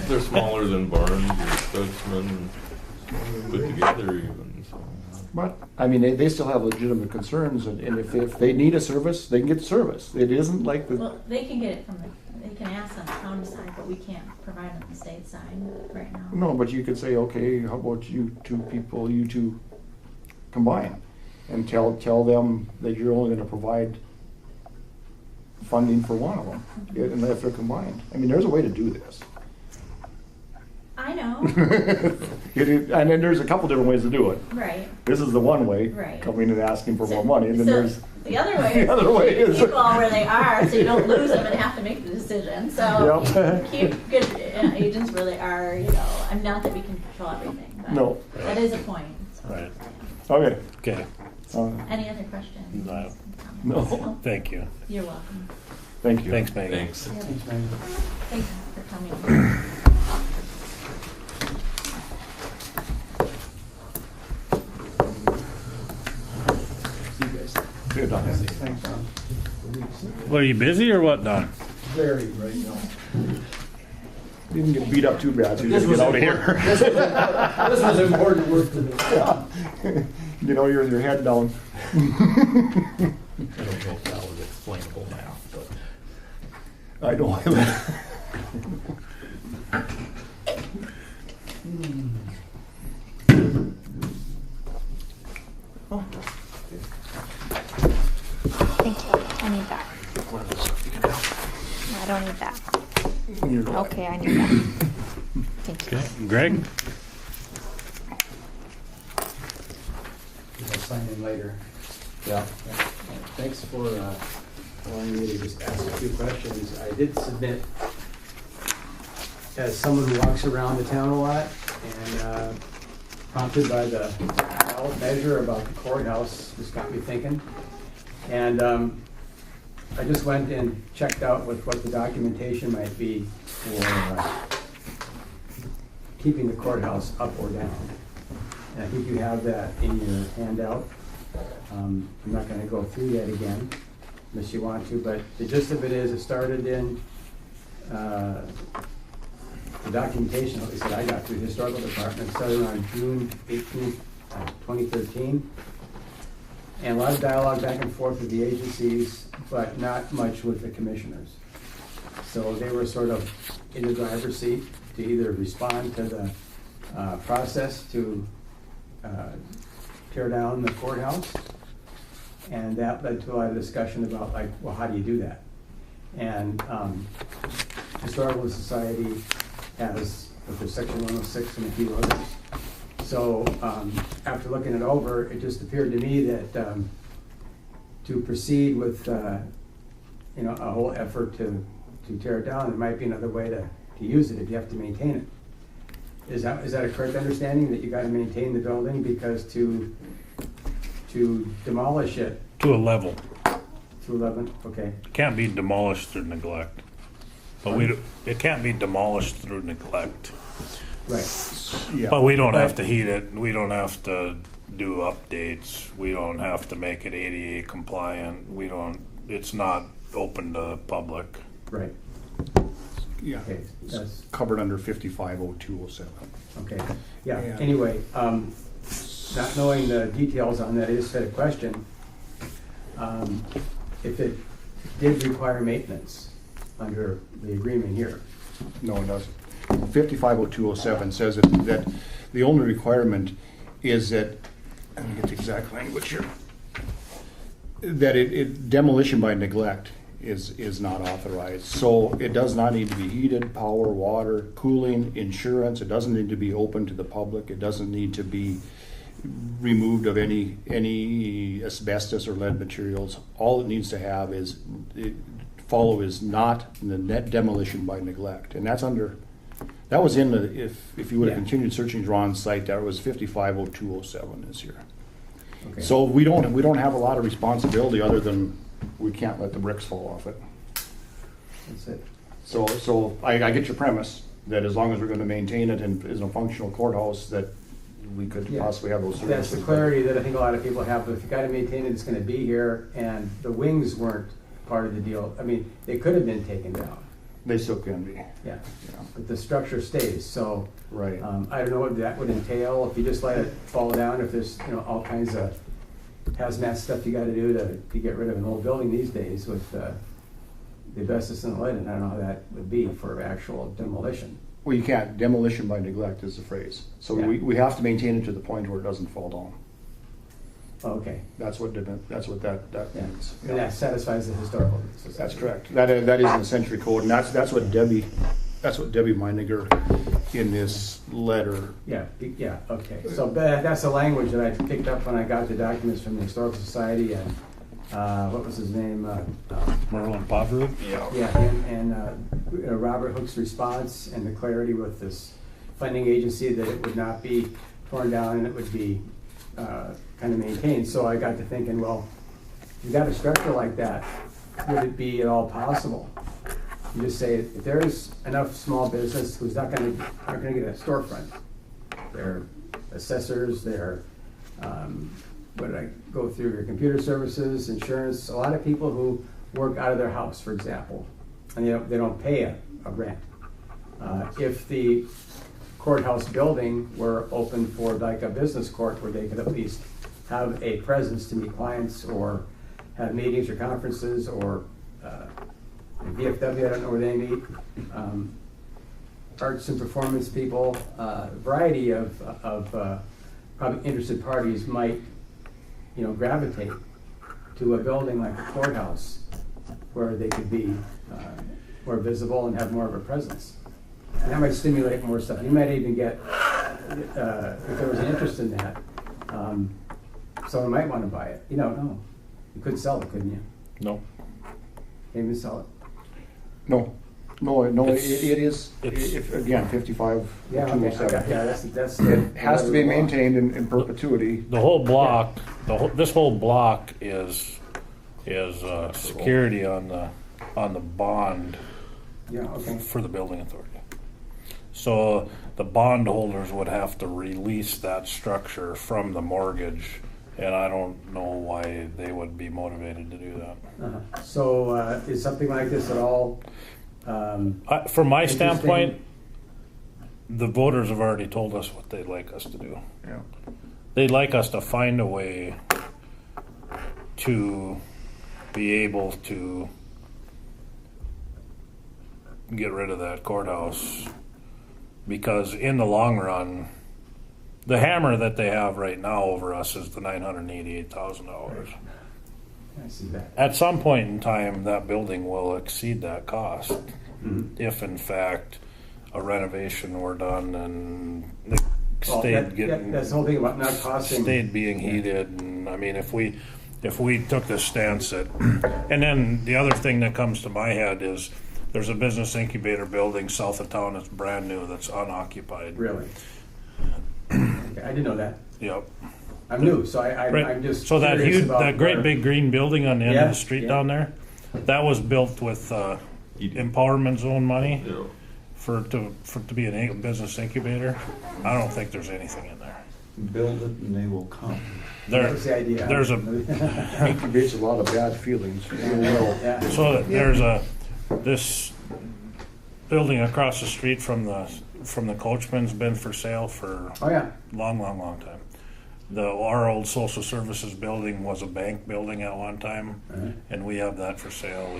They're smaller than Barnes or Stutzman put together even, so. But, I mean, they still have legitimate concerns, and if they need a service, they can get the service. It isn't like the, Well, they can get it from they can ask on the county side, but we can't provide on the state side right now. no, but you could say, okay, how about you two combine? And tell them that you're only gonna provide funding for one of them, and if they're combined. I mean, there's a way to do this. I know, And then there's a couple different ways to do it. right. This is the one way, Right. coming and asking for So- more money, and then so there's, the other way. the other way is. Keep all where they are, so you don't lose them and have to make the decision. So Yep. keep good agents where they are. I'm not that we can control everything, but No. that is a point. So. Right. Okay. Okay, Any other questions? No. No. thank you. You're welcome. Thank you. Thanks, Megan. Thanks. Yeah. Thanks for coming. See you guys. Good, Don. thanks, Don. What, are you busy or what, Don? Very right now. Didn't get beat up too bad, so you just get out of here. This was important work to do. Yeah. Get out here with your head down. I don't know if that was explainable now, but. I know. Thank you. I need that. No, I don't need that. Okay, I need that. Thank you. Okay, Greg? I'll sign in later. Yeah. Thanks for allowing me to just ask a few questions. I did submit, as someone who walks around the town a lot, and prompted by the ballot measure about the courthouse, this got me thinking. And I just went and checked out with what the documentation might be for keeping the courthouse up or down. And I think you have that in your handout. I'm not gonna go through that again unless you want to, but the gist of it is, it started in the documentation, at least that I got through the historical department, started on June 18th, 2013. And a lot of dialogue back and forth with the agencies, but not much with the commissioners. So they were sort of in the driver's seat to either respond to the process to tear down the courthouse. And that led to a lot of discussion about, like, well, how do you do that? And Historical Society has, with their Section 106 and a few others. So after looking it over, it just appeared to me that to proceed with a whole effort to tear it down, there might be another way to use it if you have to maintain it. Is that a correct understanding, that you got to maintain the building, because to demolish it To a level. to 11? Okay. It can't be demolished through neglect. But it can't be demolished through neglect. Right. Yeah. But we don't have to heat it, we don't have to do updates, we don't have to make it ADA compliant, it's not open to the public. Right. Yeah. Okay. That's Covered under 550207. okay. Yeah. Yeah. Anyway, not knowing the details on that, I just had a question. If it did require maintenance under the agreement here. No, it doesn't. 550207 says that the only requirement is that, let me get the exact language here, that demolition by neglect is not authorized. So it does not need to be heated, power, water, cooling, insurance. It doesn't need to be open to the public. It doesn't need to be removed of any asbestos or lead materials. All it needs to have is follow is not the net demolition by neglect, and that's under That was in the, if you would have Yeah. continued searching Ron's site, that was 550207 this year. Okay. So we don't have a lot of responsibility other than we can't let the bricks fall off it. That's it. So I get your premise, that as long as we're gonna maintain it and is a functional courthouse, that we could Yeah. possibly have those services. That's the clarity that I think a lot of people have, but if you gotta maintain it, it's gonna be here, and the wings weren't part of the deal. I mean, they could have been taken down, They still can be. yeah, but the structure stays, so. Right. I don't know what that would entail, if you just let it fall down, if there's, all kinds of hazmat stuff you gotta do to get rid of an old building these days with, the asbestos and lead, and I don't know how that would be for actual demolition. Well, you can't, demolition by neglect is the phrase. So Yeah. we have to maintain it to the point where it doesn't fall down. Oh, okay, That's what that yeah, means. and that satisfies the historical society. That's correct. That is in the century code, and that's what Debbie Meininger in this letter. Yeah, okay. So that's the language that I picked up when I got the documents from the Historical Society and, what was his name? Merlin Poverud? Yeah, him and Robert Hooke's response and the clarity with this funding agency that it would not be torn down and it would be kind of maintained. So I got to thinking, well, you got a structure like that, would it be at all possible? You just say, if there's enough small business who's not gonna get a storefront, they're assessors, they're, what did I go through, your computer services, insurance, a lot of people who work out of their house, for example, and they don't pay a rent. If the courthouse building were open for like a business court where they could at least have a presence to meet clients or have meetings or conferences or VFW, I don't know where they meet, arts and performance people, variety of probably interested parties might, gravitate to a building like a courthouse where they could be more visible and have more of a presence. And that might stimulate more stuff. You might even get, if there was an interest in that, someone might want to buy it. You don't know. You could sell it, couldn't you? No. Can't even sell it. No, it is, if, again, 55. Yeah, okay, that's. It has to be maintained in perpetuity. The whole block, this whole block is security on the bond Yeah, okay. for the building authority. So the bondholders would have to release that structure from the mortgage, and I don't know why they would be motivated to do that. Uh-huh. So is something like this at all? From my standpoint, the voters have already told us what they'd like us to do. Yeah. They'd like us to find a way to be able to get rid of that courthouse, because in the long run, the hammer that they have right now over us is the $988,000. I see that. At some point in time, that building will exceed that cost. Mm-hmm. If in fact a renovation were done and it Well, that's the whole thing about not costing. stayed being heated, and I mean, if we took this stance that, and then the other thing that comes to my head is there's a business incubator building south of town that's brand new, that's unoccupied. Really? Okay, I didn't know that. Yep. I'm new, so I'm just so that curious huge, about that great where- big green building on the end Yeah, of the street yeah. down there, that was built with empowerment zone money Yeah. for to be a business incubator. I don't think there's anything in there. Build it and they will come. That's the idea. There's Incubates a lot of bad feelings. Yeah. So there's this building across the street from the Coachman's been for sale for Oh, yeah. long time. Our old social services building was a bank building at one time, Uh-huh. and we have that for sale.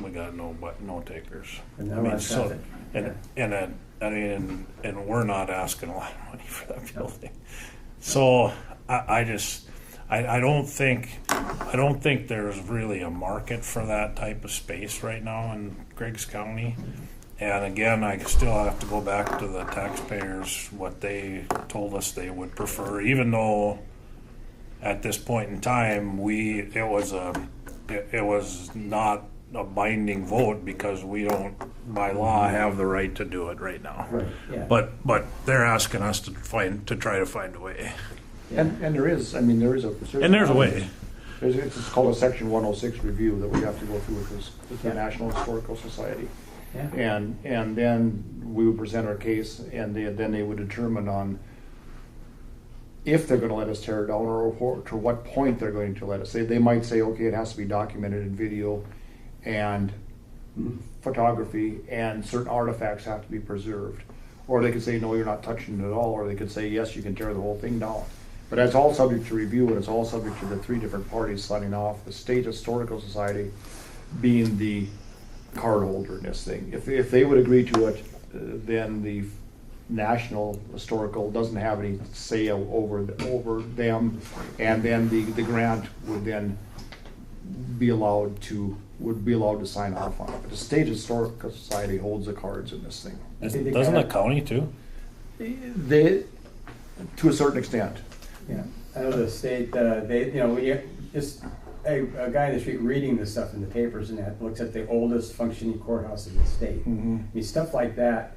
We got no takers. And now that's nothing. And we're not asking a lot of money for that building. So I don't think there's really a market for that type of space right now in Griggs County. And again, I still have to go back to the taxpayers, what they told us they would prefer, even though at this point in time, it was not a binding vote because we don't, by law, have the right to do it right now. Right, yeah. But they're asking us to try to find a way. And there is, I mean, there's a way. It's called a Section 106 review that we have to go through with the Yeah. National Historical Society. Yeah. And then we would present our case, and then they would determine on if they're going to let us tear it down, or to what point they're going to let us. They might say, okay, it has to be documented in video and photography, and certain artifacts have to be preserved. Or they could say, no, you're not touching it at all. Or they could say, yes, you can tear the whole thing down. But that's all subject to review, and it's all subject to the three different parties signing off. The State Historical Society being the card holder in this thing. If they would agree to it, then the National Historical doesn't have any say over them, and then the grant would then be allowed to sign off on it. But the State Historical Society holds the cards in this thing. Doesn't the county too? They, to a certain extent. Yeah, I know the state, they, you know, when you just a guy in the street reading this stuff in the papers and that looks at the oldest functioning courthouse in the state. Mm-hmm. I mean, stuff like that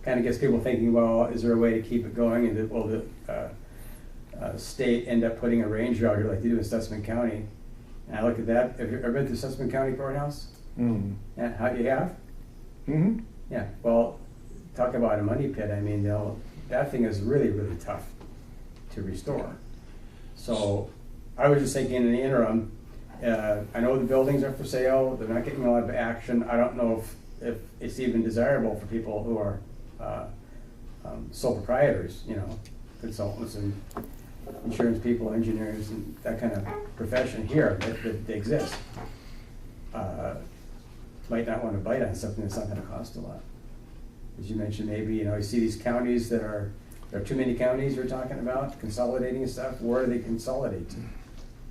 kind of gets people thinking, well, is there a way to keep it going? And will the state end up putting a ranger out here like they do in Sussman County? And I look at that. Have you ever been to Sussman County Courthouse? Mm-hmm. Yeah, how you have? Mm-hmm. Yeah, well, talk about a money pit. I mean, that thing is really, really tough to restore. So I was just thinking in the interim, I know the buildings are for sale, they're not getting a lot of action. I don't know if it's even desirable for people who are sole proprietors, you know, consultants and insurance people, engineers, and that kind of profession here that they exist. Might not want to bite on something that's not going to cost a lot. As you mentioned, maybe, you know, you see these counties there are too many counties you're talking about, consolidating and stuff. Where do they consolidate to?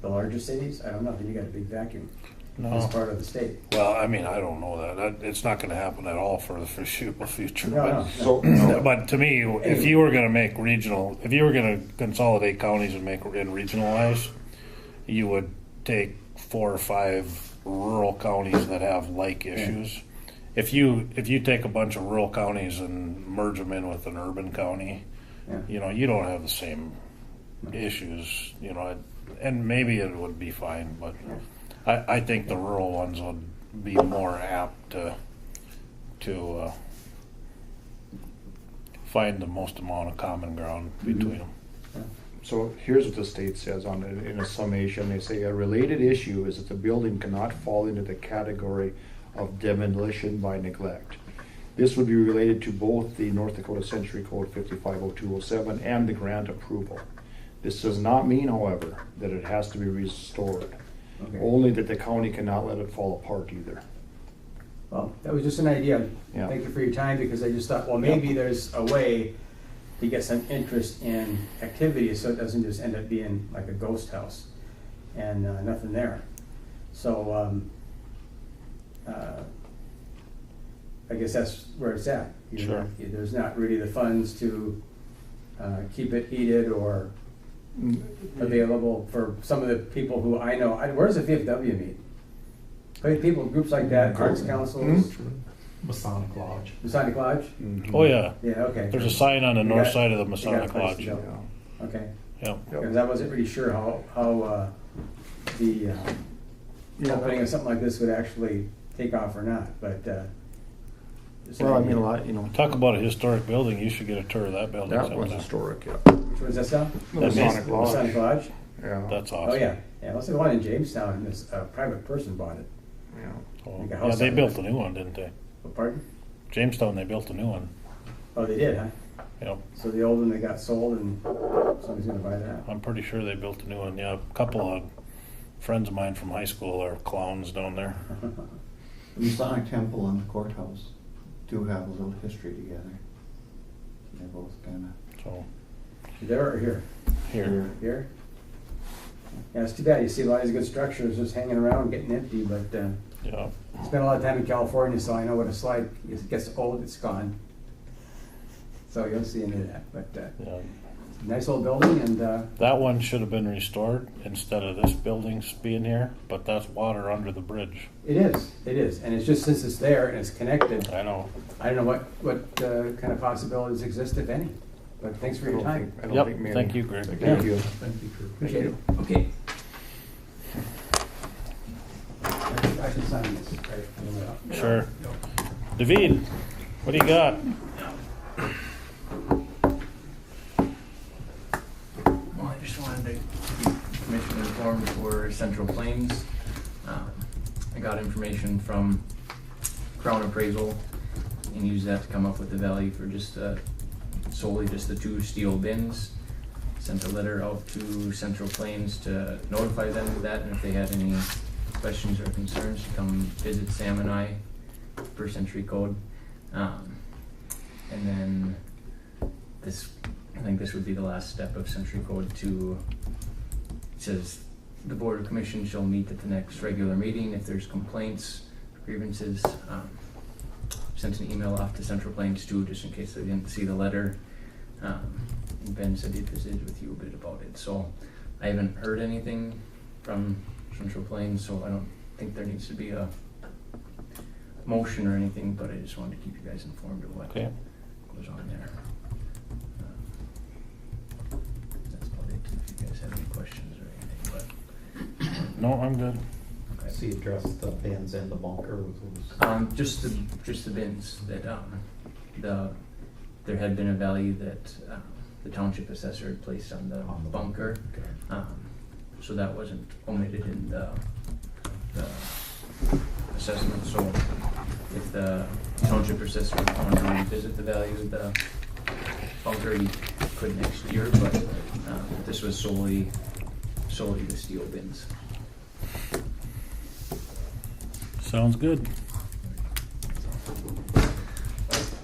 The larger cities? I don't know. Then you got a big vacuum. No. As part of the state. Well, I mean, I don't know that. It's not going to happen at all for the foreseeable future. No, But to me, if you were going to make regional, if you were going to consolidate counties and make it regionalized, you would take 4 or 5 rural counties that have like issues. If you take a bunch of rural counties and merge them in with an urban county, you know, you don't have the same issues, you know, and maybe it would be fine, but I think the rural ones would be more apt to find the most amount of common ground between them. So here's what the state says on it in a summation. They say a related issue is that the building cannot fall into the category of demolition by neglect. This would be related to both the North Dakota Century Code 550207 and the grant approval. This does not mean, however, that it has to be restored. Okay. Only that the county cannot let it fall apart either. Well, that was just an idea. Yeah. Thank you for your time, because I just thought, well, maybe there's a way to get some interest in activity so it doesn't just end up being like a ghost house and nothing there. So I guess that's where it's at. Sure. There's not really the funds to keep it heated or available for some of the people who I know. Where's the VFW meet? People, groups like that, arts councils. Masonic Lodge. Masonic Lodge? Oh, yeah. Yeah, okay. There's a sign on the north side of the Masonic they got a place Lodge. to go. Okay. Yeah. Because I wasn't really sure how the opening of something like this would actually take off or not, but. Well, I mean, a lot, you know. Talk about a historic building, you should get a tour of that building. That was sometime. historic, yeah. Which one's that now? The Masonic Lodge. Masonic Lodge? Yeah. That's awesome. Oh, yeah. Yeah, let's say the one in Jamestown, and this private person bought it. Yeah. Oh, Like a yeah, house they out built a there. new one, didn't they? Oh, pardon? Jamestown, they built a new one. Oh, they did, huh? Yep. So the old one, they got sold, and somebody's gonna buy that. I'm pretty sure they built a new one. Yeah, a couple of friends of mine from high school are clowns down there. The Masonic Temple and the courthouse do have a little history together. They're both kind of. So. There or here? Here. Here? Yeah, it's too bad. You see a lot of these good structures just hanging around, getting empty, but Yeah. spent a lot of time in California, so I know what it's like. It gets old, it's gone. So you don't see any of that, but Yeah. nice old building, and That one should have been restored instead of this building being here, but that's water under the bridge. it is, and it's just since it's there and it's connected. I know. I don't know what kind of possibilities exist, if any. But thanks for your time. I don't Yep, think many. thank you, Greg. Thank you. Thank you for. Appreciate it. Okay. I should sign this, right? Sure. David, what do you got? Well, I just wanted to keep Commissioner informed for Central Plains. I got information from Crown Appraisal and used that to come up with the value for just solely just the 2 steel bins. Sent a letter out to Central Plains to notify them of that, and if they had any questions or concerns, to come visit Sam and I per century code. And then I think this would be the last step of century code to, it says, the Board of Commission shall meet at the next regular meeting if there's complaints, grievances. Sent an email off to Central Plains too, just in case they didn't see the letter. And Ben said he'd visited with you a bit about it. So I haven't heard anything from Central Plains, so I don't think there needs to be a motion or anything, but I just wanted to keep you guys informed of what goes on there. That's about it. If you guys have any questions or anything, but No, I'm good. Okay. So you addressed the bins and the bunker with those? just the bins that there had been a value that the township assessor had placed on the bunker. Okay. So that wasn't omitted in the assessment. So if the township assessor wanted to revisit the value of the bunker, he could next year, but this was solely the steel bins. Sounds good.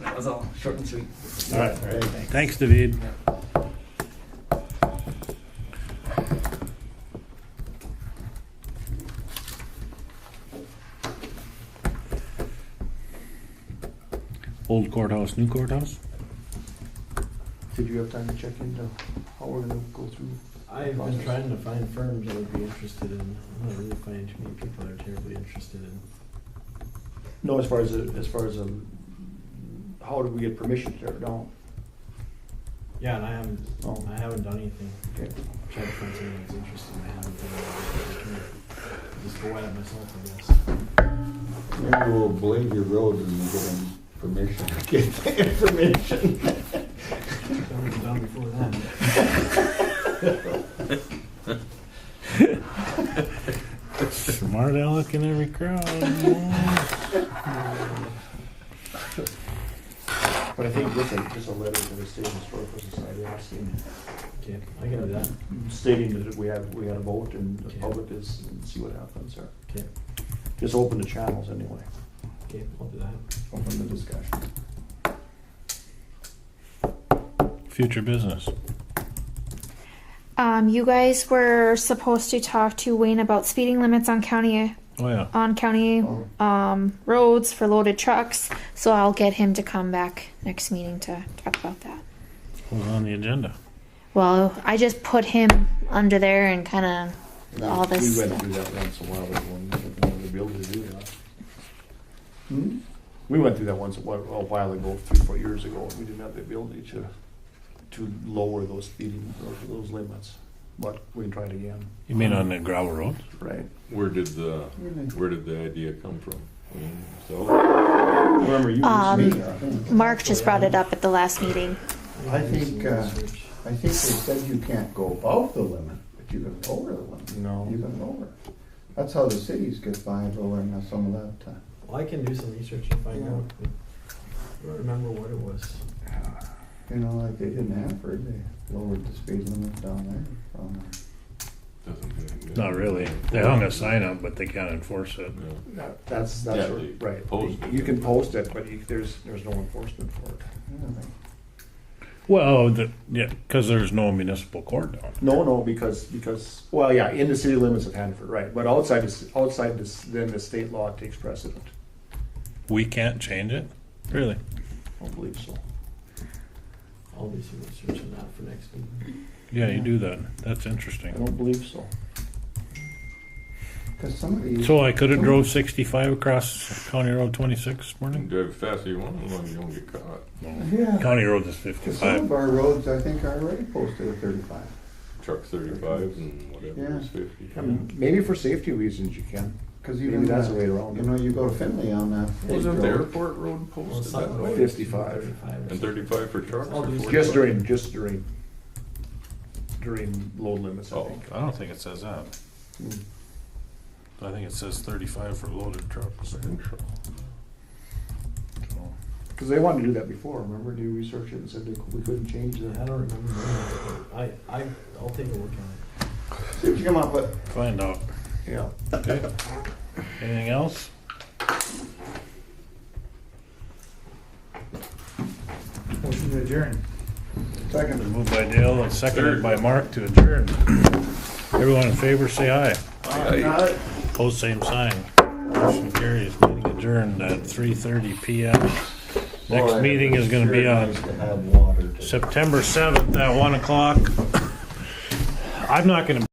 That was all short and sweet. All right. Thanks, David. Old courthouse, new courthouse? Did you have time to check into how we're gonna go through? I've been trying to find firms that would be interested in, I'm not really finding too many people that are terribly interested in. No, as far as how did we get permission to tear it down? Yeah, and I haven't done anything. Okay. Tried to find someone that's interested, and I haven't done anything. Just go at it myself, I guess. Maybe we'll blade your road and you get them permission. Get the information. Done before then. Smart aleck in every crowd. But I think just a letter to the State Historical Society asking, Okay, I can do that. stating that we had a vote and the public is, and see what happens there. Okay, Just open the channels anyway, okay, I'll do that. open the discussion. Future business. You guys were supposed to talk to Wayne about speeding limits on county roads for loaded trucks. So I'll get him to come back next meeting to talk about that. What was on the agenda? Well, I just put him under there and kind of all this. We went through that once a while ago and we didn't have the ability to do that. We went through that once a while ago, 3-4 years ago, and we didn't have the ability to lower those speeding, those limits. But we can try it again. You mean on the gravel roads? Right. Where did the idea come from? So Remember you Mark just brought it up at the last meeting. I think they said you can't go above the limit, but you can lower the limit. No. You can lower. That's how the cities get by lowering some of that. Well, I can do some research and find out. I don't remember what it was. You know, like they did in Hanford, they lowered the speed limit down there. Not really. They hung a sign up, but they can't enforce it. That's right. You can post it, but there's no enforcement for it. Well, because there's no municipal court down there. No, because well, yeah, in the city limits of Hanford, right? But outside this, then the state law takes precedent. We can't change it? Really? I don't believe so. I'll do some research on that for next meeting. Yeah, you do that. That's I interesting. don't believe so. Cause some of these. So I could have drove 65 across County Road 26 this You morning? can drive as fast as you want, as long as you don't get caught. Yeah. County Road is 'Cause some 55. of our roads, I think, are already posted at 35. Truck 35 and whatever Yeah. is 50. I mean, maybe for safety reasons you can. Cause Maybe even that's the- the way around You it. know, you go to Finley on that. Wasn't big the road. airport road Well, posted Sutton that Road way? is 55. 35. And 35 for trucks? I'll or do 45? Just during load limits, I Oh. think. I don't think it says that. Hmm. I think it says 35 for loaded trucks. So, Cause they wanted to do that before, remember? They researched it and said we couldn't change I the. don't remember doing that, but I'll take a look at it. See what you come up with. find out. Yeah. Okay. Anything else? Motion to adjourn. Second. Moved by Dale and seconded by Mark to adjourn. Everyone in favor, say aye. Aye. Opposed, same sign. Motion carries. Meeting adjourned at 3:30 PM. Next Boy, meeting is gonna be sure on nice to have water to- September 7th at 1 o'clock. I'm not gonna